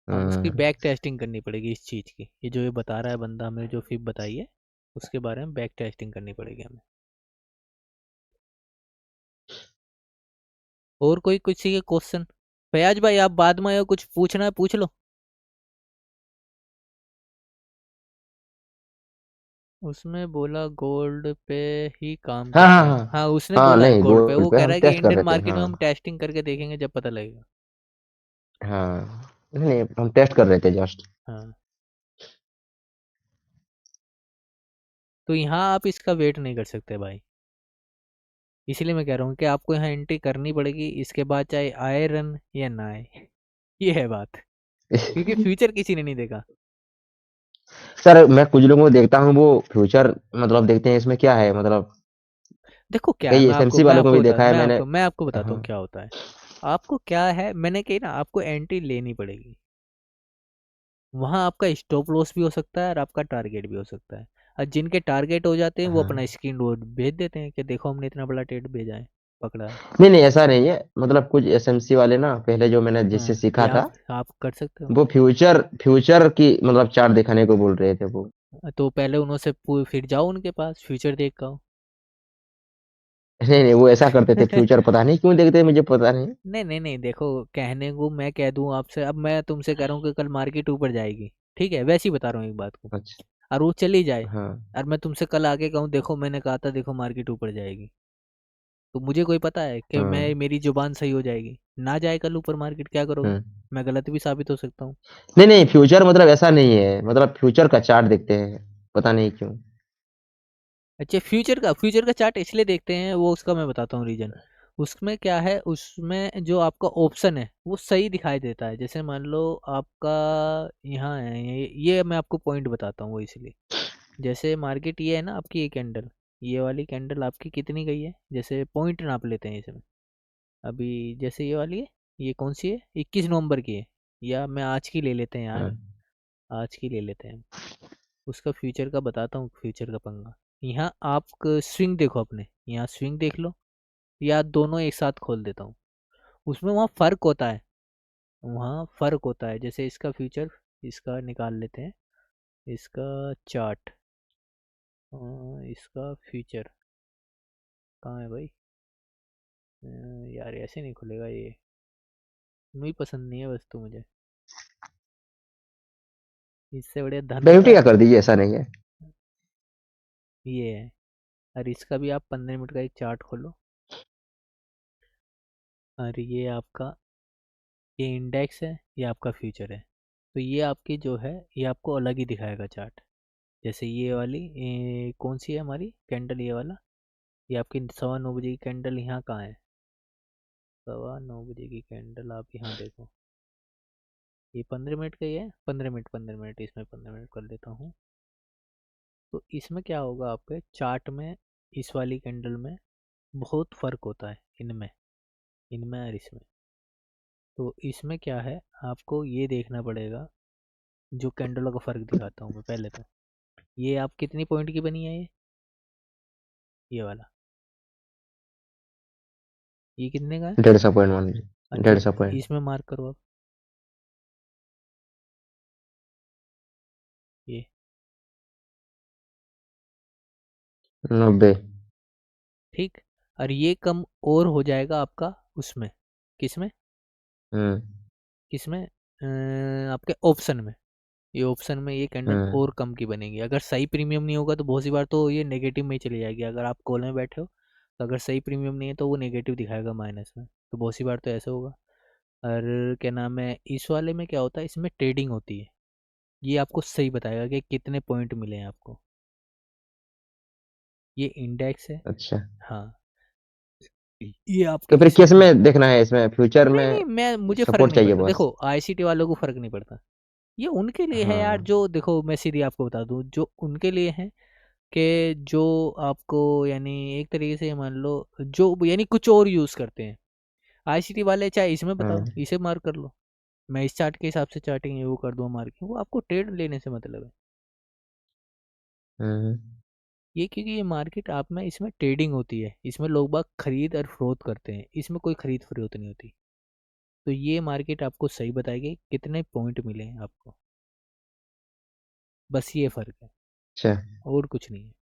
हम उसकी हम्म। बैक टेस्टिंग करनी पड़ेगी इस चीज़ की। ये जो ये बता रहा है बंदा, हमें जो फिर बताई है उसके बारे में बैक टेस्टिंग करनी पड़ेगी हमें। और कोई किसी के क्वेश्चन? फयाज भाई आप बाद में आए हो, कुछ पूछना है पूछ लो। उसमें बोला गोल्ड पे ही काम हाँ हाँ करना है, हाँ। हाँ उसने हाँ बोला है नहीं, गोल्ड पे। गोल्ड वो पे कह हम रहा है कि टेस्ट कर इंडियन रहे थे। मार्केट में हाँ हम टेस्टिंग करके देखेंगे जब पता लगेगा। हाँ। नहीं नहीं, हम टेस्ट कर रहे थे जस्ट। हाँ तो यहाँ आप इसका वेट नहीं कर सकते भाई, इसलिए मैं कह रहा हूँ कि आपको यहाँ एंट्री करनी पड़ेगी, इसके बाद चाहे आए रन या ना आए। ये है बात, क्योंकि फ्यूचर किसी ने नहीं देखा। सर मैं कुछ लोगों को देखता हूँ वो फ्यूचर मतलब देखते हैं इसमें क्या है मतलब। देखो क्या है, कई एसएमसी वालों को भी देखा है मैंने। मैं आपको बताता हाँ। हूँ क्या होता है। आपको क्या है, मैंने कही ना, आपको एंट्री लेनी पड़ेगी। वहाँ आपका स्टॉप लॉस भी हो सकता है और आपका टारगेट भी हो सकता है। और जिनके टारगेट हो जाते हैं वो हाँ। अपना स्क्रीन रोड भेज देते हैं कि देखो हमने इतना बड़ा ट्रेड भेजा है, पकड़ा है। नहीं नहीं ऐसा नहीं है, मतलब कुछ एसएमसी वाले ना पहले जो मैंने जिससे हाँ ये सीखा था आप कर सकते हो। वो फ्यूचर फ्यूचर की मतलब चार्ट दिखाने को बोल रहे थे वो। तो पहले उनसे फिर जाओ उनके पास, फ्यूचर देख कर आओ। नहीं नहीं वो ऐसा करते थे, फ्यूचर पता नहीं क्यों देखते मुझे पता नहीं। नहीं नहीं नहीं, देखो कहने को मैं कह दूं आपसे, अब मैं तुमसे कह रहा हूँ कि कल मार्केट ऊपर जाएगी, ठीक है, वैसे ही बता रहा हूँ एक बात को, अच्छा। और वो चली जाए, हाँ और मैं तुमसे कल आके कहूँ देखो मैंने कहा था देखो मार्केट ऊपर जाएगी, तो मुझे कोई पता है कि मैं हाँ। मेरी जुबान सही हो जाएगी? ना जाए कल ऊपर मार्केट, क्या करोगे? हम्म। मैं गलत भी साबित हो सकता हूँ। नहीं नहीं फ्यूचर मतलब ऐसा नहीं है, मतलब फ्यूचर का चार्ट देखते हैं पता नहीं क्यों। अच्छा फ्यूचर का चार्ट इसलिए देखते हैं, वो उसका मैं बताता हूँ रीजन। उसमें क्या है, उसमें जो आपका ऑप्शन है वो सही दिखाई देता है। जैसे मान लो आपका यहाँ है, ये मैं आपको पॉइंट बताता हूँ वो इसलिए। जैसे मार्केट ये है ना आपकी, ये कैंडल, ये वाली कैंडल आपकी कितनी गई है, जैसे पॉइंट नाप लेते हैं इसमें। अभी जैसे ये वाली है, ये कौन सी है, 21 नवंबर की है, या मैं आज की ले लेते हैं हाँ। यार, आज की ले लेते हैं। उसका फ्यूचर का बताता हूँ, फ्यूचर का पंगा। यहाँ आप स्विंग देखो अपने, यहाँ स्विंग देख लो, या दोनों एक साथ खोल देता हूँ। उसमें वहाँ फ़र्क होता है, वहाँ फ़र्क होता है। जैसे इसका फ्यूचर, इसका निकाल लेते हैं, इसका चार्ट, इसका फ्यूचर कहाँ है भाई? यार ऐसे नहीं खुलेगा ये, मुझे पसंद नहीं है वस्तु मुझे, इससे बढ़िया धन बेहुटी का का कर दीजिए, ऐसा नहीं है। ये है। और इसका भी आप 15 मिनट का एक चार्ट खोलो, और ये आपका, ये इंडेक्स है, ये आपका फ्यूचर है। तो ये आपकी जो है, ये आपको अलग ही दिखाएगा चार्ट। जैसे ये वाली, कौन सी है हमारी कैंडल, ये वाला, ये आपकी 9:15 की कैंडल यहाँ कहाँ है? 9:15 की कैंडल आप यहाँ देखो, ये 15 मिनट का ही है, 15 मिनट 15 मिनट, इसमें 15 मिनट कर देता हूँ। तो इसमें क्या होगा आपके चार्ट में, इस वाली कैंडल में बहुत फ़र्क होता है, इनमें इनमें और इसमें। तो इसमें क्या है, आपको ये देखना पड़ेगा, जो कैंडलों का फ़र्क दिखाता हूँ मैं पहले तो। ये आप कितनी पॉइंट की बनी है, ये वाला, ये कितने का है? 150 पॉइंट मान लीजिए, अच्छा 150 पॉइंट। इसमें मार्क करो आप, 90। ठीक। और ये कम और हो जाएगा आपका उसमें, किसमें किसमें आपके ऑप्शन में। ये ऑप्शन में ये कैंडल और कम की बनेगी। अगर सही प्रीमियम नहीं होगा तो बहुत सी बार तो ये नेगेटिव में ही चली जाएगी। अगर आप कॉल में बैठे हो तो अगर सही प्रीमियम नहीं है तो वो नेगेटिव दिखाएगा माइनस में, तो बहुत सी बार तो ऐसा होगा। और क्या नाम है, इस वाले में क्या होता है, इसमें ट्रेडिंग होती है। ये आपको सही बताएगा कि कितने पॉइंट मिले हैं आपको। ये इंडेक्स है। अच्छा, हाँ, ये आपके तो फिर किस में देखना है? इसमें फ्यूचर नहीं में मैं मुझे फर्क सपोर्ट नहीं चाहिए पड़ता। बस। देखो आईसीटी वालों को फर्क नहीं पड़ता, ये उनके लिए है यार। हाँ। जो देखो मैं सीधी आपको बता दूं, जो उनके लिए है कि जो आपको यानी एक तरीके से मान लो जो यानी कुछ और यूज करते हैं। आईसीटी वाले चाहे इसमें बताओ, इसे मार्क कर लो, मैं इस चार्ट के हिसाब से चार्टिंग वो कर दूँ मार्किंग, वो आपको ट्रेड लेने से मतलब है। ये क्योंकि ये मार्केट आप में इसमें ट्रेडिंग होती है, इसमें लोग बाग खरीद और फरोख्त करते हैं, इसमें कोई खरीद फरोख्त नहीं होती। तो ये मार्केट आपको सही बताएगी कितने पॉइंट मिले हैं आपको, बस ये फर्क है, अच्छा। और कुछ नहीं है।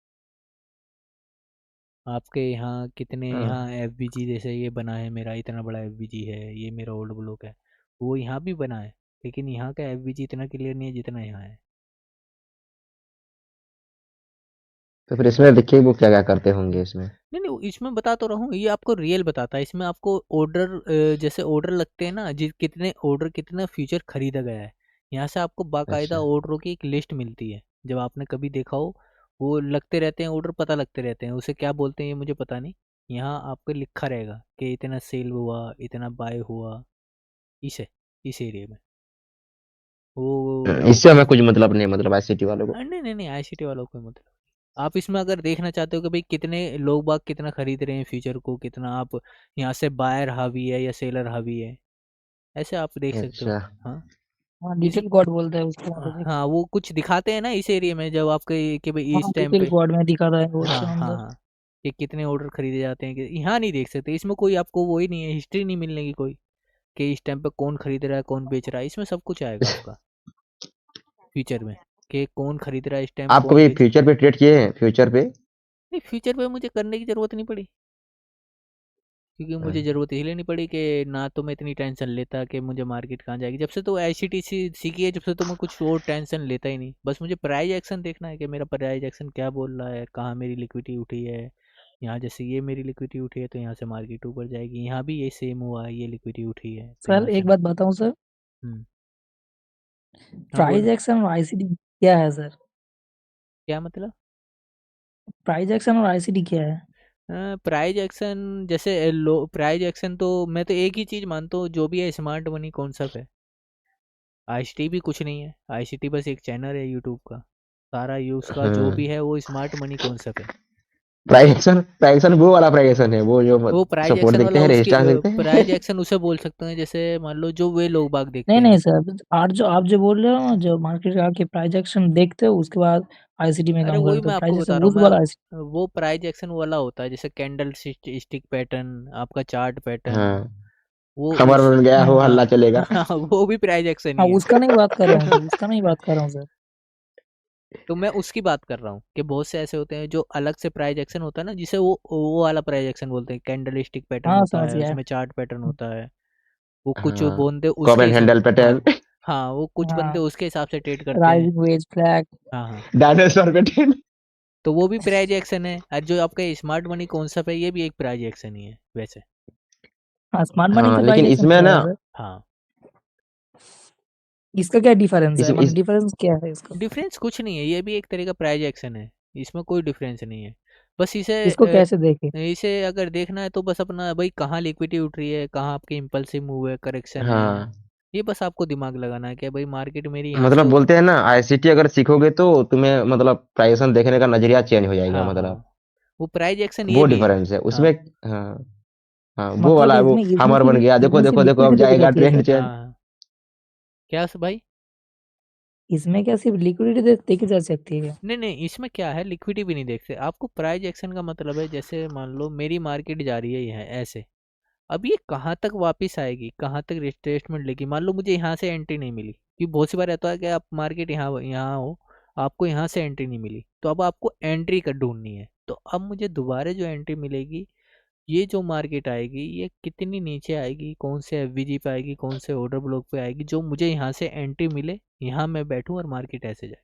आपके यहाँ कितने, यहाँ एफबीजी जैसे ये बना है, मेरा इतना बड़ा एफबीजी है, ये मेरा ओल्ड ब्लॉक है, वो यहाँ भी बना है, लेकिन यहाँ का एफबीजी इतना क्लियर नहीं है जितना यहाँ है। तो फिर इसमें देखिए वो क्या क्या करते होंगे इसमें। नहीं नहीं, इसमें बता तो रहा हूँ, ये आपको रियल बताता है। इसमें आपको ऑर्डर जैसे ऑर्डर लगते हैं ना, कितने ऑर्डर कितना फ्यूचर खरीदा गया है, यहाँ से आपको बाकायदा अच्छा। ऑर्डरों की एक लिस्ट मिलती है। जब आपने कभी देखा हो, वो लगते रहते हैं ऑर्डर, पता लगते रहते हैं, उसे क्या बोलते हैं ये मुझे पता नहीं। यहाँ आपको लिखा रहेगा कि इतना सेल हुआ, इतना बाय हुआ, इसे इस एरिया में वो इससे हमें कुछ मतलब नहीं, मतलब आईसीटी वालों को। नहीं नहीं नहीं, आईसीटी वालों को मतलब आप इसमें अगर देखना चाहते हो कि भाई कितने लोग बाग कितना खरीद रहे हैं फ्यूचर को, कितना आप यहाँ से बायर हावी है या सेलर हावी है, ऐसे आप देख सकते हो। अच्छा। हाँ हाँ, इस डिटेल कोड बोलते हैं उसको, मतलब देख। हाँ वो कुछ दिखाते हैं ना इस एरिया में, जब आपके कि भाई हाँ, इस टाइम डिटेल पे। कोड में दिखा रहा है वो हाँ उसके हाँ अंदर। हाँ, कि कितने ऑर्डर खरीदे जाते हैं, कि यहाँ नहीं देख सकते। इसमें कोई आपको वही नहीं है, हिस्ट्री नहीं मिलने की कोई, कि इस टाइम पे कौन खरीद रहा है कौन बेच रहा है। इसमें सब कुछ आएगा आपका फ्यूचर में, कि कौन खरीद रहा है इस टाइम, आप कौन कभी बेच। फ्यूचर पे ट्रेड किए हैं? फ्यूचर पे? नहीं, फ्यूचर पे मुझे करने की जरूरत नहीं पड़ी, क्योंकि मुझे ज़रूरत इसलिए नहीं पड़ी कि ना तो मैं इतनी टेंशन लेता कि मुझे मार्केट कहाँ जाएगी। जब से तो ICTC सीखी है, जब से तो मैं कुछ और टेंशन लेता ही नहीं। बस मुझे प्राइस एक्शन देखना है कि मेरा प्राइस एक्शन क्या बोल रहा है, कहाँ मेरी लिक्विडिटी उठी है। यहाँ जैसे ये मेरी लिक्विडिटी उठी है तो यहाँ से मार्केट ऊपर जाएगी, यहाँ भी ये सेम हुआ है, ये लिक्विडिटी उठी है तो यहाँ सर से। एक बात बताऊं सर, हाँ प्राइस बोलो, एक्शन और आईसीटी क्या है सर? क्या मतलब? प्राइस एक्शन और आईसीटी क्या है? प्राइज एक्शन जैसे लो प्राइज एक्शन तो मैं तो एक ही चीज़ मानता हूँ, जो भी है स्मार्ट मनी कॉन्सेप्ट है। आईसीटी भी कुछ नहीं है, आईसीटी बस एक चैनल है यूट्यूब का। सारा यूज का जो भी है वो स्मार्ट मनी कॉन्सेप्ट है। प्राइजेशन वो वाला प्राइजेशन है, वो जो वो प्राइज सपोर्ट एक्शन देखते वाला, हैं, उसकी रेजिस्टेंस देखते प्राइज हैं। एक्शन उसे बोल सकते हैं, जैसे मान लो जो वे लोग बाग देखते नहीं हैं। नहीं सर, आप जो बोल रहे हो ना, जो मार्केट का आके प्राइस एक्शन देखते हो उसके बाद आईसीटी में अरे काम वही करते मैं हो, आपको प्राइस बता एक्शन रहा हूँ उस वाला ICT। वो प्राइज एक्शन वाला होता है, जैसे कैंडल स्टिक पैटर्न, आपका चार्ट पैटर्न, हाँ, वो खबर उस बन गया हो, हाँ हल्ला चलेगा। हाँ, वो भी प्राइज एक्शन हाँ, ही उसका नहीं बात कर रहा हूँ है। सर, उसका नहीं बात कर रहा हूँ सर। तो मैं उसकी बात कर रहा हूँ कि बहुत से ऐसे होते हैं जो अलग से प्राइज एक्शन होता है ना, जिसे वो वाला प्राइज एक्शन बोलते हैं। कैंडल स्टिक पैटर्न हाँ, होता समझ है, गया। उसमें चार्ट पैटर्न होता है, वो कुछ हाँ, बंदे कॉब उसके एंड हिसाब। हैंडल हाँ पैटर्न। हाँ, वो कुछ बंदे हाँ, उसके हिसाब से ट्रेड करते हैं। Rising veg flag. हाँ हाँ, डायनासोर पैटर्न। तो वो भी प्राइज एक्शन है। और जो आपका स्मार्ट मनी कॉन्सेप्ट है, ये भी एक प्राइज एक्शन ही है वैसे। हाँ, स्मार्ट मनी हाँ, तो प्राइस लेकिन एक्शन इसमें है ना, सर। हाँ, इसका क्या डिफरेंस है, मतलब इस डिफरेंस क्या है इसका? डिफरेंस कुछ नहीं है, ये भी एक तरह का प्राइज एक्शन है, इसमें कोई डिफरेंस नहीं है। बस इसको कैसे देखे? इसे अगर देखना है तो बस अपना भाई कहाँ लिक्विडिटी उठ रही है, कहाँ आपकी इम्पल्सिव मूव है, करेक्शन है, हाँ, ये बस आपको दिमाग लगाना है कि भाई मार्केट मेरी यहाँ से मतलब बोलते हैं ना, आईसीटी अगर सीखोगे तो तुम्हें मतलब प्राइजेशन देखने का नजरिया चेंज हो जाएगा, हाँ मतलब हाँ, वो प्राइज एक्शन ये वो भी है। डिफरेंस है हाँ उसमें। हाँ। हाँ, वो मतलब वाला है, वो इसमें इसमें हमर बन सिर्फ गया, देखो इसमें सिर्फ देखो देखो अब लिक्विडिटी देखी जाएगा जाती है ट्रेंड सर? चेंज। हाँ, क्या भाई? इसमें क्या सिर्फ लिक्विडिटी देखी जा सकती है क्या? नहीं नहीं, इसमें क्या है, लिक्विडिटी भी नहीं देखते आपको। प्राइज एक्शन का मतलब है, जैसे मान लो मेरी मार्केट जा रही है यहाँ ऐसे, अब ये कहाँ तक वापस आएगी, कहाँ तक रिट्रेसमेंट लेगी। मान लो मुझे यहाँ से एंट्री नहीं मिली, क्योंकि बहुत सी बार रहता है कि आप मार्केट यहाँ यहाँ हो, आपको यहाँ से एंट्री नहीं मिली, तो अब आपको एंट्री कर ढूंढनी है। तो अब मुझे दोबारा जो एंट्री मिलेगी, ये जो मार्केट आएगी ये कितनी नीचे आएगी, कौन से एफवीजी पे आएगी, कौन से ऑर्डर ब्लॉक पे आएगी, जो मुझे यहाँ से एंट्री मिले, यहाँ मैं बैठूं और मार्केट ऐसे जाए,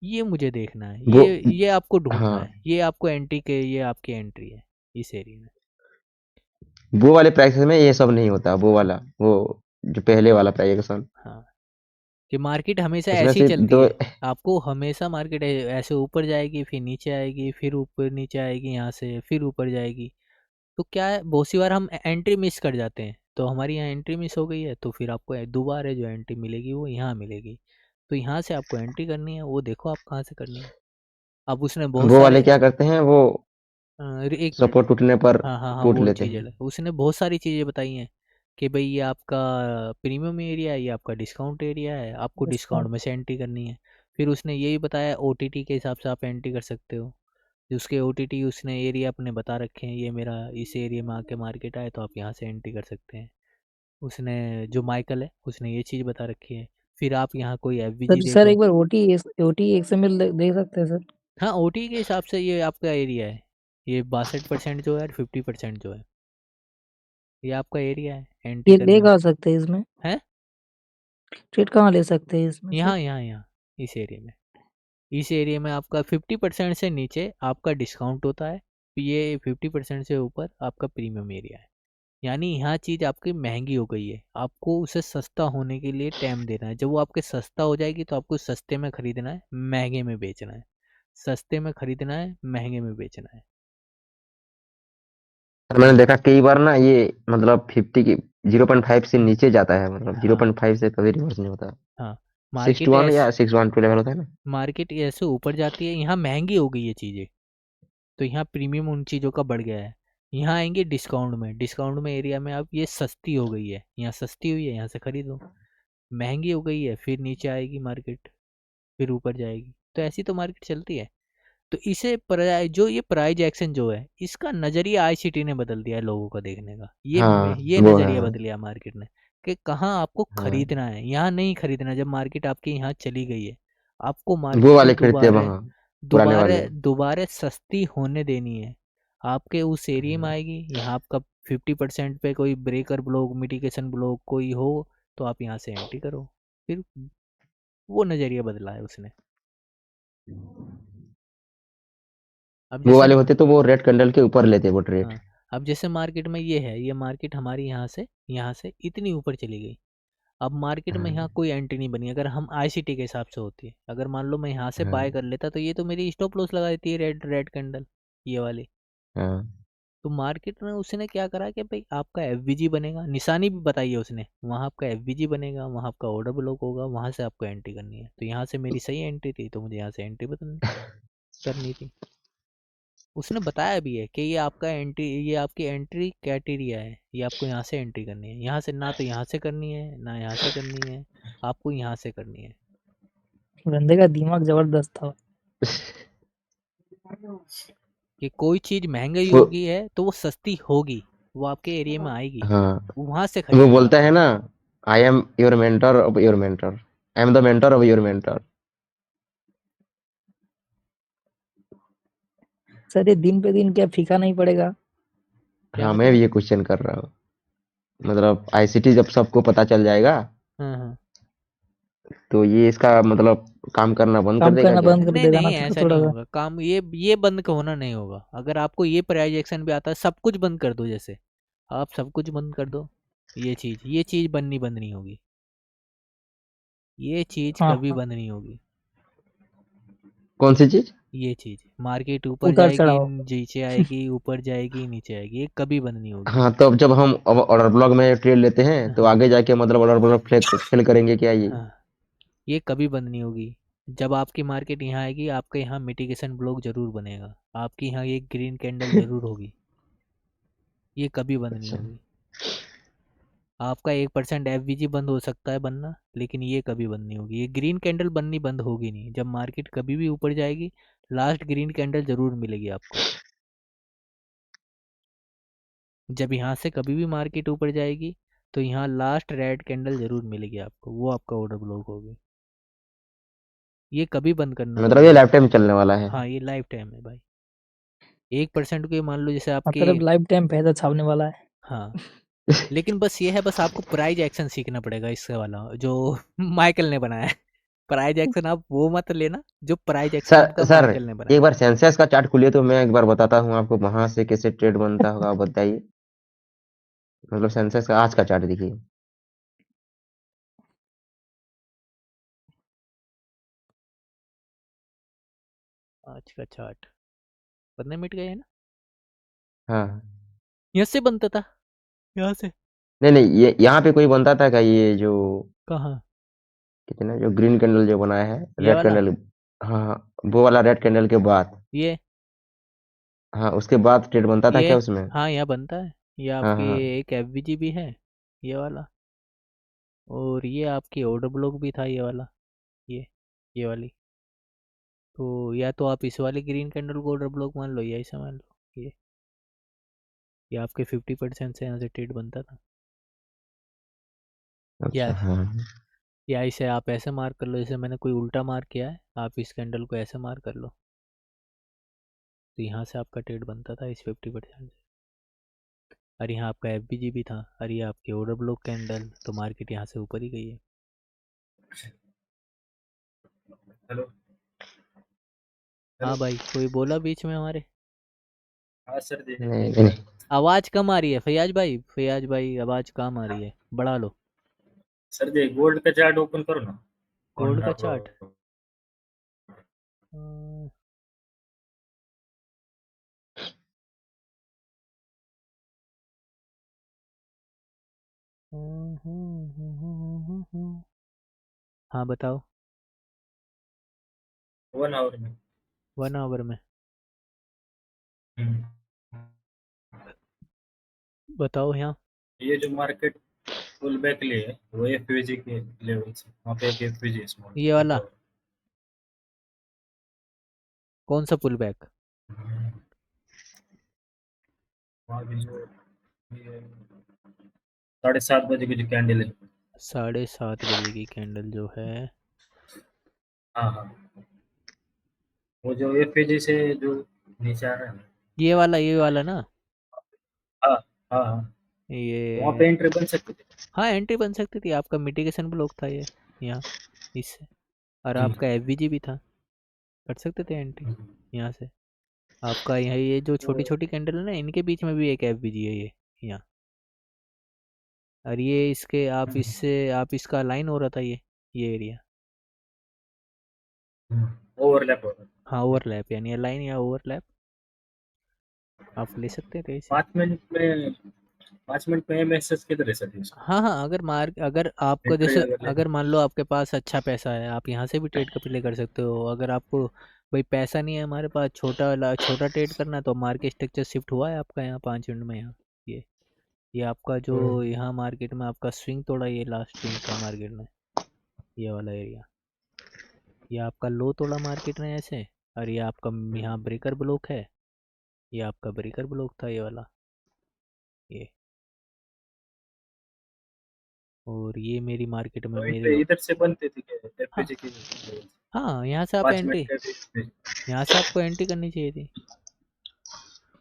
ये मुझे देखना है। वो ये आपको ढूंढना हाँ, है। ये आपको एंट्री के, ये आपकी एंट्री है इस एरिया में। वो वाले प्राइसेस में ये सब नहीं होता, वो वाला, वो जो पहले वाला प्राइजेक्शन, हाँ, कि मार्केट हमेशा उसमें ऐसी सिर्फ चलती दो। है। आपको हमेशा मार्केट ऐसे ऊपर जाएगी, फिर नीचे आएगी, फिर ऊपर नीचे आएगी, यहाँ से फिर ऊपर जाएगी। तो क्या है, बहुत सी बार हम एंट्री मिस कर जाते हैं, तो हमारी यहाँ एंट्री मिस हो गई है, तो फिर आपको दोबारा जो एंट्री मिलेगी वो यहाँ मिलेगी। तो यहाँ से आपको एंट्री करनी है, वो देखो आप कहाँ से करनी है। अब उसने बहुत वो वाले सारे क्या करते हैं, वो एक मिनट, सपोर्ट टूटने पर हाँ हाँ हाँ, टूट वो लेते चीज़ हैं। अलग। उसने बहुत सारी चीज़ें बताई हैं कि भाई ये आपका प्रीमियम एरिया है, ये आपका डिस्काउंट एरिया है, आपको डिस्काउंट में से एंट्री करनी है। फिर उसने ये भी बताया ओटीटी के हिसाब से आप एंट्री कर सकते हो। उसके ओटीटी उसने एरिया अपने बता रखे हैं, ये मेरा इस एरिया में आके मार्केट आए तो आप यहाँ से एंट्री कर सकते हैं। उसने जो माइकल है उसने ये चीज़ बता रखी है। फिर आप यहाँ कोई एफवीजी सर देखो। एक बार ओटी एक्सएमएल देख सकते हैं सर? हाँ, ओटी के हिसाब से ये आपका एरिया है। ये 62% जो है और 50% जो है, ये आपका एरिया है एंट्री ये ले करने कहाँ सकते हैं इसमें? है। ट्रेड कहाँ ले सकते हैं इसमें सर? यहाँ इस एरिया में। इस एरिया में आपका 50% से नीचे आपका डिस्काउंट होता है, ये 50% से ऊपर आपका प्रीमियम एरिया है। यानी यहाँ चीज़ आपकी महंगी हो गई है, आपको उसे सस्ता होने के लिए टाइम देना है। जब वो आपके सस्ता हो जाएगी तो आपको सस्ते में ख़रीदना है, महंगे में बेचना है। सस्ते में ख़रीदना है, महंगे में बेचना है। और मैंने देखा कई बार ना, ये मतलब 50 की 0.5 से नीचे जाता है, मतलब हाँ 0.5 से कभी रिवर्स नहीं होता। हाँ, 6 मार्केट to 1 या ऐसे 6 1 2 लेवल होता है ना। मार्केट ऐसे ऊपर जाती है, यहाँ महंगी हो गई ये चीज़ें, तो यहाँ प्रीमियम उन चीज़ों का बढ़ गया है। यहाँ आएंगे डिस्काउंट में, डिस्काउंट में एरिया में अब ये सस्ती हो गई है, यहाँ सस्ती हुई है, यहाँ से खरीदो। महंगी हो गई है, फिर नीचे आएगी मार्केट, फिर ऊपर जाएगी। तो ऐसी तो मार्केट चलती है। तो इसे जो ये प्राइज एक्शन जो है, इसका नज़रिया आईसीटी ने बदल दिया है लोगों का देखने का। हाँ, ये वो है। नज़रिया बदलिया मार्केट ने, कि कहाँ आपको हाँ, खरीदना है, यहाँ नहीं खरीदना। जब मार्केट आपके यहाँ चली गई है, आपको वो मार्केट को वाले खरीदते हैं वहाँ, पुराने दोबारा वाले। दोबारा सस्ती होने देनी है। आपके उस एरिया में आएगी, यहाँ आपका 50% पे कोई ब्रेकर ब्लॉक, मिटिगेशन ब्लॉक कोई हो, तो आप यहाँ से एंट्री करो। फिर वो नज़रिया बदला है उसने। अब वो जैसे वाले होते तो वो रेड कैंडल के ऊपर लेते वो ट्रेड। हाँ, अब जैसे मार्केट में ये है, ये मार्केट हमारी यहाँ से इतनी ऊपर चली गई। अब मार्केट में यहाँ हाँ, कोई एंट्री नहीं बनी। अगर हम आईसीटी के हिसाब से होती है, अगर मान लो मैं यहाँ से हाँ, बाय कर लेता, तो ये तो मेरी स्टॉप लॉस लगा देती है, रेड रेड कैंडल ये वाली। हाँ। तो मार्केट में उसने क्या करा कि भाई आपका एफवीजी बनेगा, निशानी भी बताई है उसने, वहाँ आपका एफवीजी बनेगा, वहाँ आपका ऑर्डर ब्लॉक होगा, वहाँ से आपको एंट्री करनी है। तो यहाँ से मेरी सही एंट्री थी, तो मुझे यहाँ से एंट्री बदलनी करनी थी। उसने बताया भी है कि ये आपका एंट्री, ये आपकी एंट्री क्राइटेरिया है, ये आपको यहाँ से एंट्री करनी है। यहाँ से ना तो यहाँ से करनी है, ना यहाँ से करनी है, आपको यहाँ से करनी है। बंदे का दिमाग जबरदस्त था। कि कोई चीज़ महंगी वो होगी है तो वो सस्ती होगी, वो आपके एरिया में आएगी, हाँ, वहाँ से वो खरीदना बोलता है आपको। ना, I am your mentor of your mentor, I am the mentor of your mentor. Sir ये दिन पे दिन क्या फीका नहीं पड़ेगा? क्या हाँ, मैं मतलब? भी ये क्वेश्चन कर रहा हूँ। मतलब आईसीटी जब सबको पता चल जाएगा, हाँ हाँ, तो ये इसका मतलब काम करना बंद कर काम देगा करना क्या? बंद कर नहीं देगा ना नहीं, थोड़ा ऐसा थोड़ा नहीं सा। होगा काम। ये बंद होना नहीं होगा। अगर आपको ये प्राइज एक्शन भी आता है, सब कुछ बंद कर दो, जैसे आप सब कुछ बंद कर दो, ये चीज़ बंद नहीं होगी। ये चीज़ हाँ कभी हाँ, बंद नहीं होगी। कौन सी चीज? ये चीज़ मार्केट ऊपर उतार जाएगी, चढ़ाओ। नीचे आएगी, ऊपर जाएगी, नीचे आएगी, ये कभी बंद नहीं होगी। हाँ, तो अब जब हम ऑर्डर ब्लॉक में ट्रेड लेते हैं, तो हाँ आगे जाके मतलब ऑर्डर ब्लॉक फेल करेंगे क्या ये? हाँ, ये कभी बंद नहीं होगी। जब आपकी मार्केट यहाँ आएगी, आपके यहाँ मिटिगेशन ब्लॉक जरूर बनेगा, आपके यहाँ एक ग्रीन कैंडल जरूर होगी, ये कभी बंद नहीं अच्छा। होगी। आपका 1% एफवीजी बंद हो सकता है बनना, लेकिन ये कभी बंद नहीं होगी। ये ग्रीन कैंडल बननी बंद होगी नहीं। जब मार्केट कभी भी ऊपर जाएगी, लास्ट ग्रीन कैंडल जरूर मिलेगी आपको। जब यहाँ से कभी भी मार्केट ऊपर जाएगी, तो यहाँ लास्ट रेड कैंडल जरूर मिलेगी आपको, वो आपका ऑर्डर ब्लॉक होगी। ये कभी बंद करना मतलब ये लाइफ टाइम चलने वाला है। हाँ, ये लाइफ टाइम है भाई। 1% के मान लो जैसे आपके मतलब लाइफ टाइम पैसा छापने वाला है। हाँ, लेकिन बस ये है, बस आपको प्राइज एक्शन सीखना पड़ेगा इससे वाला जो माइकल ने बनाया है। प्राइज एक्शन आप वो मत लेना जो प्राइज एक्शन आपका सर माइकल ने एक बनाया। बार सेंसेक्स का चार्ट खुलिए तो मैं एक बार बताता हूँ आपको वहां से कैसे ट्रेड बनता होगा, आप बताइए। मतलब सेंसेक्स का आज का चार्ट देखिए। आज का चार्ट 15 मिनट गए है ना, हाँ यहाँ से बनता था, यहाँ से नहीं नहीं, ये यहाँ पे कोई बनता था क्या? ये जो कहाँ, कितना जो ग्रीन कैंडल जो बनाया है, ये रेड वाला, कैंडल। हाँ हाँ, वो वाला रेड कैंडल के बाद। ये हाँ उसके बाद ट्रेड बनता था ये क्या उसमें? हाँ, यहाँ बनता है। ये हाँ आपके हाँ एक एफवीजी भी है, ये वाला, और ये आपकी ऑर्डर ब्लॉक भी था, ये वाला, ये वाली। तो या तो आप इस वाले ग्रीन कैंडल को ऑर्डर ब्लॉक मान लो या इसे मान लो, ये आपके 50% से यहाँ से ट्रेड बनता था। या अच्छा हाँ या इसे आप ऐसे मार्क कर लो, जैसे मैंने कोई उल्टा मार्क किया है, आप इस कैंडल को ऐसे मार्क कर लो, तो यहाँ से आपका ट्रेड बनता था इस 50% से। और यहाँ आपका एफबीजी भी था, और ये आपकी ऑर्डर ब्लॉक कैंडल, तो मार्केट यहाँ से ऊपर ही गई है। हेलो हाँ भाई, कोई बोला बीच में हमारे? हाँ सर जी। नहीं नहीं आवाज़ कम आ रही है फैयाज भाई आवाज़ कम आ रही है, बढ़ा लो। सर जी गोल्ड का चार्ट ओपन करो ना। गोल्ड का आप चार्ट हाँ बताओ। 1 आवर में 1 आवर में बताओ यहाँ। ये जो मार्केट पुल बैक लिए है वो एफवीजी के लेवल से, वहाँ पे एक एफवीजी स्मॉल ये वाला कौन सा पुल बैक? वहाँ भी जो 7:30 बजे की जो कैंडल है, 7:30 बजे की कैंडल जो है, हाँ हाँ, वो जो एफवीजी से जो नीचे आ रहा है ना, ये वाला ना, हाँ हाँ हाँ, वहाँ पे ये एंट्री बन सकती थी। हाँ एंट्री बन सकती थी, आपका मिटिगेशन ब्लॉक था ये यहाँ, इससे, और जी आपका एफवीजी भी था, कर सकते थे एंट्री यहाँ से। आपका यहाँ ये जो छोटी छोटी कैंडल है ना, इनके बीच में भी एक एफवीजी है ये यहाँ, और ये इसके आप इससे आप इसका लाइन हो रहा था ये एरिया। ओवरलैप हो रहा है। हाँ ओवरलैप, यानी लाइन या ओवरलैप आप ले सकते थे इसे। 5 मिनट में एमएसएस किधर है सर इसका? हाँ हाँ, अगर आपको एंट्री जैसे, अगर ले, अगर मान लो आपके पास अच्छा पैसा है, आप यहाँ से भी ट्रेड का प्ले कर सकते हो। अगर आपको भाई पैसा नहीं है हमारे पास, छोटा ट्रेड करना है, तो मार्केट स्ट्रक्चर शिफ्ट हुआ है आपका यहाँ 5 मिनट में। यहाँ ये आपका जो यहाँ मार्केट में आपका स्विंग तोड़ा, ये लास्ट स्विंग था मार्केट में, ये वाला एरिया, ये आपका लो तोड़ा मार्केट में ऐसे, और ये आपका यहाँ ब्रेकर ब्लॉक है, ये आपका ब्रेकर ब्लॉक था ये वाला, ये, और ये मेरी मार्केट में मेरी, इधर से बनते थे क्या हाँ एफपीजी की लेवल से? हाँ, यहाँ से आप 5 मिनट एंट्री, का भी यहाँ से आपको एंट्री करनी चाहिए थी,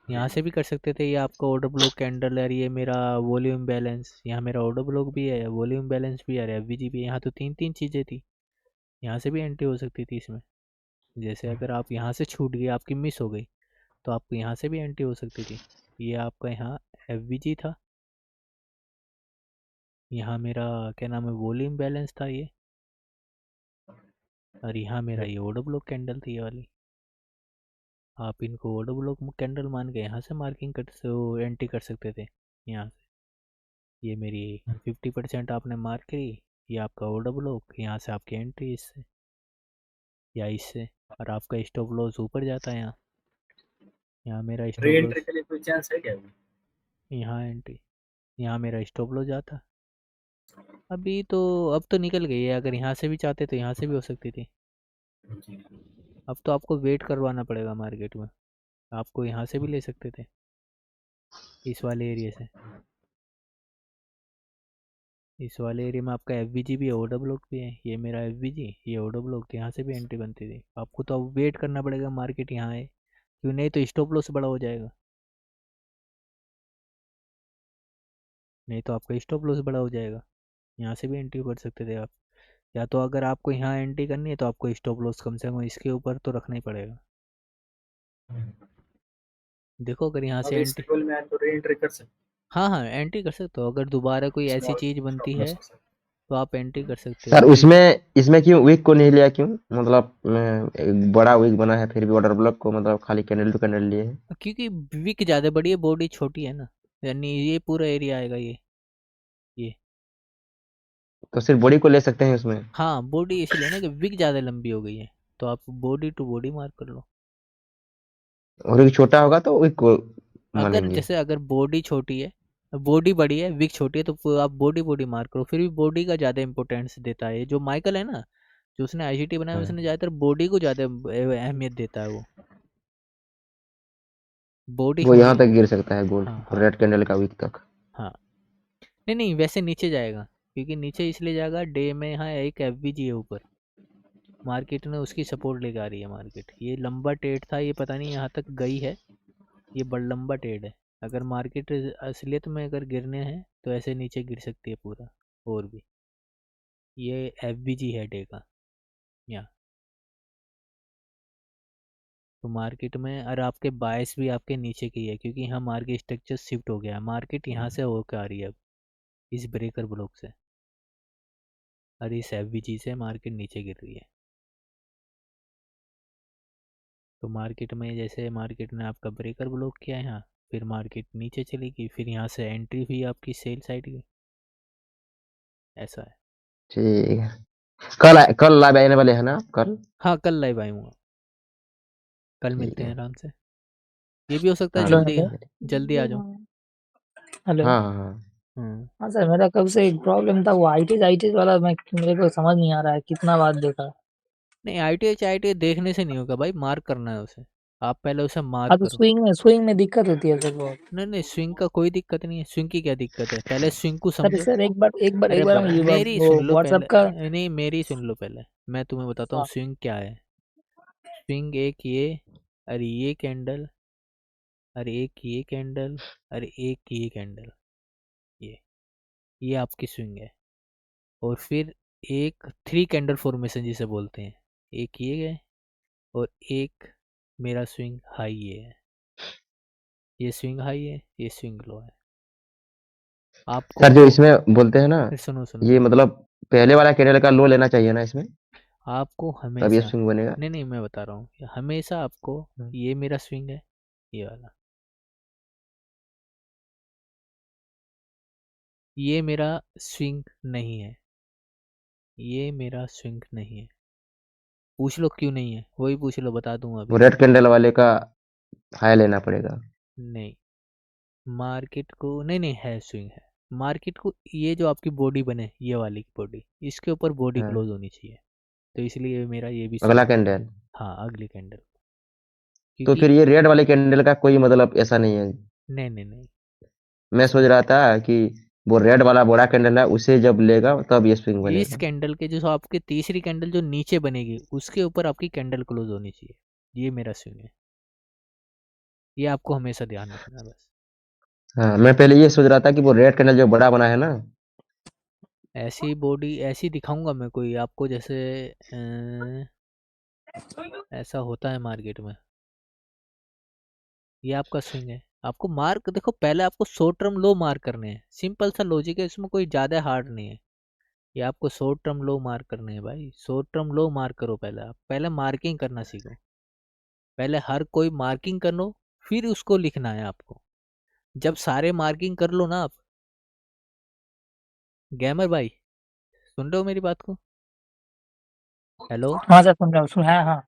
यहाँ से भी कर सकते थे। ये आपका ऑर्डर ब्लॉक कैंडल है, ये मेरा वॉल्यूम बैलेंस, यहाँ मेरा ऑर्डर ब्लॉक भी है, वॉल्यूम बैलेंस भी है, एफवीजी भी है, यहाँ तो तीन तीन चीज़ें थी, यहाँ से भी एंट्री हो सकती थी इसमें। जैसे अगर आप यहाँ से छूट गई, आपकी मिस हो गई, तो आपको यहाँ से भी एंट्री हो सकती थी। ये आपका यहाँ एफवीजी था, यहाँ मेरा क्या नाम है वॉल्यूम बैलेंस था ये, और यहाँ मेरा ये ऑर्डर ब्लॉक कैंडल थी ये वाली। आप इनको ऑर्डर ब्लॉक कैंडल मान के यहाँ से मार्किंग कर एंट्री कर सकते थे यहाँ से। ये मेरी 50% आपने मार्क करी, ये आपका ऑर्डर ब्लॉक, यहाँ से आपकी एंट्री इससे या इससे, और आपका स्टॉप लॉस ऊपर जाता है यहाँ, यहाँ मेरा री स्टॉप एंट्री लॉस, के लिए कोई चांस है क्या अभी? यहाँ एंट्री, यहाँ मेरा स्टॉप लॉस जाता। अभी तो अब तो निकल गई है, अगर यहाँ से भी चाहते तो यहाँ से भी हो सकती थी। जी अब तो आपको वेट करवाना पड़ेगा मार्केट में, आपको यहाँ से भी ले सकते थे इस वाले एरिया से। इस वाले एरिया में आपका एफवीजी भी है, ऑर्डर ब्लॉक भी है। ये मेरा एफवीजी, ये ऑर्डर ब्लॉक, तो यहाँ से भी एंट्री बनती थी। आपको तो अब वेट करना पड़ेगा मार्केट यहाँ है, क्यों नहीं तो स्टॉप लॉस बड़ा हो जाएगा। नहीं तो आपका स्टॉप लॉस बड़ा हो जाएगा। यहाँ से भी एंट्री कर सकते थे आप, या तो अगर आपको यहाँ एंट्री करनी है तो आपको स्टॉप लॉस कम से कम इसके ऊपर तो रखना ही पड़ेगा। देखो अगर यहाँ अब से इस एंट्री, लेवल में आए तो री एंट्री कर सकते हाँ हाँ एंट्री कर सकते हो। अगर दोबारा कोई ऐसी स्मॉल चीज़ बनती स्टॉप है लॉस के साथ। तो आप एंट्री कर सकते हो। सर अभी उसमें इसमें क्यों वीक को नहीं लिया, क्यों? मतलब एक बड़ा वीक बना है फिर भी ऑर्डर ब्लॉक को मतलब खाली कैंडल टू कैंडल लिए है। क्योंकि विक ज़्यादा बड़ी है, बॉडी छोटी है ना, यानी ये पूरा एरिया आएगा ये। तो सिर्फ बॉडी को ले सकते हैं उसमें। हाँ बॉडी इसलिए ना कि विक ज़्यादा लंबी हो गई है, तो आप बॉडी टू बॉडी मार्क कर लो। और एक छोटा होगा तो वीक को अगर मानेंगे। जैसे अगर बॉडी छोटी है, बॉडी बड़ी है, विक छोटी है, तो आप बॉडी मार्क करो। फिर भी बॉडी का ज़्यादा इंपॉर्टेंस देता है। जो माइकल है ना, जो उसने आईजीटी बनाया, हाँ। उसने ज़्यादातर बॉडी को ज़्यादा अहमियत देता है। वो बॉडी वो होनी, यहाँ तक गिर सकता है गोल्ड हाँ हाँ रेड कैंडल का वीक तक। हाँ। नहीं नहीं, वैसे नीचे जाएगा, क्योंकि नीचे इसलिए जाएगा, डे में यहाँ एक एफवीजी है ऊपर, मार्केट ने उसकी सपोर्ट लेके आ रही है मार्केट। ये लंबा ट्रेड था, ये पता नहीं यहाँ तक गई है, ये बड़ा लंबा ट्रेड है। अगर मार्केट असलियत में अगर गिरने हैं तो ऐसे नीचे गिर सकती है पूरा। और भी ये एफवीजी है डे का यहाँ। तो मार्केट में, और आपके बायस भी आपके नीचे की है, क्योंकि यहाँ मार्केट स्ट्रक्चर शिफ्ट हो गया है। मार्केट यहाँ से होकर आ रही है अब, इस ब्रेकर ब्लॉक से, और इस एफवीजी से मार्केट नीचे गिर रही है। तो मार्केट में जैसे मार्केट ने आपका ब्रेकर ब्लॉक किया है यहाँ, फिर मार्केट नीचे चलेगी, फिर यहाँ से एंट्री हुई आपकी सेल साइड की। ऐसा है। ठीक है, कल लाइव आने वाले हैं ना कल? हाँ कल लाइव आऊँगा, कल ठीक मिलते हैं है। आराम से। ये भी हो सकता है हाँ जल्दी, ठीक है। जल्दी आ जाओ। हेलो। हाँ हाँ हाँ। हाँ सर, मेरा कब से एक प्रॉब्लम था, वो आईटीज वाला मेरे को समझ नहीं आ रहा है, कितना बार देखा। नहीं आईटीआई देखने से नहीं होगा भाई, मार्क करना है उसे। आप पहले उसे मार्क हाँ तो करो। स्विंग में दिक्कत होती है सर बहुत। नहीं नहीं, स्विंग का कोई दिक्कत नहीं है। स्विंग की क्या दिक्कत है, पहले स्विंग को सर समझो। सर अरे एक बार हम मेरी वो सुन लो व्हाट्सएप पहले, का। नहीं मेरी सुन लो पहले, मैं तुम्हें बताता हूँ हाँ स्विंग क्या है। स्विंग एक ये, और ये कैंडल, और एक ये कैंडल, और एक ये कैंडल, ये आपकी स्विंग है। और फिर एक थ्री कैंडल फॉर्मेशन जिसे बोलते हैं, एक ये है, और एक मेरा स्विंग हाई ये है। ये स्विंग हाई है, ये स्विंग लो है। आपको सर जो इसमें बोलते हैं ना, फिर सुनो सुनो ये सुनो, मतलब पहले वाला कैंडल का लो लेना चाहिए ना इसमें, आपको तब ये हमेशा, स्विंग बनेगा। नहीं नहीं मैं बता रहा हूँ, हमेशा आपको, ये मेरा स्विंग है, ये वाला, ये मेरा स्विंग नहीं है, ये मेरा स्विंग नहीं है। पूछ लो क्यों नहीं है, वही पूछ लो, बता दूंगा वो अभी। रेड कैंडल वाले का हाई लेना पड़ेगा। नहीं, मार्केट को, नहीं नहीं है, स्विंग है। मार्केट को ये जो आपकी बॉडी बने, ये वाली की बॉडी, इसके ऊपर बॉडी हाँ, क्लोज होनी चाहिए। तो इसलिए मेरा ये भी अगला स्विंग है। कैंडल। हाँ अगली कैंडल, तो क्योंकि फिर ये रेड वाले कैंडल का कोई मतलब ऐसा नहीं है। नहीं नहीं नहीं, मैं सोच रहा था कि वो रेड वाला बड़ा कैंडल है उसे जब लेगा तब ये स्विंग इस बनेगा। कैंडल के जो आपकी तीसरी कैंडल जो नीचे बनेगी, उसके ऊपर आपकी कैंडल क्लोज होनी चाहिए। ये मेरा स्विंग है, ये आपको हमेशा ध्यान रखना है बस। हाँ, मैं पहले ये सोच रहा था कि वो रेड कैंडल जो बड़ा बना है ना, ऐसी बॉडी ऐसी दिखाऊंगा मैं कोई आपको, जैसे ऐसा होता है मार्केट में। ये आपका स्विंग है, आपको मार्क देखो, पहले आपको शॉर्ट टर्म लो मार्क करने हैं। सिंपल सा लॉजिक है, इसमें कोई ज़्यादा हार्ड नहीं है। ये आपको शॉर्ट टर्म लो मार्क करने हैं भाई, शॉर्ट टर्म लो मार्क करो पहले। आप पहले मार्किंग करना सीखो, पहले हर कोई मार्किंग कर लो, फिर उसको लिखना है आपको। जब सारे मार्किंग कर लो ना आप, गैमर भाई सुन रहे हो मेरी बात को? हेलो। हाँ सर, सुन रहा हूँ, सुन, हाँ हाँ।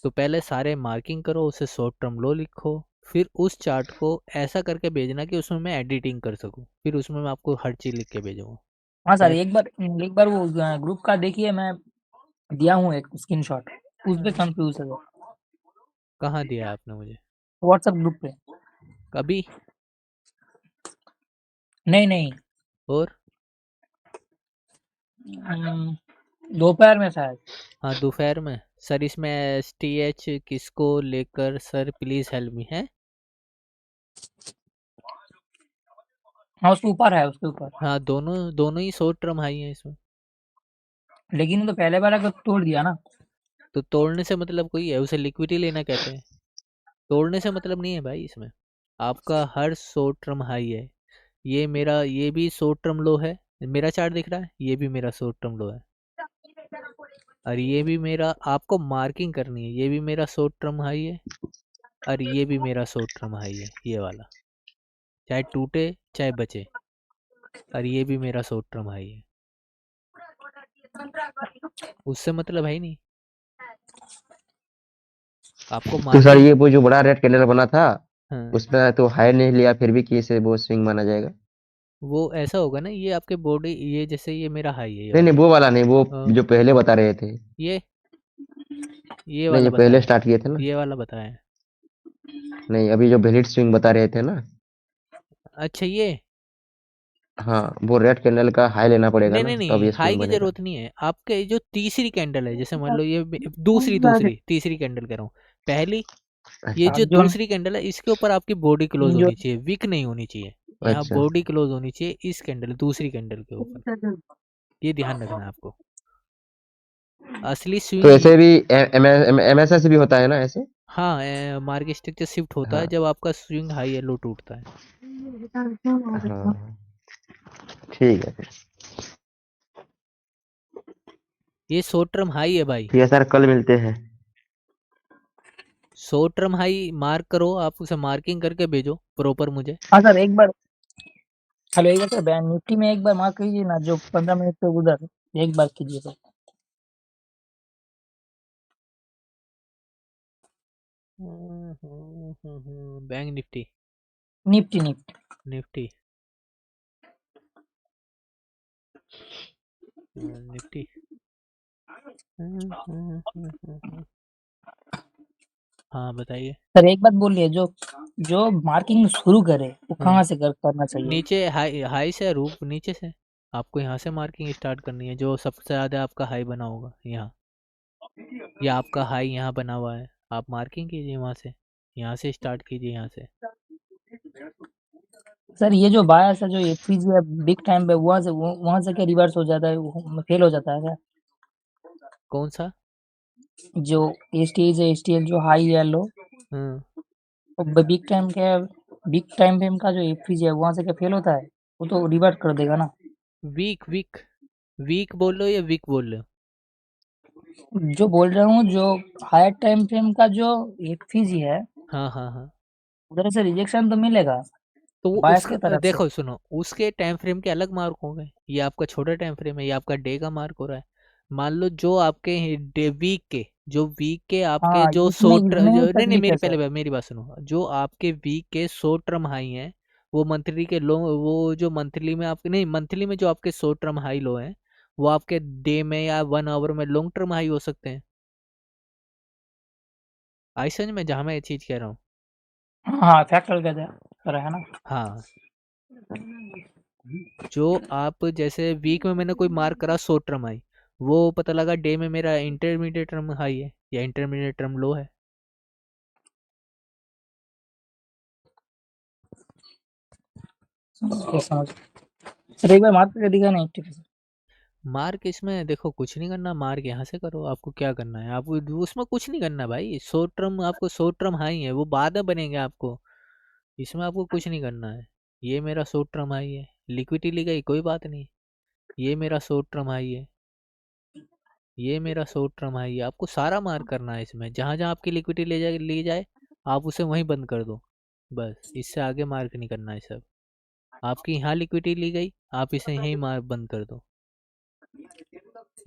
तो पहले सारे मार्किंग करो, उसे शॉर्ट टर्म लो लिखो, फिर उस चार्ट को ऐसा करके भेजना कि उसमें मैं एडिटिंग कर सकूं, फिर उसमें मैं आपको हर चीज़ लिख के भेजूंगा। हाँ सर, एक बार वो ग्रुप का देखिए, मैं दिया हूँ एक स्क्रीनशॉट, उस पे कंफ्यूज है वो, कहाँ दिया है आपने मुझे? व्हाट्सएप ग्रुप पे। कभी? नहीं नहीं, और दोपहर में शायद। हाँ दोपहर में सर। इसमें STH किसको लेकर सर प्लीज हेल्प मी है। हाँ उसके ऊपर है, उसके ऊपर। हाँ दोनों ही शॉर्ट टर्म हाई है इसमें। लेकिन तो पहले वाला को तोड़ दिया ना। तो तोड़ने से मतलब कोई है, उसे लिक्विडिटी लेना कहते हैं। तोड़ने से मतलब नहीं है भाई इसमें। आपका हर शॉर्ट टर्म हाई है। ये भी शॉर्ट टर्म लो है। मेरा चार्ट दिख रहा है, ये भी मेरा शॉर्ट टर्म लो है। और ये भी मेरा, आपको मार्किंग करनी है, ये भी मेरा शॉर्ट टर्म हाई है और ये भी मेरा शॉर्ट टर्म हाई है, ये वाला, चाहे टूटे चाहे बचे। और ये भी मेरा शॉर्ट टर्म हाई है। उससे मतलब है ही नहीं आपको तो सर मार्किंग। ये वो जो बड़ा रेड कैंडल बना था, हाँ उसमें तो हाई नहीं लिया, फिर भी कैसे वो स्विंग माना जाएगा? वो ऐसा होगा ना, ये आपके बॉडी, ये जैसे ये मेरा हाई है, ये नहीं नहीं, वाला। वो वाला नहीं, वो हाँ, जो पहले बता रहे थे। ये नहीं, वाला ये पहले बताया, स्टार्ट किए थे ना। ये वाला बताया। नहीं, अभी जो वैलिड स्विंग बता रहे थे ना। अच्छा ये हाँ, वो रेड कैंडल का हाई लेना पड़ेगा नहीं ना, नहीं तब नहीं, ये हाई स्विंग की बनेगा। जरूरत नहीं है। आपके जो तीसरी कैंडल है, जैसे मान लो ये तीसरी कैंडल कह रहा हूँ। पहली, ये अच्छा जो जो दूसरी कैंडल है, इसके ऊपर आपकी बॉडी क्लोज जो होनी चाहिए, वीक नहीं होनी चाहिए। यहाँ अच्छा। बॉडी क्लोज होनी चाहिए इस कैंडल, दूसरी कैंडल के ऊपर। ये ध्यान रखना है आपको। असली तो स्विंग। ऐसे भी MSS भी होता है ना ऐसे? हाँ मार्केट स्ट्रक्चर शिफ्ट होता है हाँ जब आपका स्विंग हाई या लो टूटता है। हाँ, ठीक है फिर। ये शॉर्ट टर्म हाई है भाई। ठीक है सर, कल मिलते हैं। शॉर्ट टर्म हाई मार्क करो, आप उसे मार्किंग करके भेजो प्रॉपर मुझे। हाँ सर एक बार, हेलो एक बार सर बैंक निफ्टी में एक बार मार्क कीजिए ना, जो 15 मिनट से उधर एक बार कीजिए sir. Bank Nifty. Nifty Nifty Nifty Nifty. हाँ बताइए। सर एक बात बोलिए, जो जो मार्किंग शुरू करे वो हाँ कहाँ से करना चाहिए? नीचे हाई, हाई से रूप नीचे से। आपको यहाँ से मार्किंग स्टार्ट करनी है, जो सबसे ज़्यादा आपका हाई बना होगा यहाँ, या आपका हाई यहाँ बना हुआ है, आप मार्किंग कीजिए वहाँ से। यहाँ से स्टार्ट कीजिए, यहाँ से। सर ये जो बायस है, जो एफपीजी है बिग टाइम पे, वहाँ से क्या रिवर्स हो जाता है, फेल हो जाता है क्या? कौन सा? जो एसटीएज है, एसटीएल जो हाई है लो, हाँ बिग टाइम क्या, बिग टाइम फ्रेम का जो एफपीजी है वहाँ से क्या फेल होता है? वो तो रिवर्ट कर देगा ना। वीक वीक वीक बोल रहे हो या वीक बोल रहे हो? जो बोल रहा हूँ, जो हायर टाइम फ्रेम का जो एफपीजी है हाँ हाँ हाँ। उधर से रिजेक्शन तो मिलेगा तो वो बायस उसका की तरफ से। देखो सुनो, उसके टाइम फ्रेम के अलग मार्क हो गए। ये आपका छोटा टाइम फ्रेम है, ये आपका डे का मार्क हो रहा है। मान लो जो आपके डे वीक के, जो वीक के आपके हाँ जो इसमें इसमें ही जो नहीं नहीं, तकलीफ मेरी है सर। मेरी बात सुनो। जो आपके वीक के शॉर्ट टर्म हाई हैं, वो मंथली के लो, वो जो मंथली में आपके नहीं, मंथली में जो आपके शॉर्ट टर्म हाई लो हैं, वो आपके डे में या 1 आवर में लॉन्ग टर्म हाई हो सकते हैं। आई समझ में जहाँ मैं ये चीज़ कह रहा हूँ। हाँ फैक्टर का सर है ना। हाँ जो आप जैसे वीक में मैंने कोई मार्क करा शॉर्ट टर्म हाई, वो पता लगा डे में मेरा इंटरमीडिएट टर्म हाई है या इंटरमीडिएट टर्म लो है। समझ। सर एक बार मार्क करके दिखा नहीं, ठीक है सर। मार्क इसमें देखो कुछ नहीं करना, मार्क यहाँ से करो। आपको क्या करना है, आपको उसमें कुछ नहीं करना भाई। शॉर्ट टर्म, आपको शॉर्ट टर्म हाई है वो बाद में बनेंगे आपको, इसमें आपको कुछ नहीं करना है। ये मेरा शॉर्ट टर्म हाई है, लिक्विडिटी ली गई कोई बात नहीं। ये मेरा शॉर्ट टर्म हाई है, ये मेरा शॉर्ट टर्म हाई है। आपको सारा मार्क करना है इसमें, जहाँ जहाँ आपकी लिक्विडिटी ले जाए आप उसे वहीं बंद कर दो बस। इससे आगे मार्क नहीं करना है सब। आपकी यहाँ लिक्विडिटी ली गई, आप इसे यहीं मार्क बंद कर दो।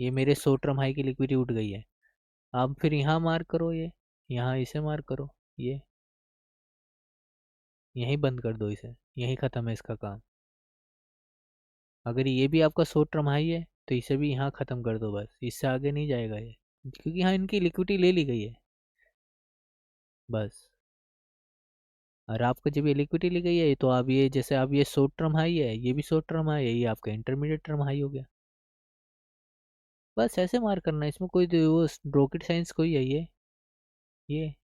ये मेरे शॉर्ट टर्म हाई की लिक्विडिटी उठ गई है। आप फिर यहाँ मार्क करो, ये यहाँ इसे मार्क करो, ये यहीं बंद कर दो इसे, यहीं ख़त्म है इसका काम। अगर ये भी आपका शॉर्ट टर्म हाई है तो इसे भी यहाँ ख़त्म कर दो बस। इससे आगे नहीं जाएगा ये, क्योंकि यहाँ इनकी लिक्विडिटी ले ली गई है बस। और आपका जब ये लिक्विडिटी ली गई है तो आप ये, जैसे आप ये शॉर्ट टर्म हाई है, ये भी शॉर्ट टर्म हाई है, ये आपका इंटरमीडिएट टर्म हाई हो गया। बस ऐसे मार करना है, इसमें कोई वो रॉकेट साइंस कोई है ये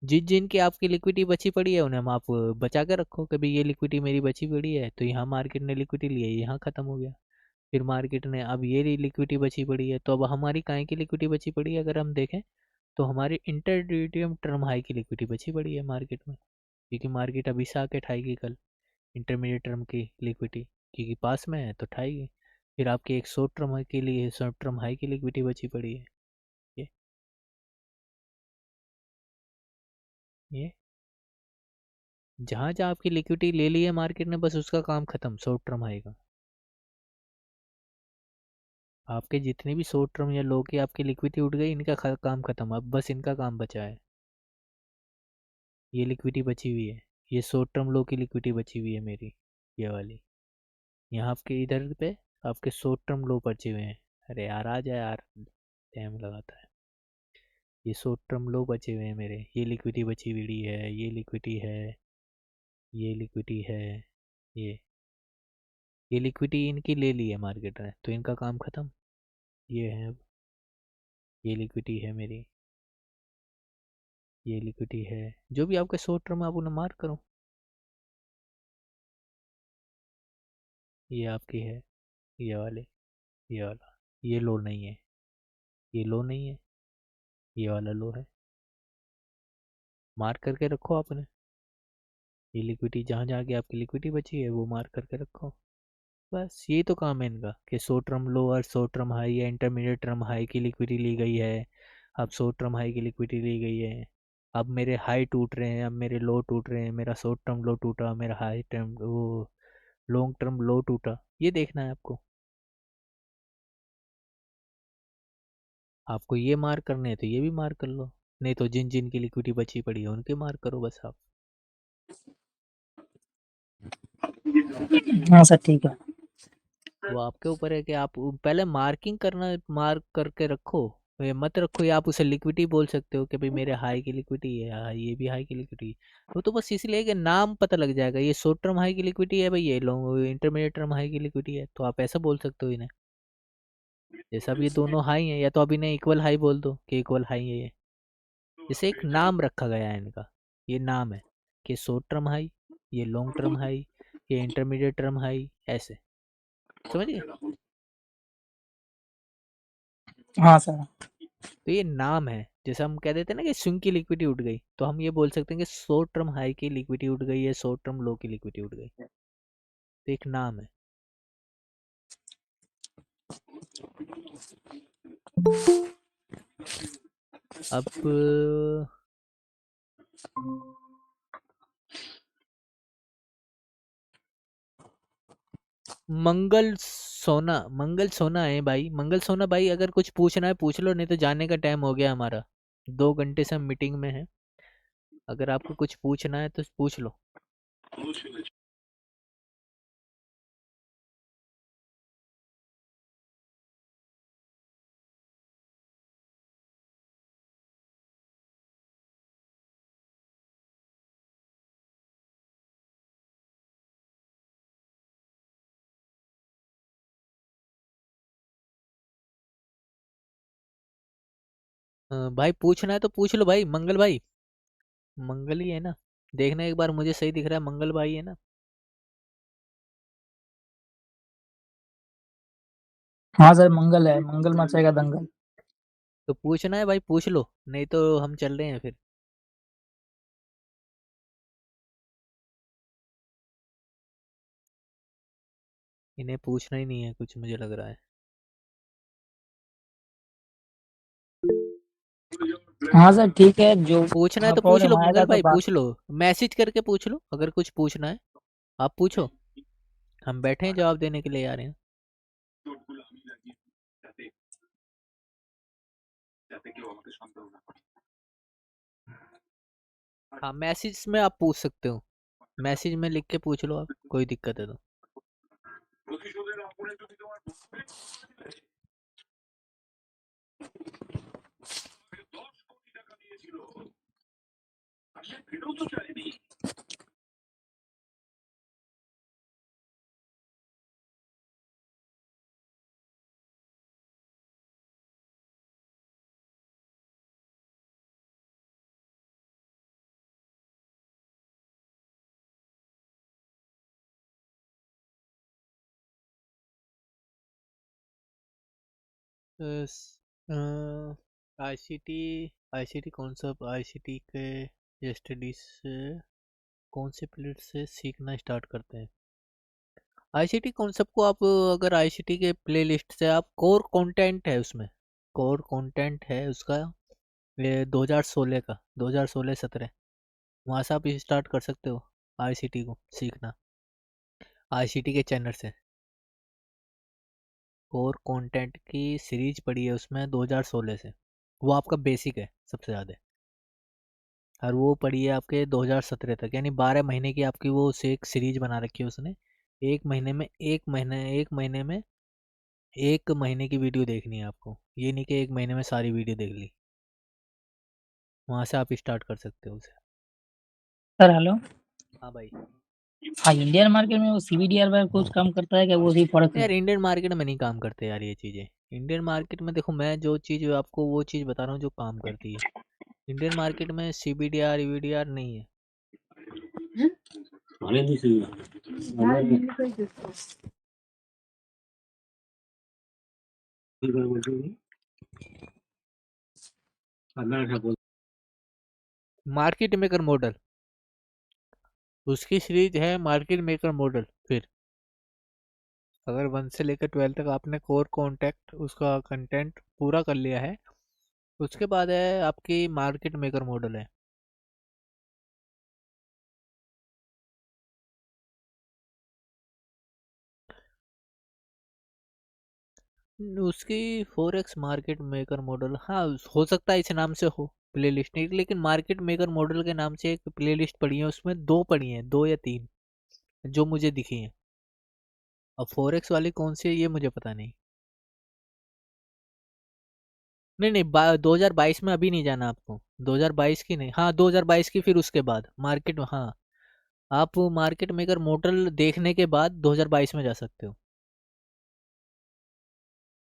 जिनकी आपकी लिक्विडिटी बची पड़ी है उन्हें हम आप बचा के रखो, कभी ये लिक्विडिटी मेरी बची पड़ी है तो यहाँ मार्केट ने लिक्विडिटी ली है, यहाँ ख़त्म हो गया। फिर मार्केट ने अब ये लिक्विडिटी बची पड़ी है, तो अब हमारी काहे की लिक्विडिटी बची पड़ी है अगर हम देखें तो हमारी इंटरमीडियम टर्म हाई की लिक्विडिटी बची पड़ी है मार्केट में, क्योंकि मार्केट अभी से आके ठाएगी कल इंटरमीडिएट टर्म की लिक्विडिटी, क्योंकि पास में है तो ठाएगी। फिर आपकी एक शॉर्ट टर्म हाई के लिए शॉर्ट टर्म हाई की लिक्विडिटी बची पड़ी है ये जहाँ जहाँ आपकी लिक्विडिटी ले ली है मार्केट ने, बस उसका काम खत्म, शॉर्ट टर्म हाई का। आपके जितने भी शॉर्ट टर्म या लो की आपकी लिक्विडिटी उठ गई, इनका काम खत्म, अब बस इनका काम बचा है। ये लिक्विडिटी बची हुई है, ये शॉर्ट टर्म लो की लिक्विडिटी बची हुई है मेरी, ये वाली। यहाँ आपके इधर पे आपके शॉर्ट टर्म लो बचे हुए हैं। अरे यार आ जाए यार, टाइम लगाता है। ये शॉर्ट टर्म लो बचे हुए हैं मेरे, ये लिक्विडिटी बची हुई है, ये लिक्विडिटी है, ये लिक्विडिटी है, ये लिक्विडिटी इनकी ले ली है मार्केट ने, तो इनका काम खत्म। ये है अब, ये लिक्विडिटी है मेरी, ये लिक्विडिटी है, जो भी आपके शॉर्ट टर्म आप उन्हें मार्क करो। ये आपकी है, ये वाले, ये वाला, ये लो नहीं है, ये लो नहीं है, ये वाला लो है, मार्क करके रखो आपने। ये लिक्विडिटी जहाँ जहाँ की आपकी लिक्विडिटी बची है वो मार्क करके रखो। बस यही तो काम है इनका कि शॉर्ट टर्म लो और शॉर्ट टर्म हाई या इंटरमीडिएट टर्म हाई की लिक्विडिटी ली गई है, अब शॉर्ट टर्म हाई की लिक्विडिटी ली गई है, अब मेरे हाई टूट रहे हैं, अब मेरे लो टूट रहे हैं, मेरा शॉर्ट टर्म लो टूटा, मेरा हाई टर्म वो लॉन्ग टर्म लो टूटा, ये देखना है आपको। आपको ये मार्क करने हैं तो ये भी मार्क कर लो, नहीं तो जिन जिन की लिक्विडिटी बची पड़ी है उनके मार्क करो बस आप। हाँ सर ठीक है। वो आपके ऊपर है कि आप पहले मार्किंग करना, मार्क करके रखो, ये मत रखो या आप उसे लिक्विडिटी बोल सकते हो कि भाई मेरे हाई की लिक्विडिटी है, हाँ ये भी हाई की लिक्विडिटी। वो तो बस इसलिए कि नाम पता लग जाएगा, ये शॉर्ट टर्म हाई की लिक्विडिटी है भाई, ये लॉन्ग इंटरमीडिएट टर्म हाई की लिक्विडिटी है, तो आप ऐसा बोल सकते हो इन्हें। जैसा अब ये दोनों हाई हैं, या तो अब इन्हें इक्वल हाई बोल दो कि इक्वल हाई है ये, जैसे एक नाम रखा गया है इनका, ये नाम है कि शॉर्ट टर्म हाई, ये लॉन्ग टर्म हाई, ये इंटरमीडिएट टर्म हाई, ऐसे समझ गए। हाँ सर। तो ये नाम है, जैसे हम कह देते हैं ना कि स्विंग की लिक्विडिटी उठ गई, तो हम ये बोल सकते हैं कि शॉर्ट टर्म हाई की लिक्विडिटी उठ गई है, शॉर्ट टर्म लो की लिक्विडिटी उठ गई, तो एक नाम है। अब मंगल सोना है भाई, मंगल सोना भाई, अगर कुछ पूछना है पूछ लो, नहीं तो जाने का टाइम हो गया हमारा, 2 घंटे से हम मीटिंग में हैं। अगर आपको कुछ पूछना है तो पूछ लो। भाई पूछना है तो पूछ लो भाई, मंगल भाई, मंगल ही है ना, देखना एक बार, मुझे सही दिख रहा है मंगल भाई है ना। हाँ सर मंगल है, मंगल मचाएगा दंगल। तो पूछना है भाई पूछ लो, नहीं तो हम चल रहे हैं फिर। इन्हें पूछना ही नहीं है कुछ, मुझे लग रहा है। हाँ सर ठीक है, जो पूछना है तो पूछ लो प्रॉब्लम मंगल आएगा तो भाई, बात। पूछ लो, मैसेज करके पूछ लो, अगर कुछ पूछना है आप पूछो, हम बैठे हैं जवाब देने के लिए आ रहे हैं। हाँ मैसेज में आप पूछ सकते हो, मैसेज में लिख के पूछ लो आप, कोई दिक्कत है तो। आईसीटी आईसीटी कॉन्सेप्ट आईसीटी के स्टडीज से कौन से पीरियड से सीखना स्टार्ट करते हैं? आईसीटी कॉन्सेप्ट को आप अगर आईसीटी के प्लेलिस्ट से आप कोर कंटेंट है उसमें, कोर कंटेंट है उसका ये 2016 का 2016-17 वहाँ से आप स्टार्ट कर सकते हो आईसीटी को सीखना। आईसीटी के चैनल से कोर कंटेंट की सीरीज पड़ी है उसमें 2016 से, वो आपका बेसिक है सबसे ज़्यादा, और वो पड़ी है आपके 2017 तक, यानी 12 महीने की आपकी वो उसे एक सीरीज बना रखी है उसने। एक महीने में एक महीने की वीडियो देखनी है आपको, ये नहीं कि एक महीने में सारी वीडियो देख ली। वहाँ से आप स्टार्ट कर सकते हो उसे। Sir hello. हाँ भाई। हाँ, इंडियन मार्केट में वो सीबीडीआर पर कुछ काम करता है क्या, वो ही फॉरेक्स में? यार इंडियन मार्केट में नहीं काम करते यार ये चीज़ें। इंडियन मार्केट में देखो, मैं जो चीज़ आपको वो चीज़ बता रहा हूँ जो काम करती है। इंडियन मार्केट में सीबीडीआर ईवीडीआर नहीं है। मार्केट मेकर मॉडल, उसकी सीरीज है मार्केट मेकर मॉडल। फिर अगर 1 से लेकर 12 तक आपने कोर कॉन्टेक्ट उसका कंटेंट पूरा कर लिया है, उसके बाद है आपकी मार्केट मेकर मॉडल है। उसकी फॉरेक्स मार्केट मेकर मॉडल, हाँ हो सकता है इस नाम से हो प्लेलिस्ट नहीं, लेकिन मार्केट मेकर मॉडल के नाम से एक प्लेलिस्ट पड़ी है, उसमें 2 पड़ी हैं, 2 या 3 जो मुझे दिखी हैं। अब फॉरेक्स वाली कौन सी है ये मुझे पता नहीं। नहीं नहीं 2022 में अभी नहीं जाना आपको, 2022 की नहीं, हाँ 2022 की फिर उसके बाद मार्केट, हाँ आप मार्केट मेकर मॉडल देखने के बाद 2022 में जा सकते हो।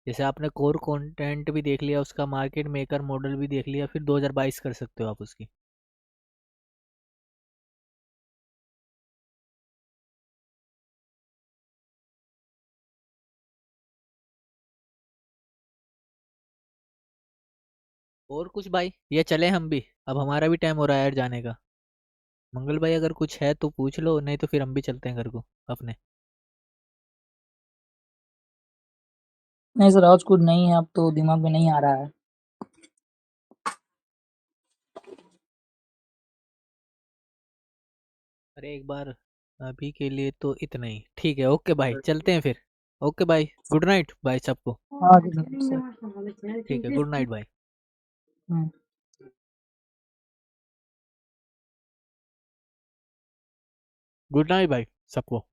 जैसे आपने कोर कंटेंट भी देख लिया, उसका मार्केट मेकर मॉडल भी देख लिया, फिर 2022 कर सकते हो आप उसकी। और कुछ भाई, ये चले हम भी, अब हमारा भी टाइम हो रहा है यार जाने का। मंगल भाई अगर कुछ है तो पूछ लो, नहीं तो फिर हम भी चलते हैं घर को अपने। नहीं सर, आज कुछ नहीं है, अब तो दिमाग में नहीं आ रहा है। अरे एक बार अभी के लिए तो इतना ही ठीक है। ओके भाई चलते हैं फिर। ओके भाई, गुड नाइट भाई सबको। हाँ जी सर। ठीक है, गुड नाइट भाई। हम्म। गुड नाइट भाई सबको।